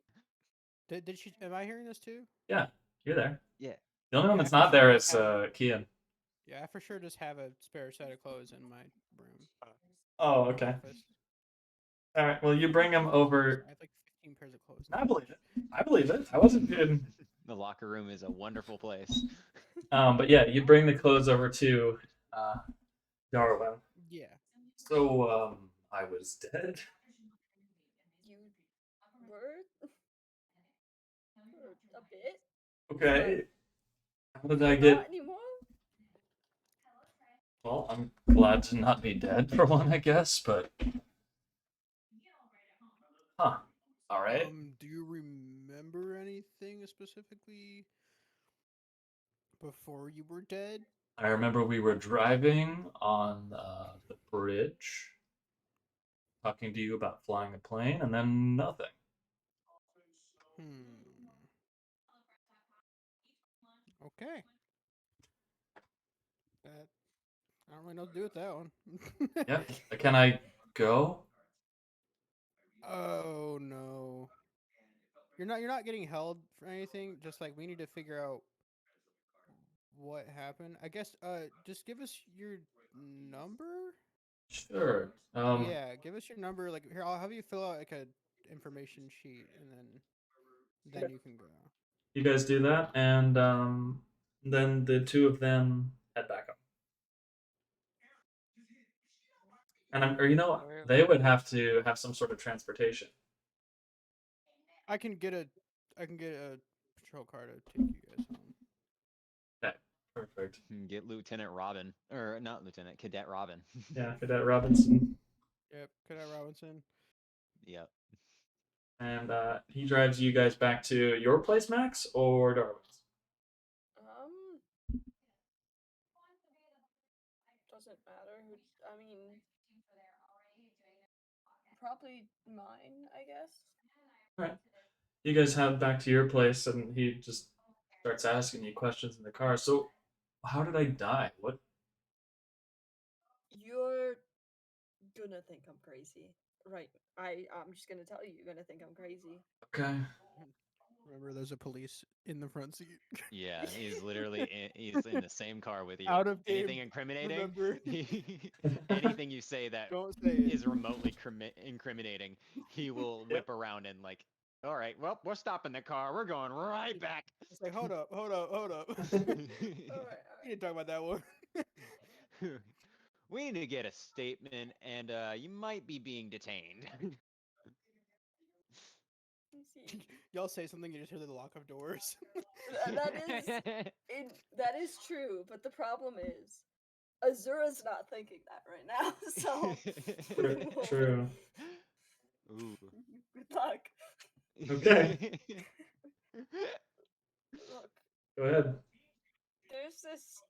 Did she? Am I hearing this too? Yeah, you're there. Yeah. The only one Yeah, that's for not sure there just is have Kian. Yeah, I for sure just have a spare set of clothes in my room. Oh, or okay. office. All right. Well, you bring him over. I have like 15 pairs of clothes. I believe it. I believe it. I wasn't kidding. The locker room is a wonderful place. But yeah, you bring the clothes over to Darwin. Yeah. So I was dead. You were for a bit. Okay. How did I Not get? anymore. Well, I'm glad to not be dead for one, I guess. But huh. All right. Do you remember anything specifically before you were dead? I remember we were driving on the bridge, talking to you about flying a plane, and then nothing. Okay. That I don't really know what to do with that one. Yeah. Can I go? Oh no. You're not getting held for anything. Just like we need to figure out what happened. I guess just give us your number. Sure. Yeah, give us your number. Like here, I'll have you fill out like a information sheet, and then you can go. You guys do that, and then the two of them head back up. And or you know what? They would have to have some sort of transportation. I can get a patrol car to take you guys home. Okay, perfect. Get Lieutenant Robin, or not Lieutenant, Cadet Robin. Yeah, Cadet Robinson. Yep, Cadet Robinson. Yep. And he drives you guys back to your place, Max, or Darwin's? Doesn't matter who. I mean, probably mine, I guess. Right. You guys head back to your place, and he just starts asking you questions in the car. So, how did I die? What? You're gonna think I'm crazy, right. I'm just gonna tell you, you're gonna think I'm crazy. Okay. Remember, there's a police in the front seat. Yeah, he's literally he's in the same car with you. Out of game. Anything incriminating? Remember, Anything you say that don't say it. is remotely incriminating, he will Yep. whip around and like, all right, well, we're stopping the car. We're going right back. It's like, hold up. Alright, We didn't talk about that one. We need to get a statement, and you might be being detained. you see, Y'all say something, you just hear the lock of doors. that is true, but the problem is, Azura's not thinking that right now. So True. Ooh. good luck. Okay. Look, Go ahead. there's this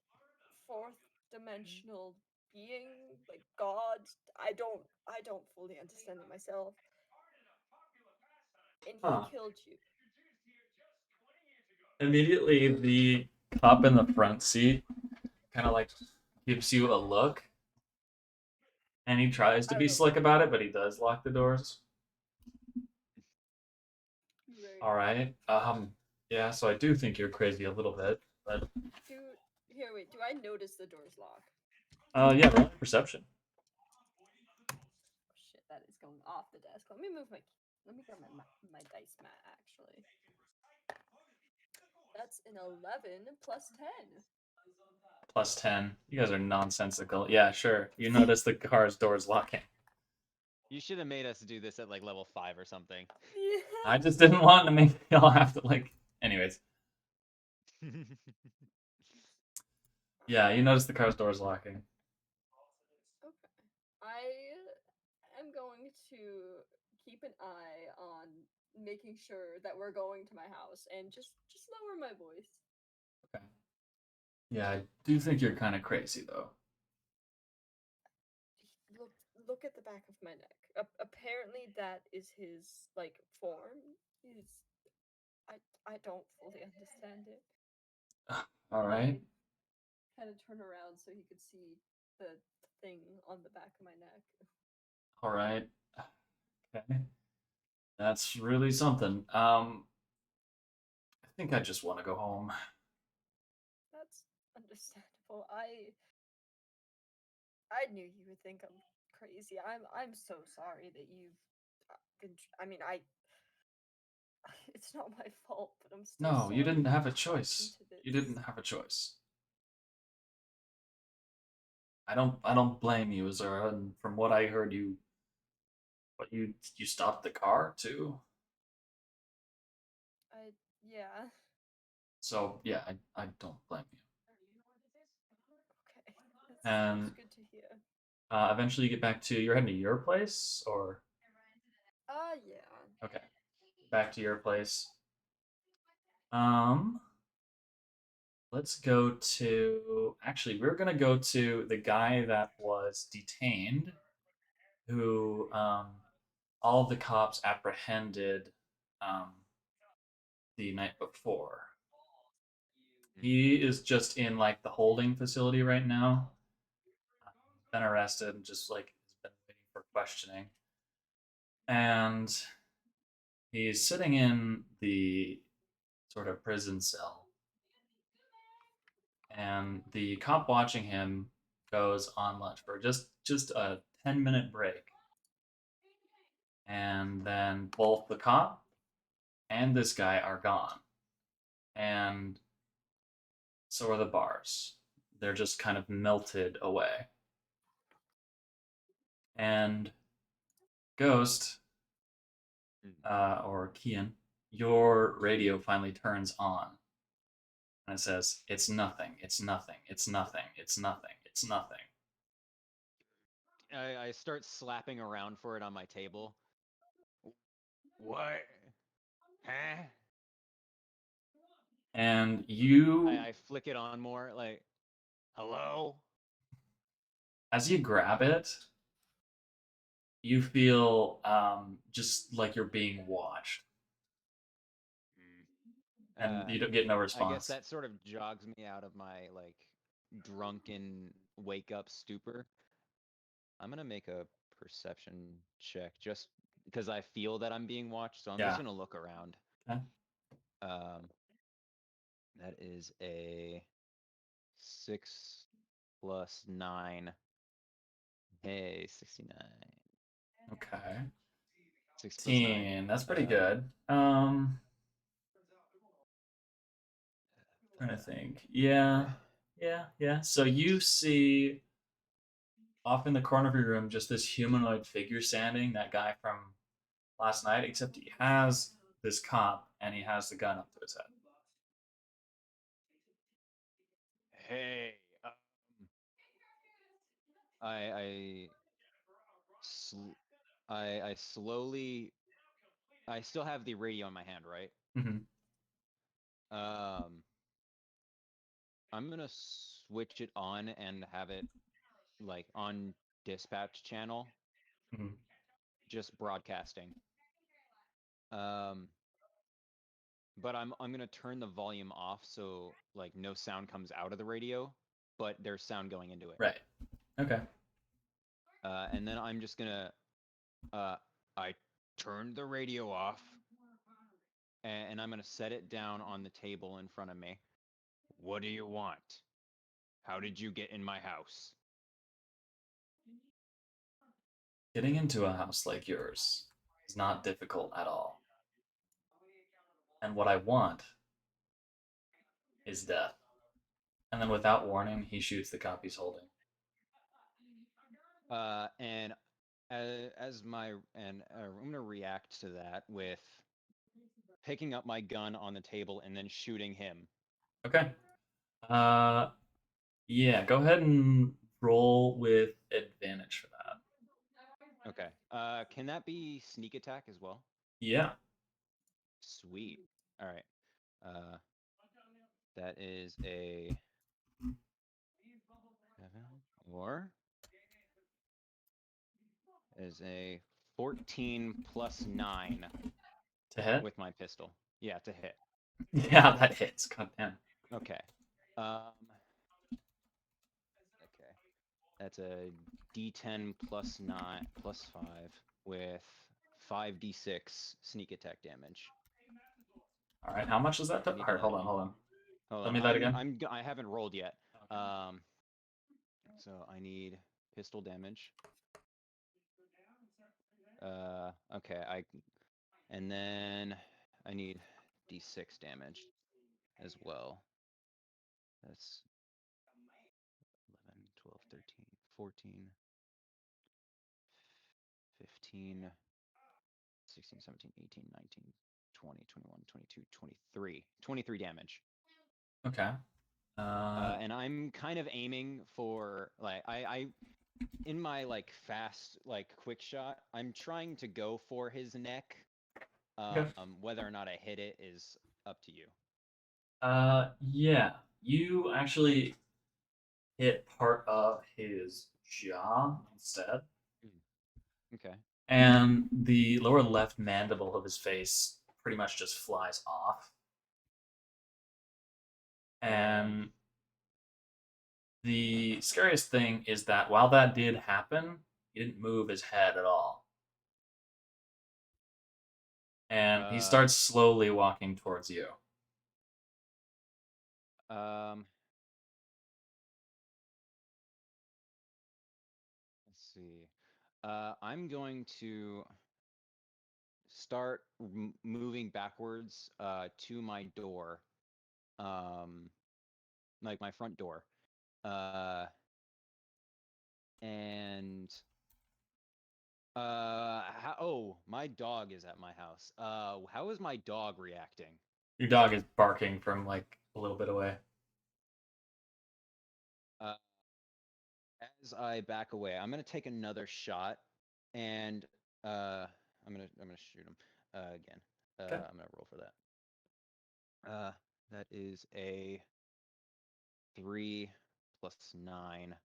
fourth dimensional being, like God. I don't fully understand it myself. And he Huh. killed you. Immediately, the cop in the front seat kind of like gives you a look, and he tries to I be don't know. slick about it, but he does lock the doors. Right. All right. Yeah. So I do think you're crazy a little bit, but Wait, do I notice the door's locked? yeah, roll perception. Oh, shit, that is going off the desk. Let me grab my dice mat, actually. That's an 11 plus 10. Plus 10. You guys are nonsensical. Yeah, sure. You notice the car's doors locking. You should have made us do this at like level 5 or something. Yeah. I just didn't want to make y'all have to like. Anyways, yeah, you notice the car's doors locking. Okay. I am going to keep an eye on making sure that we're going to my house and just lower my voice. Okay. Yeah, I do think you're kind of crazy though. Look at the back of my neck. Apparently that is his like form. I don't fully understand it. All right. Kind of turn around so he could see the thing on the back of my neck. All right. Okay. That's really something. I think I just want to go home. That's understandable. I knew you would think I'm crazy. I'm so sorry that you've been. I mean, it's not my fault, but I'm still. No, you sorry didn't that have a you've choice. into You this. didn't have a choice. I don't blame you, Azura. And from what I heard, you stopped the car too. Yeah. So yeah, I don't blame you. Okay. And That's good to hear. eventually you get back to you're heading to your place or Yeah. okay, back to your place. Let's go to actually we're gonna go to the guy that was detained, who all of the cops apprehended the night before. He is just in like the holding facility right now. Been arrested and just like has been waiting for questioning. And he's sitting in the sort of prison cell. And the cop watching him goes on lunch for just a 10-minute break. And then both the cop and this guy are gone. And so are the bars. They're just kind of melted away. And Ghost, or Kian, your radio finally turns on. And it says, it's nothing, it's nothing, it's nothing, it's nothing, it's nothing. I start slapping around for it on my table. What? Huh? And you, I flick it on more, like, hello? as you grab it, you feel just like you're being watched. And you don't get no I guess response. that sort of jogs me out of my, like, drunken wake-up stupor. I'm gonna make a perception check just because I feel that I'm being watched. So I'm Yeah. just gonna look around. Okay. That is a 6 plus 9. Hey, 69. Okay. 6 plus 9. That's pretty good. Trying to think. Yeah. So you see off in the corner of your room just this humanoid figure standing, that guy from last night, except he has this cop and he has the gun up to his head. Hey, I slowly. I still have the radio in my hand, right? Mhm. I'm gonna switch it on and have it like on dispatch channel, Mhm. just broadcasting. But I'm gonna turn the volume off so like no sound comes out of the radio, but there's sound going into it. Right. Okay. And then I'm just gonna I turned the radio off, and I'm gonna set it down on the table in front of me. What do you want? How did you get in my house? Getting into a house like yours is not difficult at all. And what I want is death. And then without warning, he shoots the cop he's holding. And I'm gonna react to that with picking up my gun on the table and then shooting him. Okay. Yeah, go ahead and roll with advantage for that. Okay. Can that be sneak attack as well? Yeah. Sweet. All right. That is a 7 or is a 14 plus 9 To hit? with my pistol. Yeah, to hit. Yeah, that hits. God damn. Okay. Okay. That's a D10 plus 9 plus 5 with 5d6 sneak attack damage. All right, how much is that? I need All right, to- hold on. Hold Tell on, me that again. I haven't rolled yet. Okay. So I need pistol damage. Okay, and then I need d6 damage as well. That's 11, 12, 13, 14, 15, 16, 17, 18, 19, 20, 21, 22, 23. 23 damage. Okay. And I'm kind of aiming for like I in my like fast like quick shot, I'm trying to go for his neck. Okay. Whether or not I hit it is up to you. Yeah, you actually hit part of his jaw instead, Okay. and the lower left mandible of his face pretty much just flies off. And the scariest thing is that while that did happen, he didn't move his head at all. And he starts slowly walking towards you. Let's see. I'm going to start moving backwards to my door, like my front door, and my dog is at my house. How is my dog reacting? Your dog is barking from like a little bit away. As I back away, I'm gonna take another shot, and I'm gonna shoot him again. Okay. I'm gonna roll for that. That is a 3 plus 9.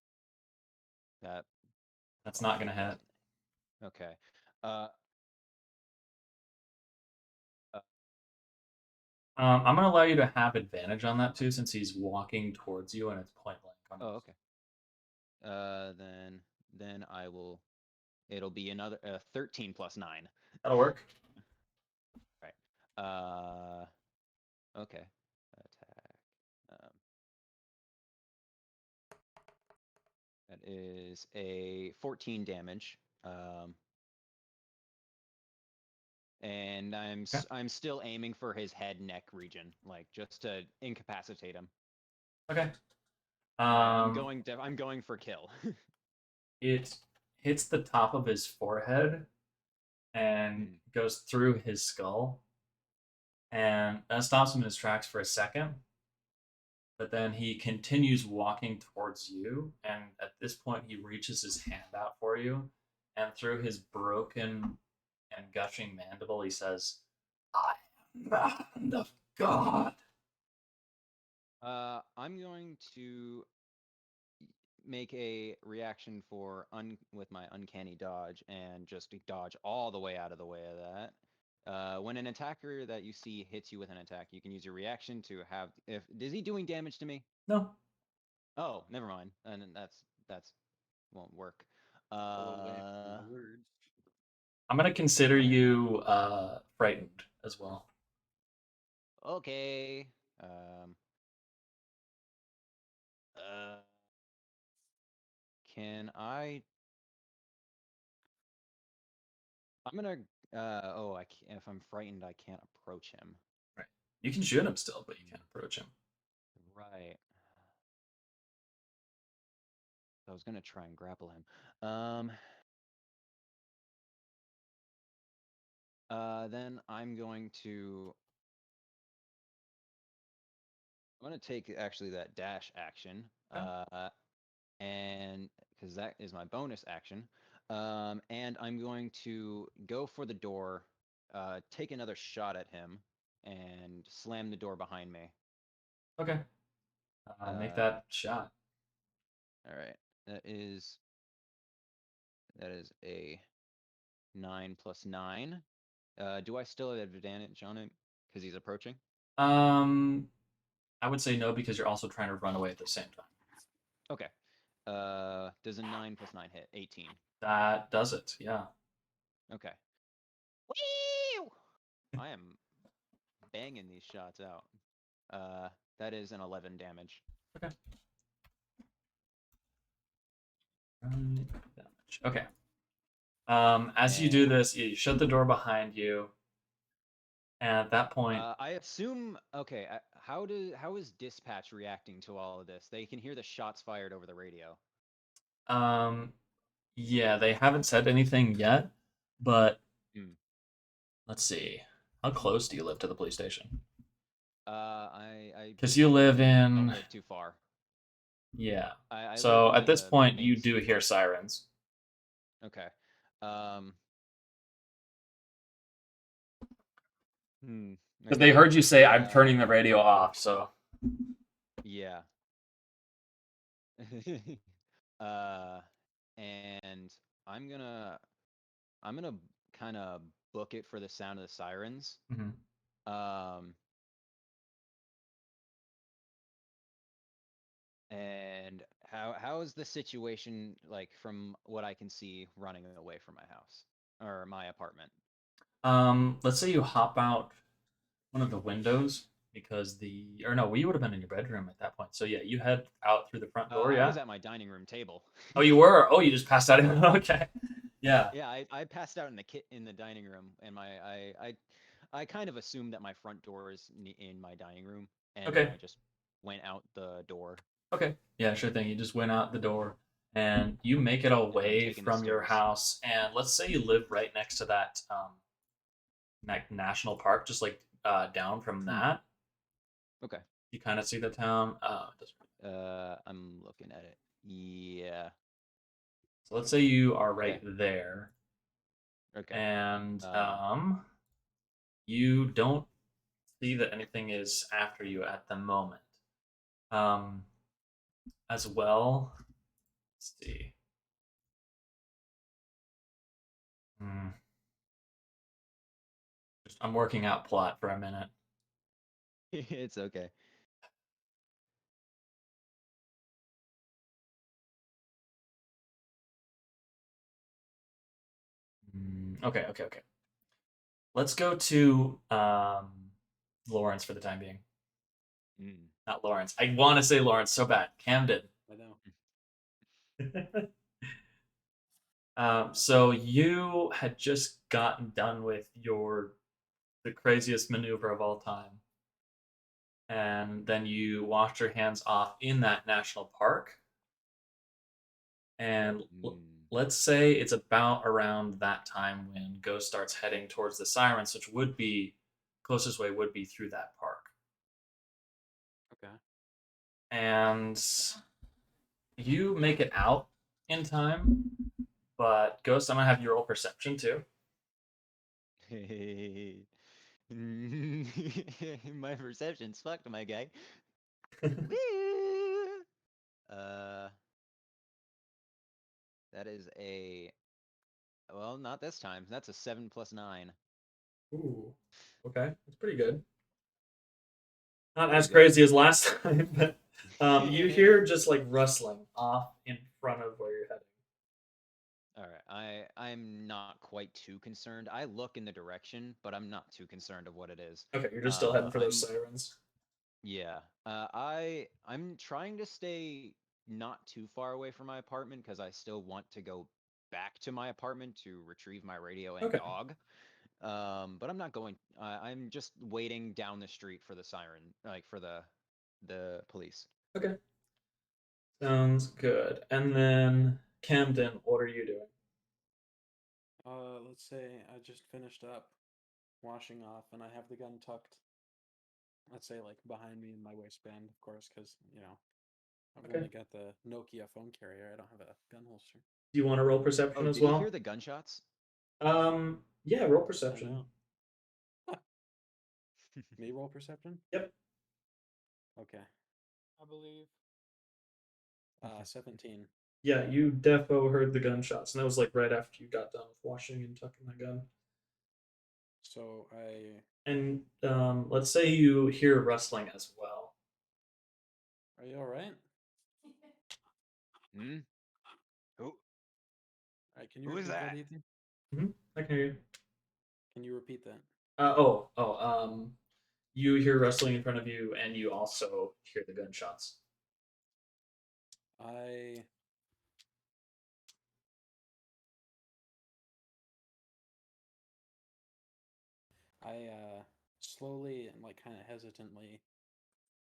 That's not gonna hit. Okay. I'm gonna allow you to have advantage on that too, since he's walking towards you and it's point blank. Oh, okay. Then I will it'll be another 13 plus 9. That'll work. Right. Okay. Attack. That is a 14 damage. And I'm still aiming for his head neck region, like just to incapacitate him. Okay. I'm going for kill. It hits the top of his forehead and goes through his skull, and that stops him in his tracks for a second. But then he continues walking towards you, and at this point, he reaches his hand out for you, and through his broken and gushing mandible, he says, "I am the hand of God." I'm going to make a reaction for with my uncanny dodge and just dodge all the way out of the way of that. When an attacker that you see hits you with an attack, you can use your reaction to have. Is he doing damage to me? No. Oh, never mind. And that's won't work. Words. I'm gonna consider you frightened as well. Okay. Can I? I'm gonna. Oh, I can't. If I'm frightened, I can't approach him. Right. You can shoot him still, but you can't approach him. Right. I was gonna try and grapple him. Then I'm going to. I'm gonna take actually that dash action. Okay. And because that is my bonus action. And I'm going to go for the door, take another shot at him, and slam the door behind me. Okay. Make that shot. All right. That is a 9 plus 9. Do I still have advantage on it because he's approaching? I would say no because you're also trying to run away at the same time. Okay. Does a 9 plus 9 hit? 18. That does it. Yeah. Okay. Woo! I am banging these shots out. That is an 11 damage. Okay. Damage. Okay. As you do this, you shut the door behind you, and at that point, I assume. Okay. How is dispatch reacting to all of this? They can hear the shots fired over the radio. yeah, they haven't said anything yet, but Hmm. let's see. How close do you live to the police station? Because you live don't in. live too far. Yeah. I So live at this near the point, main you do street. hear sirens. Okay. Because they heard you say, "I'm turning the radio off." So. Yeah. And I'm gonna kind of book it for the sound of the sirens. Mm-hmm. And how is the situation like from what I can see running away from my house or my apartment? Let's say you hop out one of the windows because we would have been in your bedroom at that point. So yeah, you head out through the front door. I Yeah. was at my dining room table. Oh, you were. Oh, you just passed out. Okay. Yeah. Yeah, I passed out in the dining room, and I kind of assumed that my front door is in my dining room, and Okay. I just went out the door. Okay. Yeah, sure thing. You just went out the door and you make it away taking the from your stairs. house. And let's say you live right next to that national park, just like down from that. Okay. You kind of see the town. I'm looking at it. Yeah. So let's say you are right there. Okay. And you don't see that anything is after you at the moment. As well, let's see. I'm working out plot for a minute. It's okay. Okay, okay, okay. Let's go to Lawrence for the time being. Mm. Not Lawrence. I want to say Lawrence so bad. Camden. I know. So you had just gotten done with the craziest maneuver of all time, and then you washed your hands off in that national park. And Mm. let's say it's about around that time when Ghost starts heading towards the sirens, which would be closest way would be through that park. Okay. And you make it out in time, but Ghost, I'm gonna have you roll perception too. My perception's fucked, my guy. Woo! Uh, that is well, not this time. That's a 7 plus 9. Ooh, okay, that's pretty good. Not Pretty as good. crazy as last time, but you hear just like rustling off in front of where you're heading. All right, I'm not quite too concerned. I look in the direction, but I'm not too concerned of what it is. Okay, you're just still heading for those I'm sirens. Yeah. I'm trying to stay not too far away from my apartment because I still want to go back to my apartment to retrieve my radio and Okay. dog. But I'm not going. I'm just waiting down the street for the siren, like for the police. Okay, sounds good. And then Camden, what are you doing? Let's say I just finished up washing off, and I have the gun tucked. Let's say like behind me in my waistband, of course, because I've Okay. only got the Nokia phone carrier. I don't have a gun holster. Do you want to roll perception Oh, as did you well? hear the gunshots? Yeah, roll I perception. know. Me roll perception. Yep. Okay. I believe. 17. Yeah, you defo heard the gunshots, and that was like right after you got done with washing and tucking the gun. So I And let's say you hear rustling as well. are you all right? Hmm. Who? All right. Can you Who is repeat that, that? Ethan? I can hear you. Can you repeat that? You hear rustling in front of you, and you also hear the gunshots. I slowly and like kind of hesitantly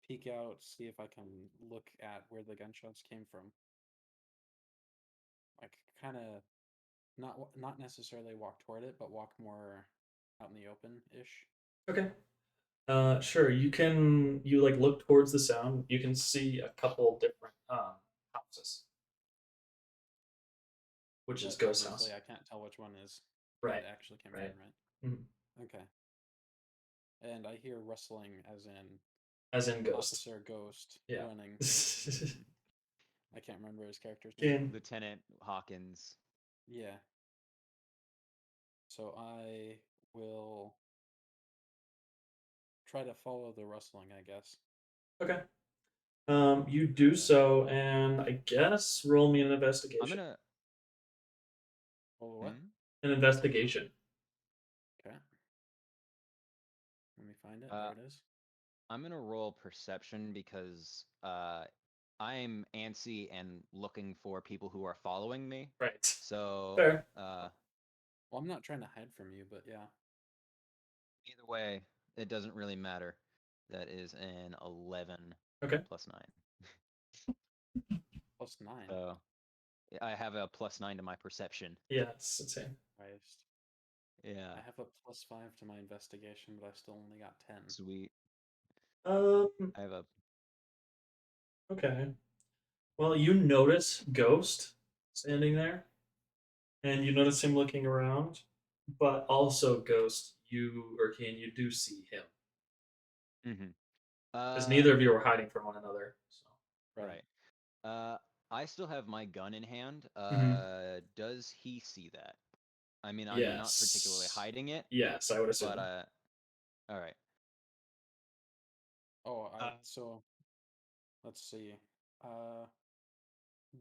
peek out, see if I can look at where the gunshots came from. Like kind of not necessarily walk toward it, but walk more out in the open ish. Okay. Sure. You like look towards the sound. You can see a couple different houses, which is But Ghost House. obviously, I can't tell which one is Right. it actually came Right. from, right? Mhm. Okay. And I hear rustling, as in As in Ghost. Officer Ghost Yeah. running. I can't remember his character's Can- name. Lieutenant Hawkins. Yeah. So I will try to follow the rustling, I guess. Okay. You do so, and I guess roll me an investigation. I'm gonna. Oh, what? Hmm? An investigation. Okay. Let me find it. Uh, There it is. I'm gonna roll perception because I'm antsy and looking for people who are following me. Right. So Fair. Well, I'm not trying to hide from you, but yeah. either way, it doesn't really matter. That is an 11 Okay. plus 9. Plus 9. So I have a plus 9 to my perception. Yeah, it's insane. Christ. Yeah, I have a plus 5 to my investigation, but I still only got 10. sweet. Um. I have a. Okay. Well, you notice Ghost standing there, and you notice him looking around, but also Ghost, you do see him Mm-hmm. because neither of you are hiding from one another. So. Right. I still have my gun in hand. Mhm. Does he see that? I mean, I'm not particularly Yes. hiding it, Yes, I would assume. but all right. Oh, Uh, so let's see.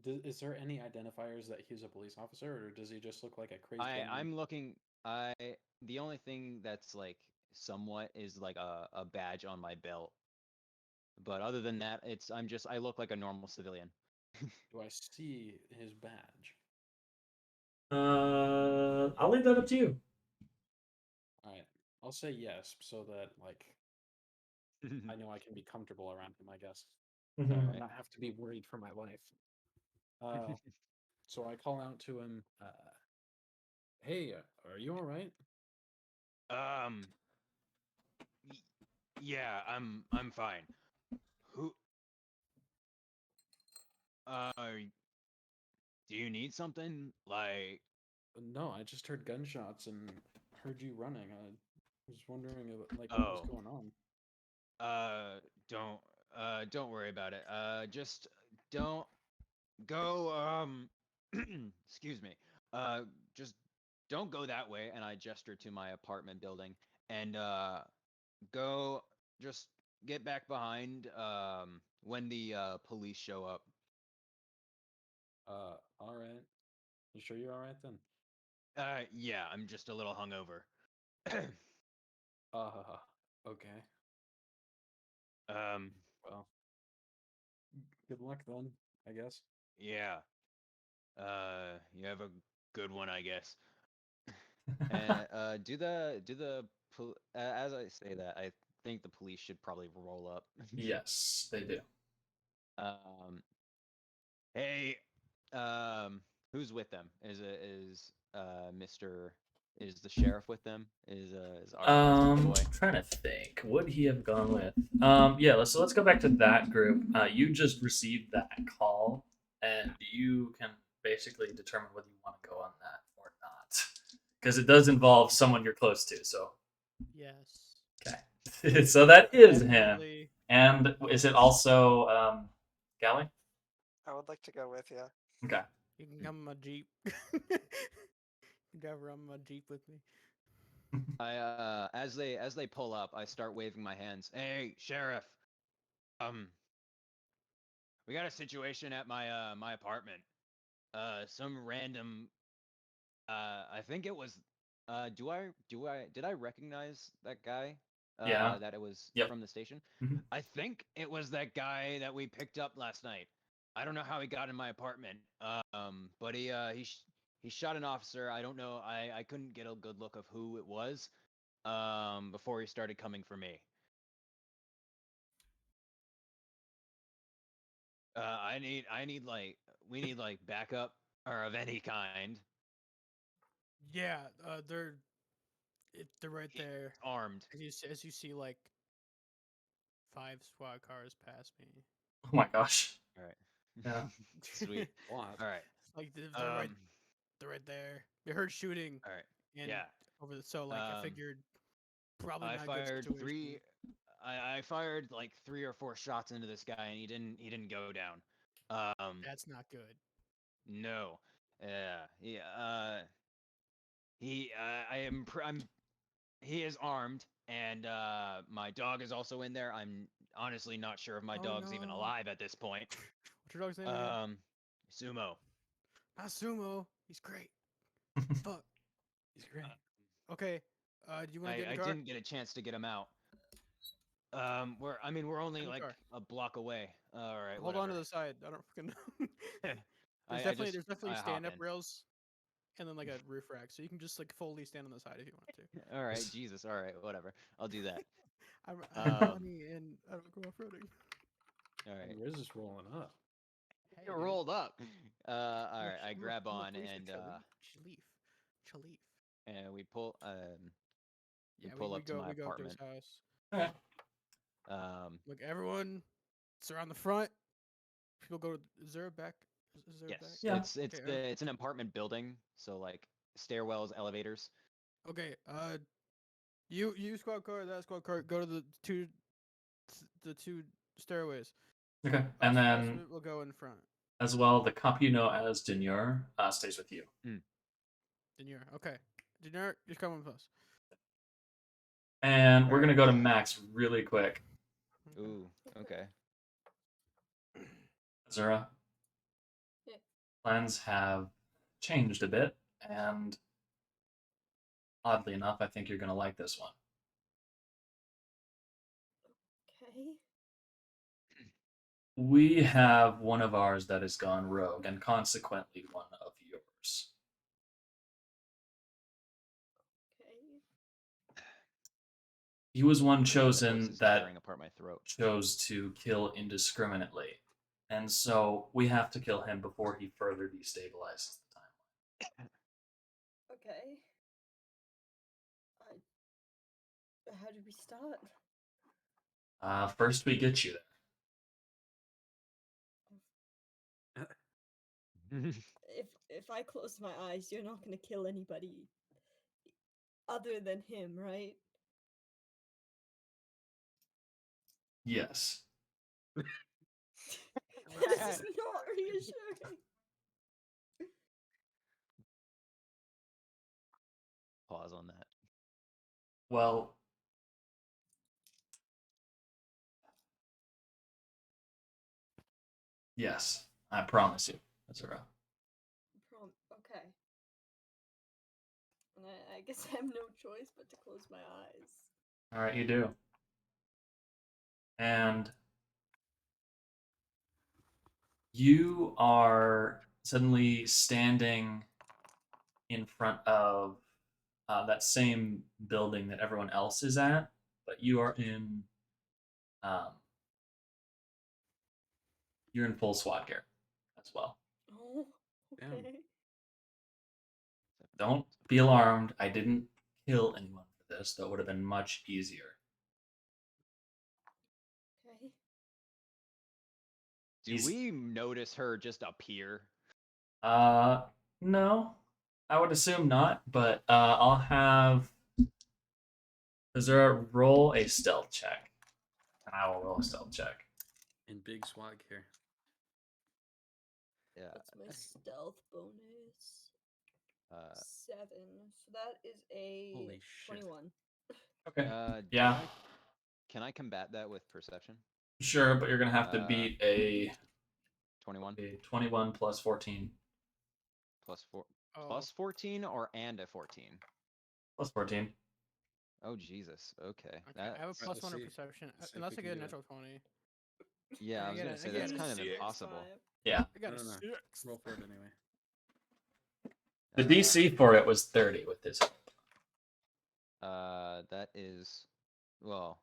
Is there any identifiers that he's a police officer, or does he just look like a crazy? I'm looking. The only thing that's like somewhat is like a badge on my belt. But other than that, I look like a normal civilian. Do I see his badge? I'll leave that up to you. All right, I'll say yes, so that like I know I can be comfortable around him. I guess Mhm. Alright. not have to be worried for my life. So I call out to him. Hey, are you all right? Um. Yeah, I'm fine. Who? Do you need something? Like, No, I just heard gunshots and heard you running. I was wondering like what was oh, going on. don't don't worry about it. Just don't go. Excuse me. Just don't go that way. And I gesture to my apartment building and go just get back behind when the police show up. All right. You sure you're all right then? Yeah, I'm just a little hungover. Okay. um, Well, good luck then, I guess. yeah. You have a good one, I guess. And as I say that, I think the police should probably roll up. Yes, they do. Um, Hey, who's with them? Is the sheriff with them? Is our Mr. Boy? Trying to think. Would he have gone with? Yeah. Let's go back to that group. You just received that call, and you can basically determine whether you want to go on that or not, because it does involve someone you're close to. So Yes. okay. So that is him. Definitely. And is it also Gally? I would like to go with you. Okay. You can come in my Jeep. You can drive around in my Jeep with me. I as they pull up, I start waving my hands. hey, sheriff. We got a situation at my apartment. Some random. I think it was. Did I recognize that guy? Yeah. That it was Yep. from the station. I think it was that guy that we picked up last night. I don't know how he got in my apartment. But he shot an officer. I don't know. I couldn't get a good look of who it was. Before he started coming for me. We need like backup or of any kind. Yeah, they're right He's there. armed. As you see, like 5 SWAT cars pass me. Oh my gosh. All right. Yeah. Sweet. What? All right. Like they're right. They're right there. They heard shooting. All right. And Yeah. I figured probably I not a fired good situation. I fired like 3 or 4 shots into this guy, and he didn't go down. That's not good. No. He is armed, and my dog is also in there. I'm honestly not sure if my Oh, dog's even no. alive at this point. What's your dog's name again? Sumo. Not Sumo. He's great. Fuck. He's great. Okay. Do you want to get in I the car? didn't get a chance to get him out. We're only In the like car. a block away. All right. Hold on to whatever. the side. I don't fucking know. I There's just- definitely I hop stand-up in. rails, and then like a roof rack, so you can just like fully stand on the side if you want to. All right, Jesus. All right, whatever. I'll do that. I'm Um, funny and I don't go off-roading. All right. And Riz is rolling up. Hey, It dude. rolled up. All I'm a right, ch- I I'm a- grab I'm a on police and Chalif. and we pull Yeah, pull we up to go my we go up to his apartment. house. Um, Look, everyone surround the front. People go. Is there a back? Is there a back? yes, Yeah. it's an apartment building, so like stairwells, elevators. Okay. You squad car, that squad car. Go to the two stairways. Okay. Us- And us then we'll go in front. as well, the cop you know as Demure stays with you. Denure. Okay. Denure, you're coming with us. And we're gonna Alright. go to Max really quick. Ooh, okay. Azura. Yeah. plans have changed a bit, and oddly enough, I think you're going to like this one. Okay. We have one of ours that has gone rogue, and consequently one of yours. Okay. He was one This chosen is that tearing apart my throat. chose to kill indiscriminately, and so we have to kill him before he further destabilizes the timeline. Okay. How do we start? First, we get you there. If I close my eyes, you're not gonna kill anybody other than him, right? Yes. This is not reassuring. Pause on that. Well, yes, I promise you, Azura. Okay. And I guess I have no choice but to close my eyes. All right, you do. And you are suddenly standing in front of that same building that everyone else is at, but you are in you're in full SWAT gear as well. Oh, Damn. okay. Don't be alarmed. I didn't kill anyone for this. That would have been much easier. Okay. Do He's- we notice her just appear? No, I would assume not. But I'll have Azura roll a stealth check, and I will roll a stealth check. In big swag here. Yeah. What's my stealth bonus? Uh, 7. So that is a Holy shit. 21. Okay. do Yeah. Can I combat that with perception? Sure, but you're gonna have to Uh, beat a 21 21 plus 14 plus 4 Oh, plus 14 or and a 14. plus 14. Oh Jesus. Okay. okay. That I have a Right, plus let's 1 on see. perception, Let's see if unless we I can get a do it. natural 20. yeah, I I was get gonna a- say I that's get a kind of 6, impossible. 5. Yeah. I got No, a no, no. 6. Roll for it anyway. The DC for it was 30 with this. That is, well,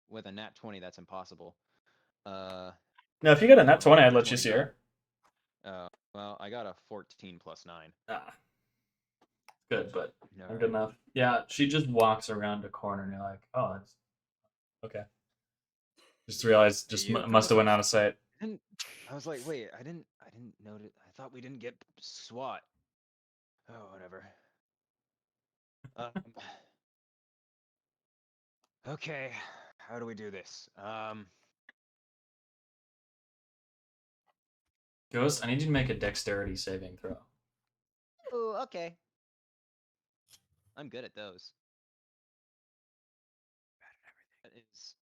with a nat 20, that's impossible. Now, if you get a nat 20, I'd let you 20. see her. Well, I got a 14 plus 9. Ah. Good, but No, not good enough. Yeah, she just walks around a corner and you're like, oh, that's okay. Just realized, just You must have went out of sight. I was like, wait, I didn't notice. I thought we didn't get SWAT. Oh, whatever. Okay, how do we do this? Ghost, I need you to make a dexterity saving throw. Oh, okay. I'm good at those. That is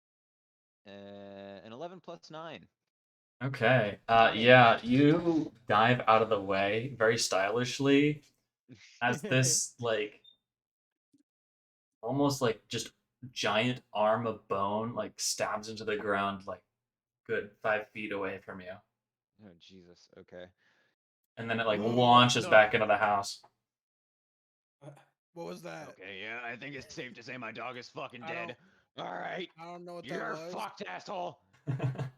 an 11 plus 9. Okay. 20. Yeah, you dive out of the way very stylishly as this like almost like just giant arm of bone like stabs into the ground like good 5 feet away from you, Oh Jesus. Okay. and then it like Ooh, launches no. back into the house. What was that? Okay. Yeah, I think it's safe to say my dog is fucking I dead. All right. I don't know what that You're was. fucked, asshole. that-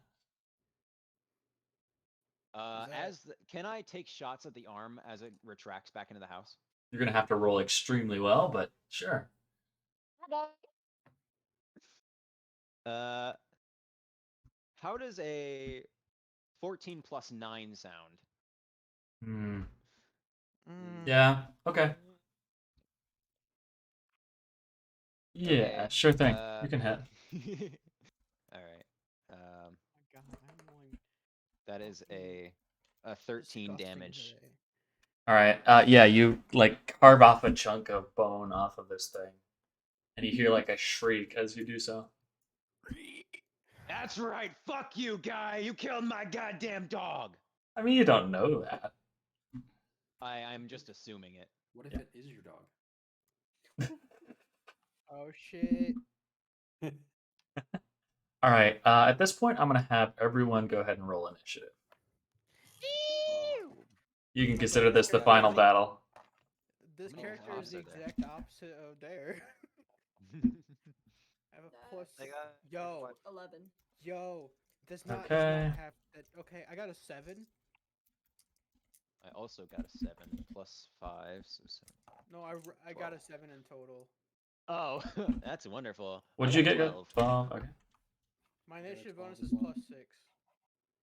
Can I take shots at the arm as it retracts back into the house? You're gonna have to roll extremely well, but sure. How does a 14 plus 9 sound? Hmm. Mm, Yeah. Okay. Yeah. Okay, Sure thing. You can hit. All right. my God, I'm like That is a 13 disgusting damage. today. All right. Yeah. You like carve off a chunk of bone off of this thing, and you hear like a shriek as you do so. That's right. Fuck you, guy. You killed my goddamn dog. I mean, you don't know that. I'm just assuming it. What if Yeah. it is your dog? Oh shit. All right. At this point, I'm gonna have everyone go ahead and roll initiative. You can consider this the final battle. This many character jobs is the are there? exact opposite of Dare. I have a plus. I got Yo, 11. yo. Does not Okay. have that. Okay, I got a 7. I also got a 7 plus 5, so 7. No, I got a 7 in total. Oh, that's wonderful. I What'd you got get? 12. 12. Okay. My I got a initiative 12 bonus as is well. plus 6.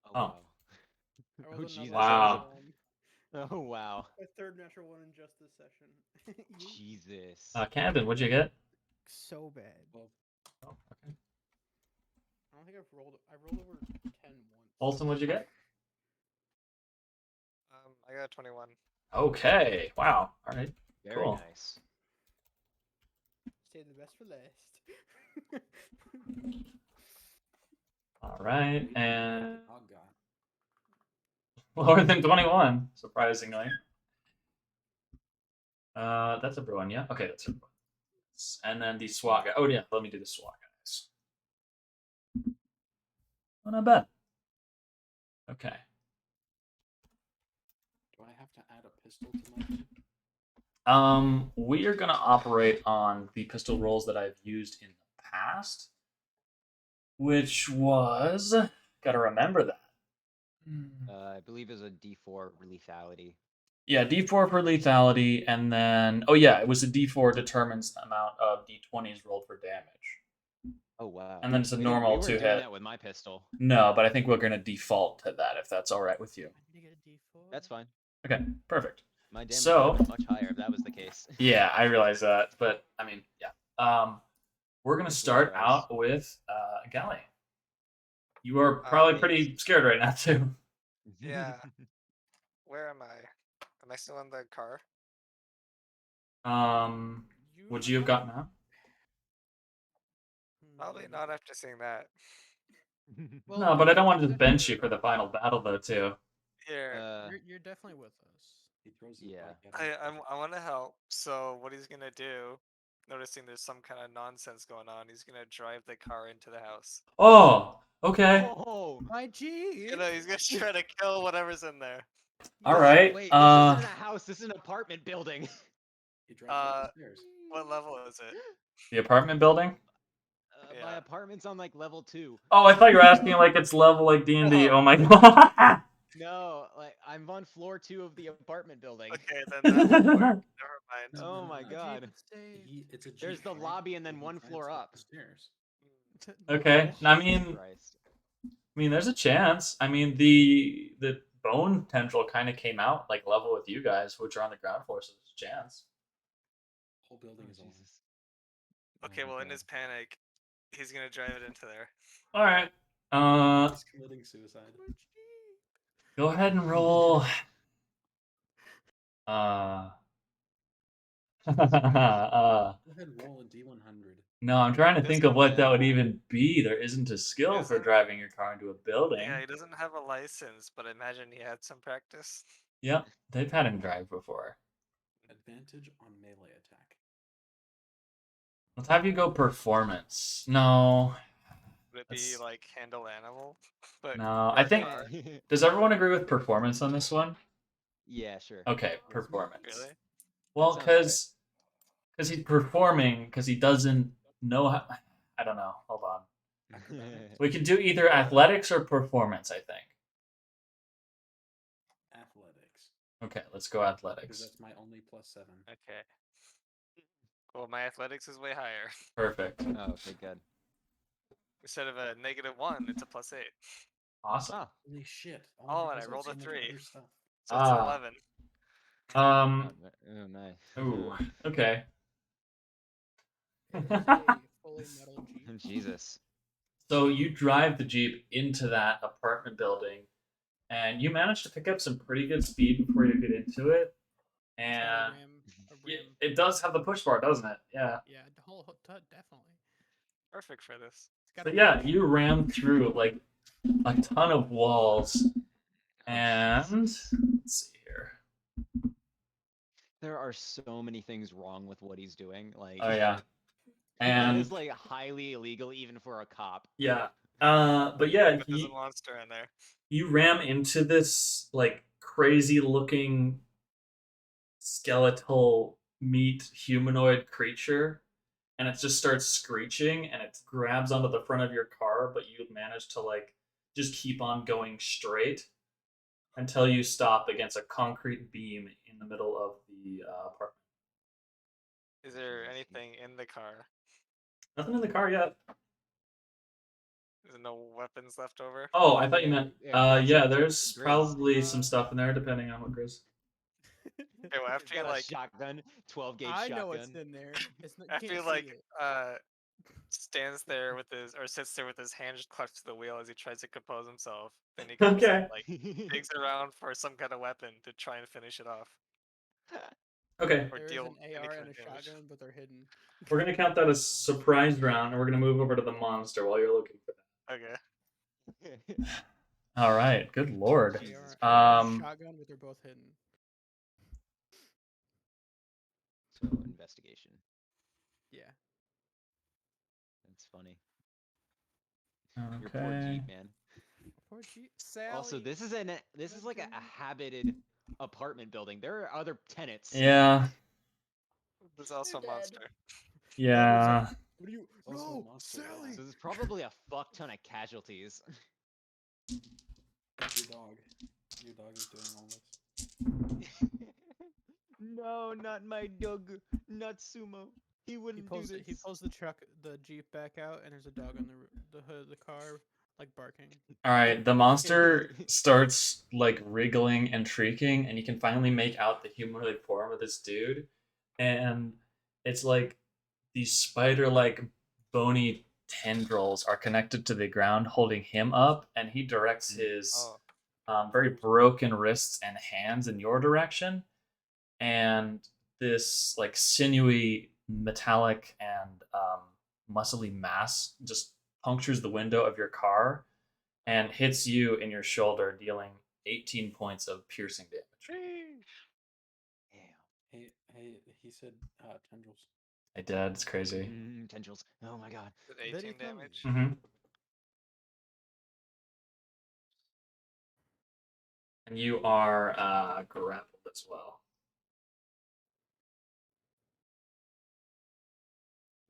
Oh, Oh. wow. I Oh, rolled another Jesus. Wow. natural one. Oh, wow. My third natural one in just this session. You- Jesus. Camden, what'd you get? so bad. Well, Oh, okay. I don't think I've rolled. I rolled over 10 once. Olsen, what'd you get? I got 21. Okay. Wow. All right. Very cool. nice. Save the best for last. All right. we don't have And the dog guy. lower than 21, surprisingly. That's everyone, yeah? Okay, that's everyone. And then the SWAT guy. Oh, yeah, let me do the SWAT guys. Oh, not bad. Okay. Do I have to add a pistol to my thing? We are going to operate on the pistol rolls that I've used in the past, which was, gotta remember that. I believe is a D4 for lethality. Yeah, D4 for lethality, and then oh yeah, it was a D4 determines the amount of D20s rolled for damage. Oh, wow. And then it's a We normal weren't two doing hit. that with my pistol. No, but I think we're gonna default to that if that's all right with you. I need to get a D4. That's fine. Okay, perfect. My damage So- would have been much higher if that was the case. Yeah, I realize that, but I mean, yeah. We're gonna start Nice. out with Gally. You are probably yes. pretty scared right now too. Yeah. Where am I? Am I still in the car? Would you have gotten out? Probably not after seeing that. No, but I don't want to just bench you for the final battle though too. Here, You're definitely with us. He throws his Yeah. bike at him. I want to help. So what he's gonna do, noticing there's some kind of nonsense going on, he's gonna drive the car into the house. Oh, okay. Oh, My G. You know, he's gonna try to kill whatever's in there. All right. wait, this isn't a house. This is an apartment building. He drives up the stairs. What level is it? The apartment building? My Yeah. apartment's on like level 2. Oh, I thought you were asking like it's level like D&D. No. Oh my god. No, like I'm on floor 2 of the apartment building. Okay, then that's never mind. Oh my god. It's a There's Jeep, the right? lobby and then He one drives floor up. the stairs. Okay. I Jesus mean, Christ. there's a chance. I mean, the bone tendril kind of came out like level with you guys, which are on the ground floor, so there's a chance. Whole building Oh, is on. Jesus. Okay, Oh my well, in God. his panic, he's gonna drive it into there. All right. He's committing suicide. Go ahead and roll. Go ahead and roll a D100. No, I'm trying to This think of what that would no. even be. There isn't a skill for Isn't- driving your car into a building. Yeah, he doesn't have a license, but I imagine he had some practice. Yep, they've had him drive before. Advantage on melee attack. Let's have you go performance. No, Would it be That's- like handle animal? But no. for I a think. car? Does everyone agree with performance on this one? Yeah, sure. Okay, performance. Really? Well, That sounds because he's performing because he doesn't know how. I don't know. Hold on. We can do either athletics or performance. I think. Athletics. Okay, let's go Because athletics. that's my only +7. Okay. Well, my athletics is way higher. Perfect. Oh, okay, good. Instead of a -1, it's a +8. Awesome. Oh, Holy shit. Oh, and I because of rolled a so much 3. other stuff. So it's Ah. 11. oh, nice. Ooh. Okay. It is a fully metal Jeep. Jesus. So you drive the Jeep into that apartment building, and you manage to pick up some pretty good speed before you get into it. It's got And a ram, it does have the push bar, doesn't it? Yeah. Yeah, the whole definitely. Perfect for this. It's got So a yeah, ram. you ram through like a ton of walls, and let's see here. There are so many things wrong with what he's doing. Like, Oh yeah, it and is like highly illegal even for a cop. yeah, but yeah, But there's a monster in there. you ram into this like crazy looking skeletal meat humanoid creature, and it just starts screeching, and it grabs onto the front of your car, but you manage to like just keep on going straight until you stop against a concrete beam in the middle of the apartment. Is there Risky. anything in the car? Nothing in the car yet. Is there no weapons left over? Oh, I thought you Yeah, meant. yeah, Yeah, Grizz- there's Grizz, probably some stuff in there, depending on what Grizz. Okay, well, after you got a like, shotgun, 12 gauge I shotgun. know what's in there. It's not, you after can't you see like, it. stands there with his or sits there with his hands clutched to the wheel as he tries to compose himself. Then he goes Okay. and like digs around for some kind of weapon to try and finish it off Okay, or There is deal an any AR kind and a of damage. shotgun, but they're hidden. we're gonna count that as surprise round, and we're gonna move over to the monster while you're looking for that. Okay. All right. Good lord. Jesus AR and Um, a shotgun, but they're both hidden. So investigation. Yeah. That's funny. Your poor Okay. Jeep, man. Poor Sally. Also, this is like a habited apartment building. There are other tenants. Yeah. There's also a They're dead. monster. Yeah. What are you? Also a No, monster, yeah. Sally. So there's probably a fuck ton of casualties. Your dog. Your dog is doing all this. No, not my dog. Not Sumo. He He wouldn't pulls do it, this. he pulls the Jeep back out, and there's a dog on the hood of the car, like barking. All right. The monster starts like wriggling and shrieking, and you can finally make out the humanoid form of this dude, and it's like these spider-like bony tendrils are connected to the ground, holding him up, and he directs his Oh, very broken wrists and hands in your direction, and this like sinewy, metallic, and muscly mass just punctures the window of your car and hits you in your shoulder, dealing 18 points of piercing damage. Damn. He said tendrils. I did. It's crazy. Tendrils. Oh my god. did Very 18 funny. damage. Mm-hmm. And you are grappled as well.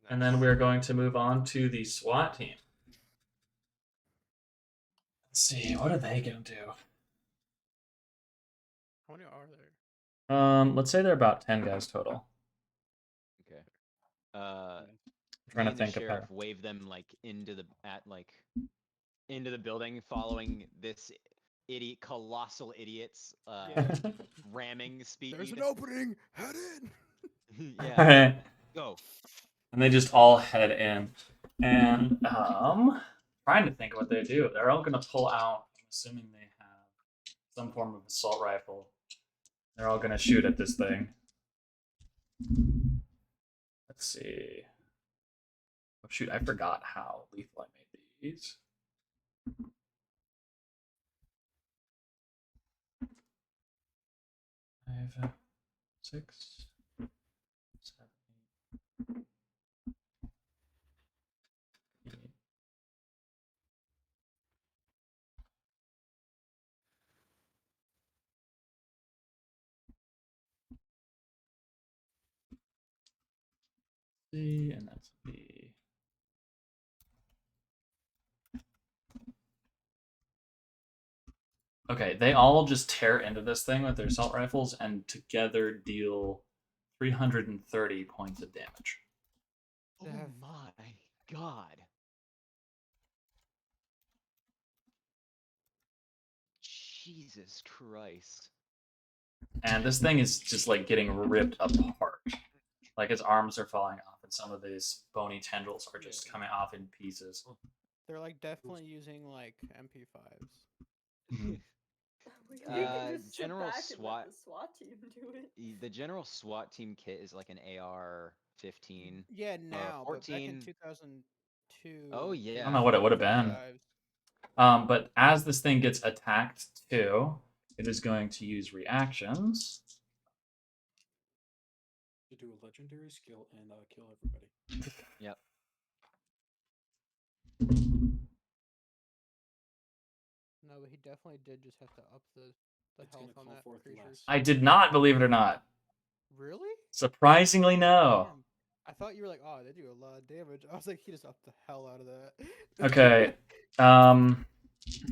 And then Nice. we're going to move on to the SWAT team. Let's see, what are they going to do? How many are there? Let's say they're about 10 guys total. Okay. I'm Me trying to and the think of sheriff how. wave them like into the building, following this colossal idiots ramming speed. There's an opening. Head in. Yeah. Alright. Go. And they just all head in. And trying to think what they do. They're all gonna pull out, I'm assuming they have some form of assault rifle. They're all gonna shoot at this thing. Let's see. Oh shoot, I forgot how lethal I made these. Five, 6, 7, 8. C, and that's B. Okay, they all just tear into this thing with their assault rifles and together deal 330 points of damage. Oh They have- my god. Jesus Christ. And this thing is just like getting ripped apart. Like his arms are falling off, and some of these bony tendrils are just coming off in pieces. They're like definitely using like MP5s. We can just sit General back and let SWAT the SWAT team do it. The general SWAT team kit is like an AR-15. Yeah, now, but back in 14 2002. Oh, they yeah. I don't know what it would have been. MP5s. But as this thing gets attacked too, it is going to use reactions. do a legendary skill and kill everybody. Yep. No, but he definitely did just have to up the It's health gonna on call that forth creature. less. I did not, believe it or not. Really? Surprisingly, no. Damn. I thought you were like, oh, they do a lot of damage. I was like, he just upped the hell out of that. Okay.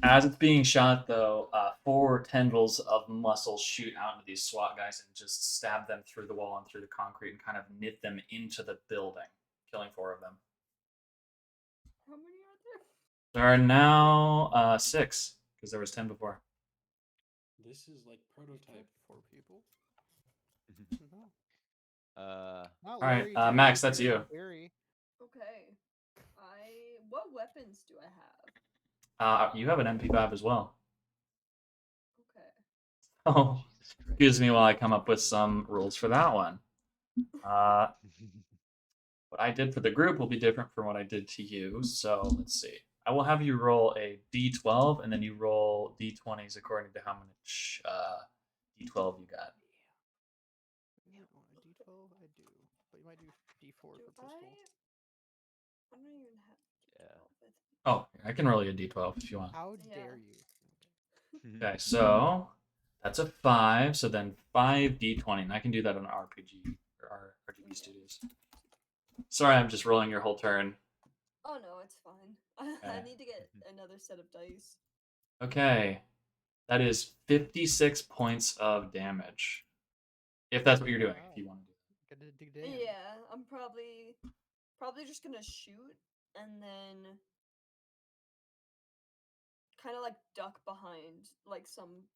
As it's being shot, though, 4 tendrils of muscle shoot out into these SWAT guys and just stab them through the wall and through the concrete and kind of knit them into the building, killing 4 of them. How many are there? There are now 6 because there was 10 before. This is like prototype. 4 people. No. Uh, Not right, Larry, Max, Terry, that's you. Barry. Okay. What weapons do I have? You have an MP5 as well. Okay. Oh, Jesus excuse me while I come up with some rules for that one. Christ. What I did for the group will be different from what I did to you. So let's see. I will have you roll a d12, and then you roll d20s according to how much d12 you got. Yeah, D12, I do. But you might do D4 for Do pistol. I don't even have Yeah. D12 with me. Oh, I can roll you a d12 if you want. How Yeah. dare you? Okay, so that's a 5. So then 5 d20, and I can do that on RPG or RGB Studios. Sorry, I'm just rolling your whole turn. Oh no, it's fine. I Okay. need to get another set of dice. Okay, that is 56 points of damage. If that's what you're doing, if you want to do it. Gotta dig down. Yeah, I'm probably just gonna shoot and then kind of like duck behind like some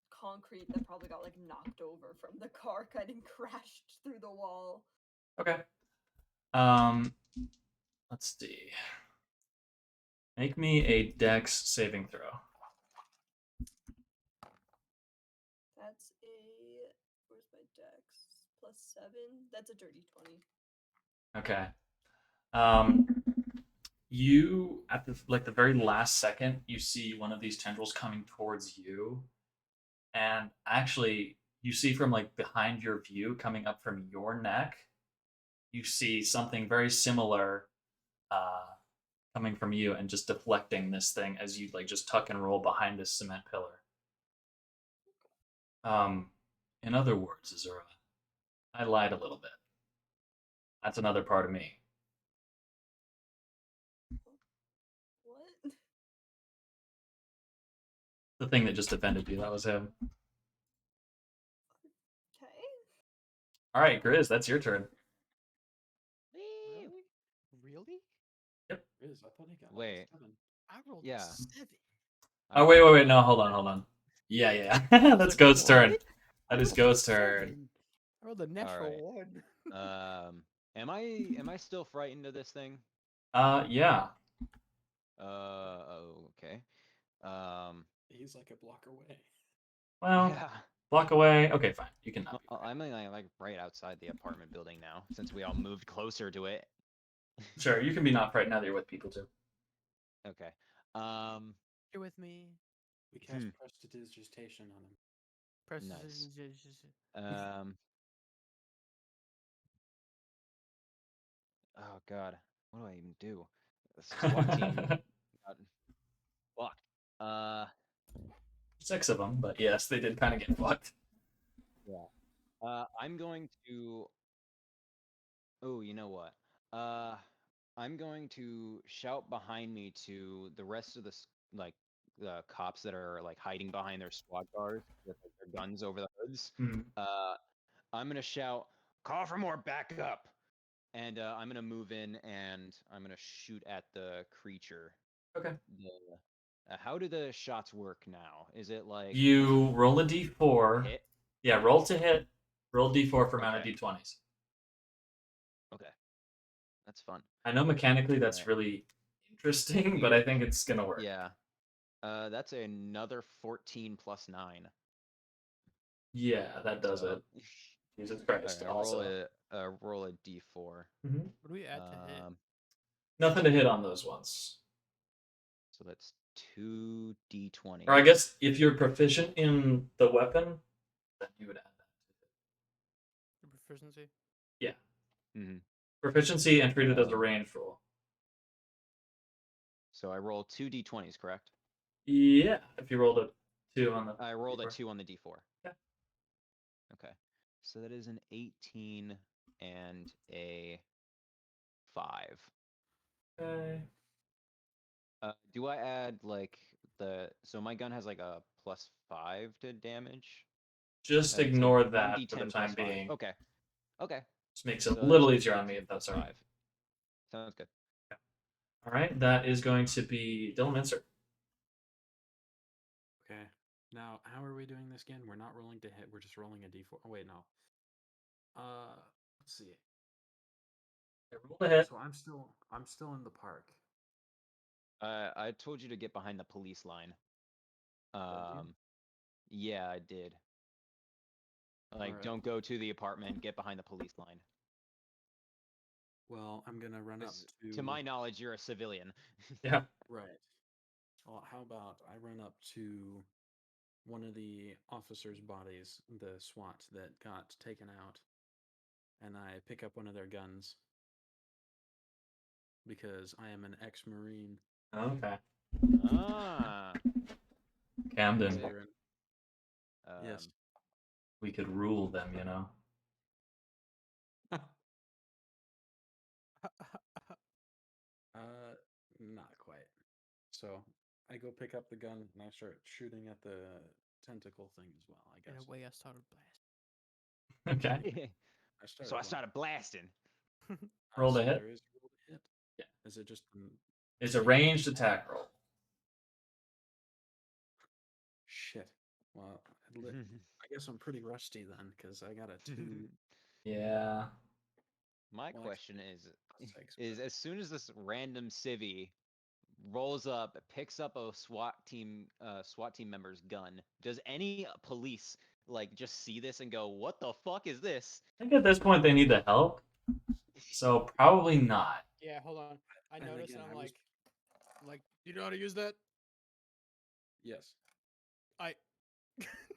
concrete that probably got like knocked over from the car getting crashed through the wall. Okay. Let's see. Make me a Dex saving throw. That's where's my dex? +7. That's a dirty 20. Okay. You at the very last second, you see one of these tendrils coming towards you, and actually, you see from like behind your view, coming up from your neck, you see something very similar, coming from you and just deflecting this thing as you like just tuck and roll behind this cement pillar. In other words, Azura, I lied a little bit. That's another part of me. What? The thing that just offended you, that was him. Okay. All right, Grizz, that's your turn. Really? Really? Riz, I thought he got Wait. 7. I rolled Yeah. 7. Oh, wait, no, hold on. Yeah. That's Goat's turn. What? That is Goat's turn. I rolled a natural Alright. 1. Am I still frightened of this thing? Yeah. Okay. He's like a block away. Well, Yeah. block away. Okay, fine. You can not be. I'm like right outside the apartment building now, since we all moved closer to it. Sure, you can be not frightened now that you're with people too. Okay. You're with me. We cast prestidigitation on him. Press Nice. nice. Oh God, what do I even do? The SWAT team. Fuck. 6 of them, but yes, they did kind of get fucked. Yeah. I'm going to. Oh, you know what? I'm going to shout behind me to the rest of the cops that are like hiding behind their squad cars with like, their guns over the hoods. Hmm. I'm gonna shout, "Call for more backup!" And I'm gonna move in and I'm gonna shoot at the creature. Okay. How do the shots work now? Is it like You roll a d4. hit? Yeah, roll to hit. Roll d4 for amount of Okay. d20s. Okay, that's fun. I know mechanically that's Alright. really interesting, but I think it's gonna work. Yeah. That's another 14 plus 9. Yeah, that does So- it. Jesus Christ. Alright, Also. roll a d4. Mhm. What do we add to hit? Nothing to hit on those ones. So that's 2d20. Or I guess if you're proficient in the weapon, then you would add that. Your proficiency? Yeah. Hmm. Proficiency and treat it as a ranged roll. So I roll 2d20s, correct? Yeah, if you rolled a 2 on the. I rolled a D4. 2 on the d4. Yeah. Okay. So that is an 18 and a 5. Okay. Do I add like so my gun has like a +5 to damage? Just It's like ignore that for 1d10 the time +5. being. Okay. Okay. Just makes So it a that's little just easier on me 18 if that's plus all right. 5. Sounds good. All right, that is going to be Dylan Mincer. Okay. Now, how are we doing this again? We're not rolling to hit. We're just rolling a d4. Oh, wait, no. Let's see. Roll the hit. So I'm still in the park. I told you to get behind the police line. you? Yeah, I did. Like, Alright. don't go to the apartment. Get behind the police line. Well, I'm gonna run up 'Cause to. to my knowledge, you're a civilian. Yeah. Right. Well, how about I run up to one of the officers' bodies, the SWAT that got taken out, and I pick up one of their guns because I am an ex-Marine. Okay. Ah. Camden, Veteran. Yes. we could rule them, you know. Not quite. So I go pick up the gun and I start shooting at the tentacle thing as well, I In guess. a way, I started blast. Okay. So I started blasting. Roll the so hit. There is a roll to hit. Yeah. Is it just It's a ranged attack roll. shit? Well, I guess I'm pretty rusty then, because I got a 2. Yeah. My Well, question Six, is but as soon as this random civvy rolls up, picks up a SWAT team member's gun, does any police like just see this and go, "What the fuck is this?" I think at this point they need the help. So probably not. Yeah, hold on. I And noticed, again, and I'm I was- like, do you know how to use that? yes. I.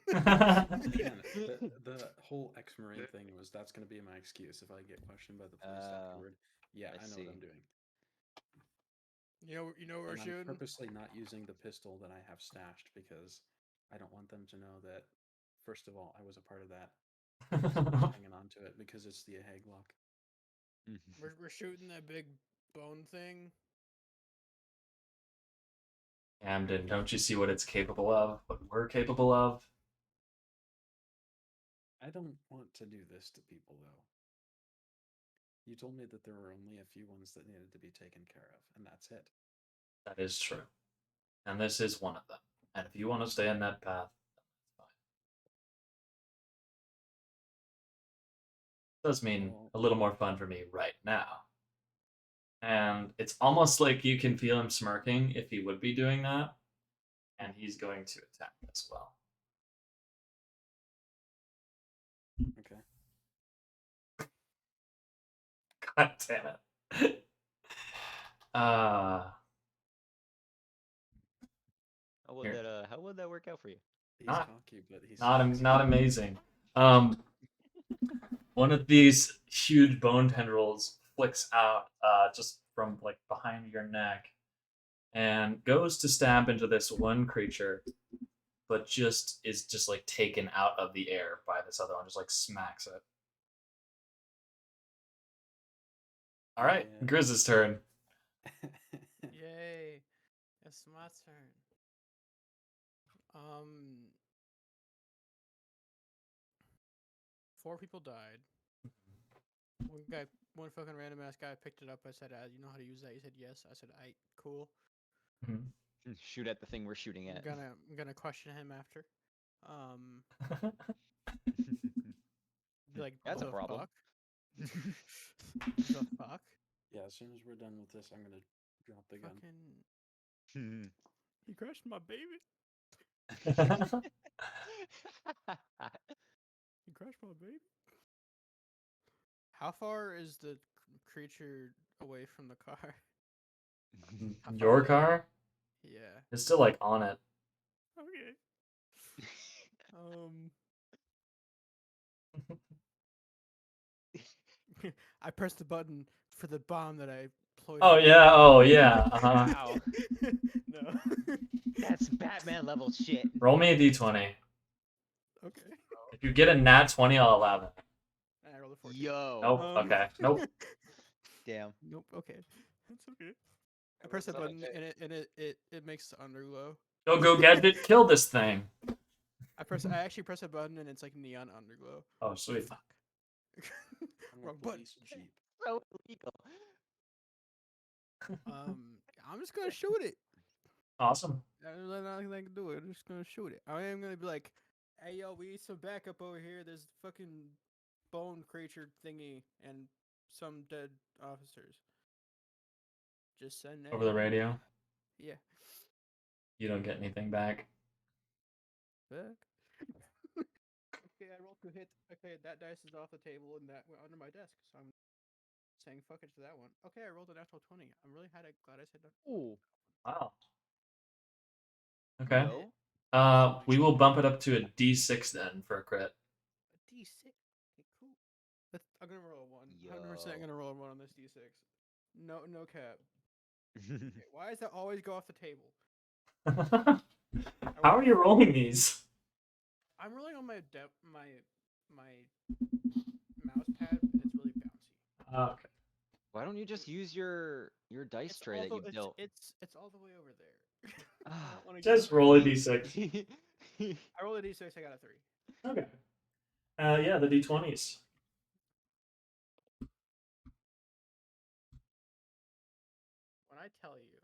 Again, the whole ex-Marine thing was that's going to be my excuse if I get questioned by the police afterward. Yeah, I I know see. what I'm doing. You know what we're And I'm shooting? purposely not using the pistol that I have stashed because I don't want them to know that. First of all, I was a part of that. So I'm just hanging on to it because it's the Hague lock. We're shooting that big bone thing. Camden, don't you see what it's capable of? What we're capable of? I don't want to do this to people though. You told me that there were only a few ones that needed to be taken care of, and that's it. That is true. And this is one of them. And if you want to stay on that path, that's fine. Does mean a little more fun for me right now. And it's almost like you can feel him smirking if he would be doing that. And he's going to attack as well. Okay. God damn it. How would that work out for you? He's Not- cocky, but he's not amazing. One of these huge bone tendrils flicks out just from like behind your neck and goes to stab into this one creature, but is just like taken out of the air by this other one, just like smacks it. All right, Yeah. Grizz's turn. Yay! It's my turn. Four people died. One fucking random ass guy picked it up. I said, "You know how to use that?" He said, "Yes." I said, "I cool." Mhm. Shoot at the thing we're shooting at. I'm gonna question him after. Be like, That's a "The problem." fuck? The fuck? Yeah, as soon as we're done with this, I'm gonna drop the gun. Fucking. He crushed my baby. He crushed my baby. How far is the creature away from the car? How far Your away? car? Yeah. It's still like on it. Okay. I pressed the button for the bomb that I deployed. Oh yeah, oh yeah. Wow, No. That's Batman level shit. Roll me a d20. Okay. If you get a nat 20, I'll allow that. I rolled a 14. Yo. Nope. Okay. Nope. Damn. Nope. Okay. That's okay. I It press the was, button okay. and it makes the underglow. Go Gadget, kill this thing. I actually press a button and it's like neon underglow. Oh sweet. I'm a Wrong button. police jeep. So illegal. I'm just gonna shoot it. Awesome. There's nothing I can do. I'm just gonna shoot it. I am gonna be like, hey yo, we need some backup over here. There's fucking bone creature thingy and some dead officers. Just send that Over the radio. Yeah. You don't get anything back. Back. Okay, I rolled 2 hits. Okay, that dice is off the table and that went under my desk, so I'm saying fuck it to that one. Okay, I rolled a natural 20. I'm really glad I said that. Ooh. Wow. Okay. Yo. We will bump it up to a d6 then for a crit. A D6. Okay, cool. I'm gonna roll a 1. 100% gonna roll a 1 on this D6. No cap. Okay, why does that always go off the table? How are you rolling these? I'm rolling on my my mouse pad and it's really bouncy. Okay. Why don't you just use your dice It's tray all that the- you built? It's all the way over there. I Ah. don't wanna Just go- roll a d6. I rolled a D6. I got a 3. Okay. Yeah, the d20s. When I tell you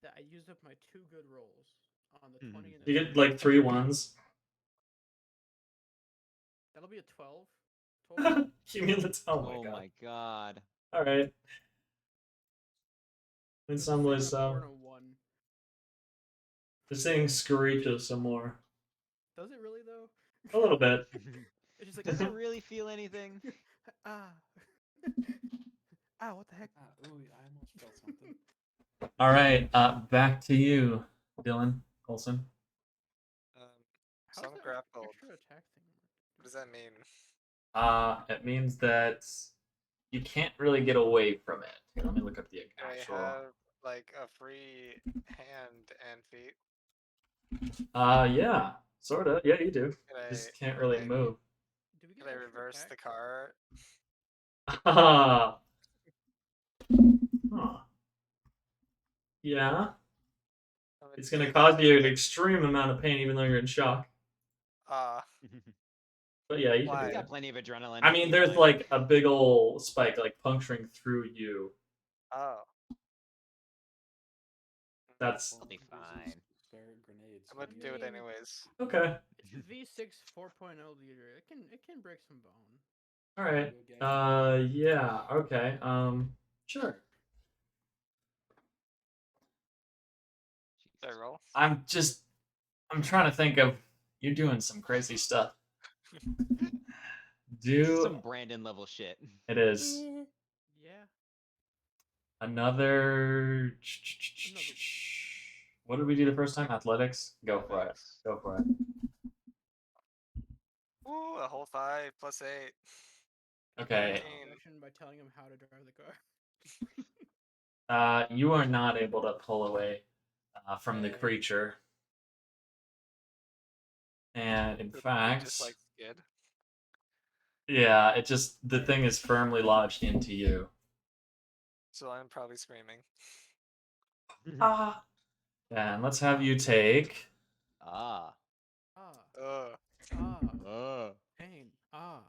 that I used up my 2 good rolls on the 20 and the You get 3, like 3 ones. that'll be a 12. 12. Cumulative. Oh my Oh god. my god. All right. In It's some a ways, 4 and a 1. this thing screeches some more. Does it really though? A little bit. It's just like Does it really feel anything? ah. Ah, what the heck? Ooh, I almost felt something. All right. Back to you, Dylan Olson. How's Some that grappled. extra attack thing? What does that mean? It means that you can't really get away from it. Here, let me look up the Do I actual. have like a free hand and feet? Yeah, sorta. Yeah, you do. Can I, Just can't really can I- move. Do we get Can I extra reverse the attack? car? Huh. Yeah, it's gonna cause you an extreme amount of pain, even though you're in shock. But yeah, you can Why? do He's that. got plenty of adrenaline. I he'll mean, be there's fine. like a big ol' spike, like puncturing through you. Oh, That's He'll be Well, fine. Spare grenades. I'm gonna so do it mean- anyways. okay. It's a V6 4.0 liter. It can break some bone. All right. Go gang. Yeah. Okay. Sure. Did I roll? I'm trying to think of you're doing some crazy stuff. This is Do some Brandon level shit. it is Yeah. another. What did we do the first time? Athletics. Go for it. Athletics. Go for it. Ooh, a whole 5 plus 8. Okay. Action by telling him how to drive the car. You are not able to pull away from the Okay. creature, and in Just fact, like skid. yeah, it just the thing is firmly lodged into you. So I'm probably screaming. Ah. And let's have you take Ah. Ah. Ugh. Pain. Ah.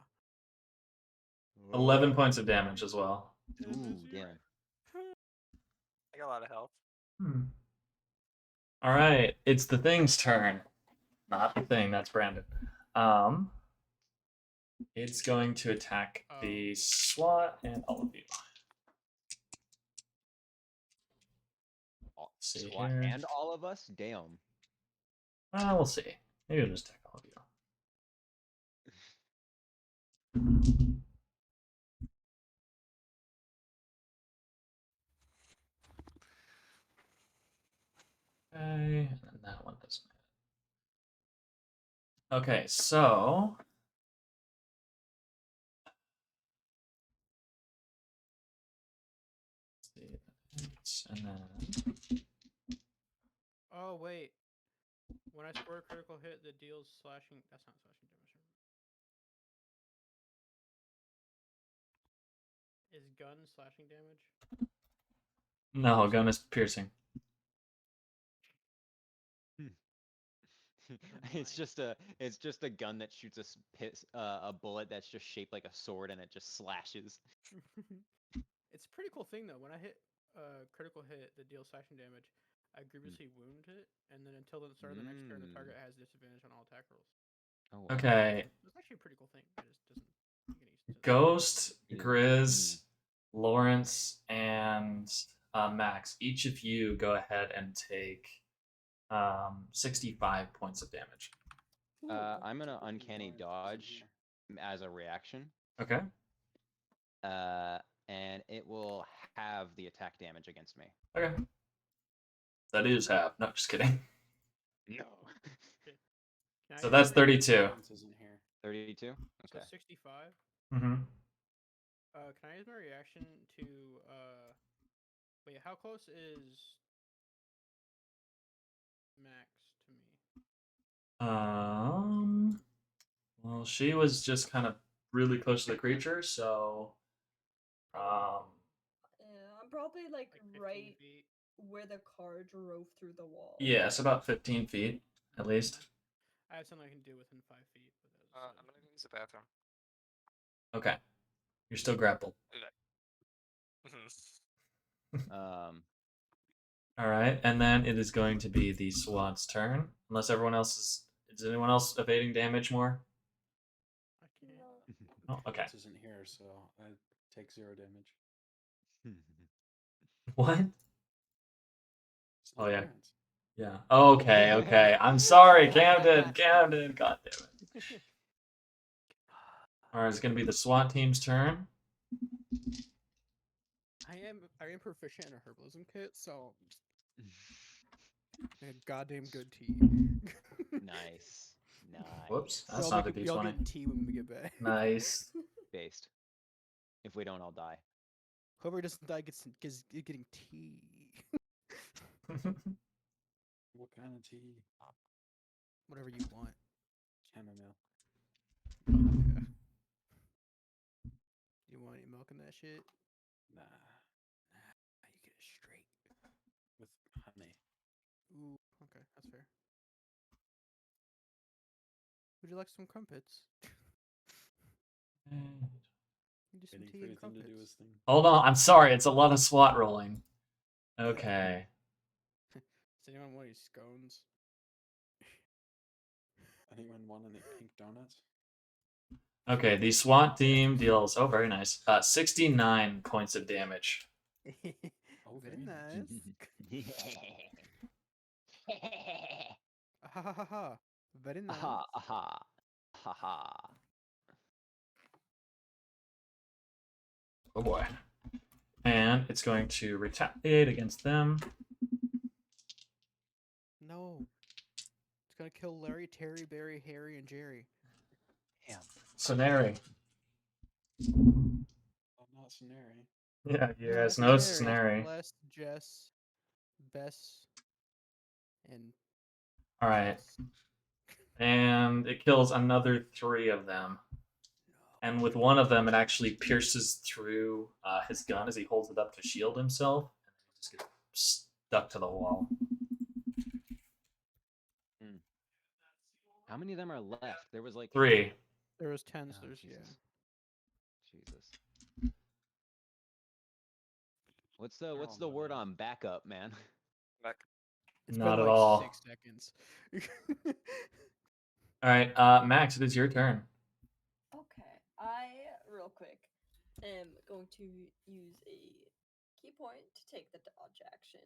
11 points of damage as well. Ooh, damn. I got a lot of health. All right, it's the thing's turn. Not the thing. That's Brandon. It's going to attack the SWAT and all of you. See SWAT here. and all of us? Damn. We'll see. Maybe it'll just attack all of you. Okay, and then that one doesn't. Okay, so and then Oh wait. When I score a critical hit that deals slashing, that's not slashing damage. Is gun slashing damage? no, gun is piercing. It's just a gun that shoots a bullet that's just shaped like a sword and it just slashes. It's a pretty cool thing though. When I hit a critical hit that deals slashing damage, I grievously wound it, and then until the start of the next turn, the target has disadvantage on all attack rolls. Oh, wow. Okay, It's actually a pretty cool thing. It just doesn't. You can use it. Ghost, Grizz, Lawrence, and Max. Each of you go ahead and take 65 points of damage. I'm gonna uncanny dodge as a reaction. Okay. And it will have the attack damage against me. Okay. That is half. No, just kidding. No. Can I So use that's my- 32. Lawrence isn't here. 32. So Okay. 65. Mm-hmm. Can I use my reaction to wait? How close is Max to me? Well, she was just kind of really close to the creature, so Yeah, I'm probably like Like 15 right feet. where the car drove through the wall. yeah, it's about 15 feet at least. I have something I can do within 5 feet. But that's, I'm gonna go use the bathroom. Okay. You're still grappled. Um. All right, and then it is going to be the SWAT's turn. Unless everyone else is anyone else evading damage more? I can't. No. Oh, okay. Lawrence isn't here, so I take 0 damage. What? It's Oh, not yeah. Lawrence. Yeah. Okay, okay. I'm sorry, Camden. Camden. God damn it. All right, it's going to be the SWAT team's turn. I am proficient in a herbalism kit, so a goddamn good tea. Nice. Nice. Whoops, We that's all not make- the we all D20. get tea when we get back. Nice. Based. If we don't, I'll die. Whoever doesn't die gets getting tea. What kind of tea? Whatever you want. Chamomile. Yeah. You want any milk in that shit? Nah, You get it straight. with honey. Ooh, okay, that's fair. Would you like some crumpets? You do some Waiting tea for and Ethan to do crumpets. his thing. Hold on, I'm sorry. It's a lot of SWAT rolling. Okay. Does anyone want any scones? Anyone want any pink donuts? Okay, the SWAT team deals. Oh, very nice. 69 points of damage. Oh, Very very nice. Ha ha ha ha. Very nice. Aha, aha, haha. Oh boy. And it's going to retaliate against them. No. It's gonna kill Larry, Terry, Barry, Harry, and Jerry. Damn. Soneri. Oh, not Scenari. Yeah, you No, guys it's know Larry, Soneri. Les, Jess, Bess, and Alright. Jess. And it kills another 3 of them. And with one of them, it actually pierces through his gun as he holds it up to shield himself. And he just gets stuck to the wall. How many of them are left? There was like 3. There was 10, Oh, so there's, yeah. Jesus. What's the all word moving. on backup, man? Back. It's Not been at like all. 6 seconds. Alright, Max, it is your turn. Okay, I real quick am going to use a key point to take the dodge action.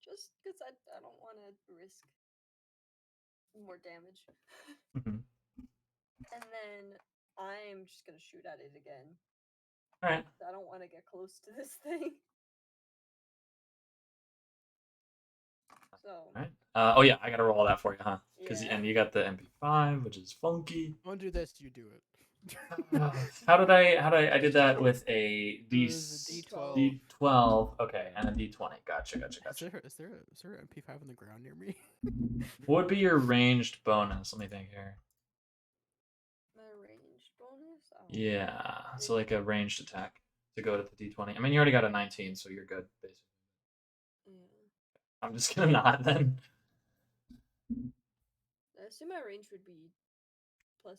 Just because I don't want to risk more damage. Mhm. And then I'm just gonna shoot at it again. Alright. I don't want to get close to this thing. So Alright. Oh yeah, I gotta roll that for you, huh? yeah. And you got the MP5, which is funky. I'll do this, you do it. How did I did that with a D It was a D12. D12. Okay, and a D20. Gotcha. Is there an MP5 on the ground near me? What would be your ranged bonus? Let me think here. My ranged bonus? Oh, Yeah, so like a ranged attack to go to the D20. I mean, you already got a 19, so you're good, basically. yeah. I'm just gonna not then. I assume my range would be +7.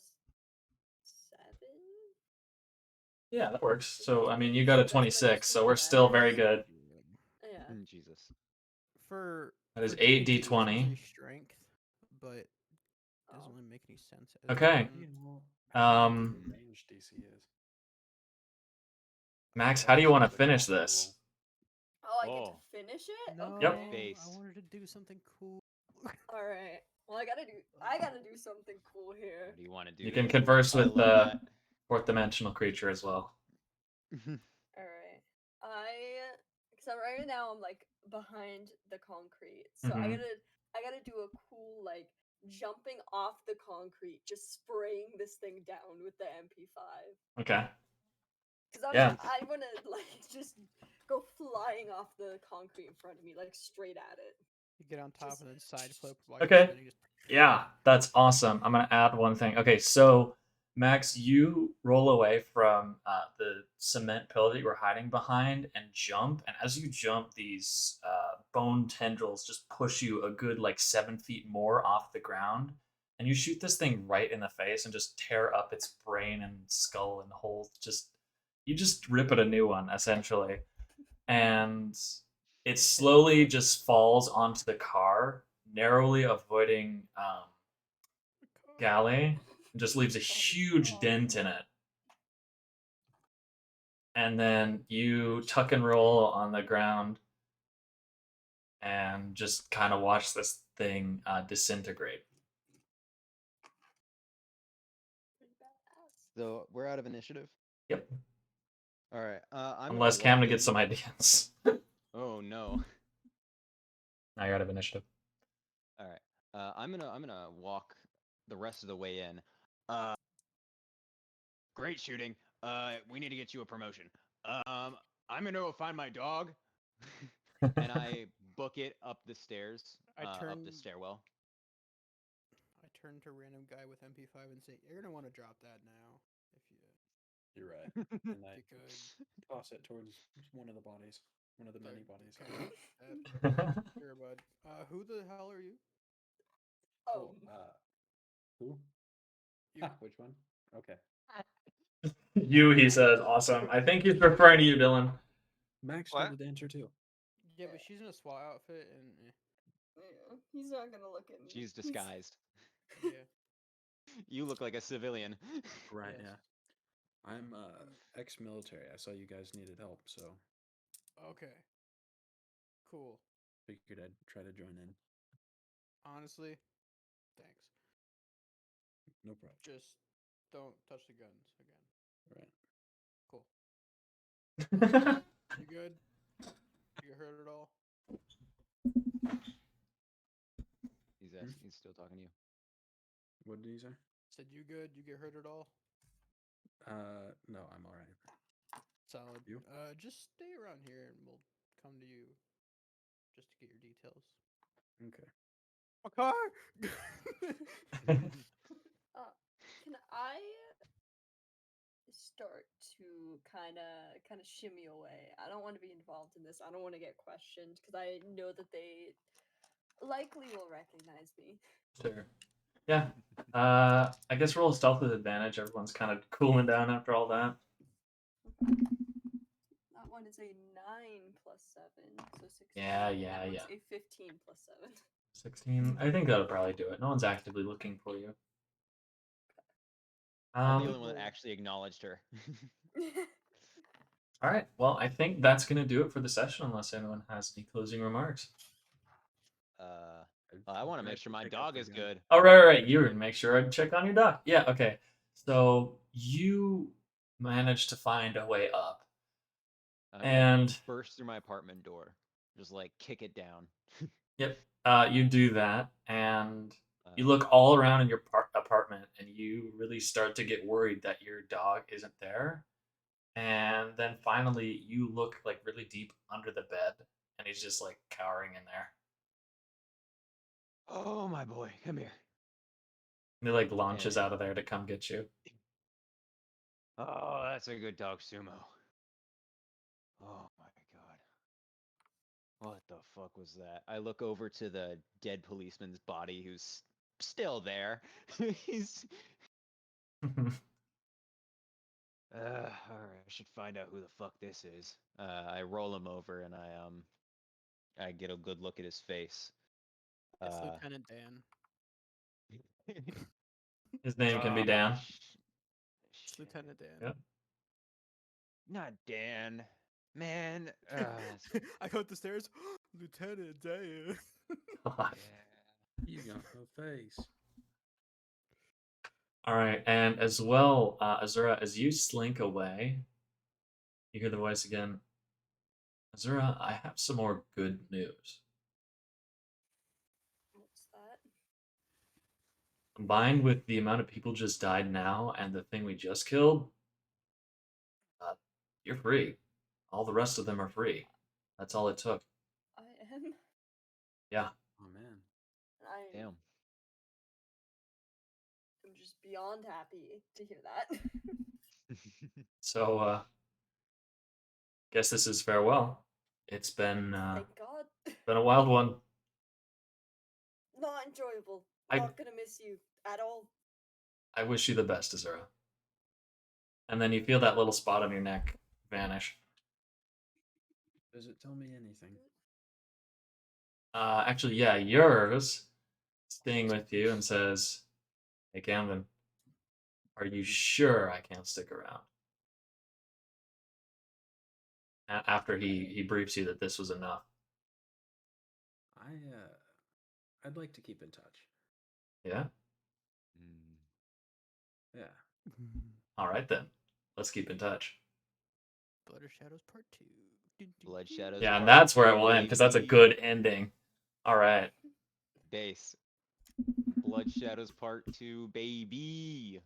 Yeah, that works. So I mean, you got a 26, so we're still very good. Yeah. Jesus. For That is for 8 D&D, it's D20. usually strength, but doesn't Oh. really make any sense. as Okay. one. You know, Um, what range DC is. Max, how do you want to finish this? Oh, I get Oh. to finish it? No, Yep. Okay. Face. I wanted to do something cool. All right. Well, I gotta do something cool here. What do you want to do? You can there? converse I with love the that. fourth dimensional creature as well. All right. Because right now I'm like behind the concrete, so Mhm. I gotta do a cool like jumping off the concrete, just spraying this thing down with the MP5. Okay. Because Yeah. I wanna like just go flying off the concrete in front of me, like straight at it. You get on top Just- and then side flip while Okay. you're spinning. Just... Yeah, that's awesome. I'm gonna add one thing. Okay, so Max, you roll away from the cement pillar that you were hiding behind and jump. And as you jump, these bone tendrils just push you a good like 7 feet more off the ground. And you shoot this thing right in the face and just tear up its brain and skull and whole. You just rip it a new one essentially, and it slowly just falls onto the car, narrowly avoiding Galley, and just leaves a huge dent in it. And then you tuck and roll on the ground and just kind of watch this thing disintegrate. Pretty badass. So we're out of initiative. Yep. All right. I'm gonna Unless walk Camden in- gets some ideas. Oh no. Now you're out of initiative. All right. I'm gonna walk the rest of the way in. Great shooting. We need to get you a promotion. I'm gonna go find my dog, and I book it up the stairs, up the turn- stairwell. I turn to a random guy with MP5 and say, "You're gonna want to drop that now, if you You're right. And I could." toss it towards one of the bodies, one of the many bodies. Okay. Sure, bud. Who the hell are you? Oh, Who? You. Which one? Okay. You, he says, awesome. I think he's referring to you, Dylan. Max What? started to answer too. Yeah, but she's in a SWAT outfit and yeah. He's not gonna look at me. She's He's- disguised. yeah. You look like a civilian. Right, Yes. yeah. I'm ex-military. I saw you guys needed help, so Okay. Cool. figured I'd try to join in. Honestly, thanks. No problem. Just don't touch the guns again. Right. Cool. You good? You get hurt at all? He's still talking to you. What did he say? Said you good? You get hurt at all? No, I'm all right. Solid. You? Just stay around here and we'll come to you just to get your details. Okay. My car. Can I start to kind of shimmy away? I don't want to be involved in this. I don't want to get questioned because I know that they likely will recognize me. Sure. Yeah. I guess roll stealth with advantage. Everyone's kind of cooling down after all that. That one is a 9 plus 7, so 16. Yeah, and yeah, that one's yeah. a 15 plus 7. 16. I think that'll probably do it. No one's actively looking for you. I'm the Um, only one that actually acknowledged her. all right. Well, I think that's going to do it for the session unless anyone has any closing remarks. I want to make sure my dog is good. Oh, right. You would make sure I'd check on your dog. Yeah, okay. So you managed to find a way up. I'm gonna And burst through my apartment door, just like kick it down. yep, you do that, and You look all around in your apartment, and you really start to get worried that your dog isn't there. And then finally, you look like really deep under the bed, and he's just like cowering in there. Oh my boy, come here. And he like launches And out of there to come get you. oh, that's a good dog, Sumo. Oh my god. What the fuck was that? I look over to the dead policeman's body who's still there. He's all right, I should find out who the fuck this is. I roll him over and I get a good look at his face. It's Uh Lieutenant Dan. His name can be oh, Dan. It's shit. Lieutenant Dan. Yep. Not Dan. Man. I go up the stairs. Lieutenant Dan. Yeah. You got no face. All right, and as well, Azura, as you slink away, you hear the voice again. Azura, I have some more good news. What's that? Combined with the amount of people just died now and the thing we just killed, you're free. All the rest of them are free. That's all it took. I am. Yeah. Oh man. I Damn. am just beyond happy to hear that. So, guess this is farewell. It's been Thank God. been a wild one. Not enjoyable. I- Not gonna miss you at all. I wish you the best, Azura. And then you feel that little spot on your neck vanish. Does it tell me anything? Actually, yeah, yours staying with you and says, "Hey, Camden, are you sure I can't stick around?" After he briefs you that this was enough. I'd like to keep in touch. Yeah. Mm. Yeah. All right then. Let's keep in touch. Blood or Shadows Part 2. Blood Shadows. Yeah, and Part that's where it 2, will end because that's a baby. good ending. All right. Base. Blood Shadows Part 2, baby.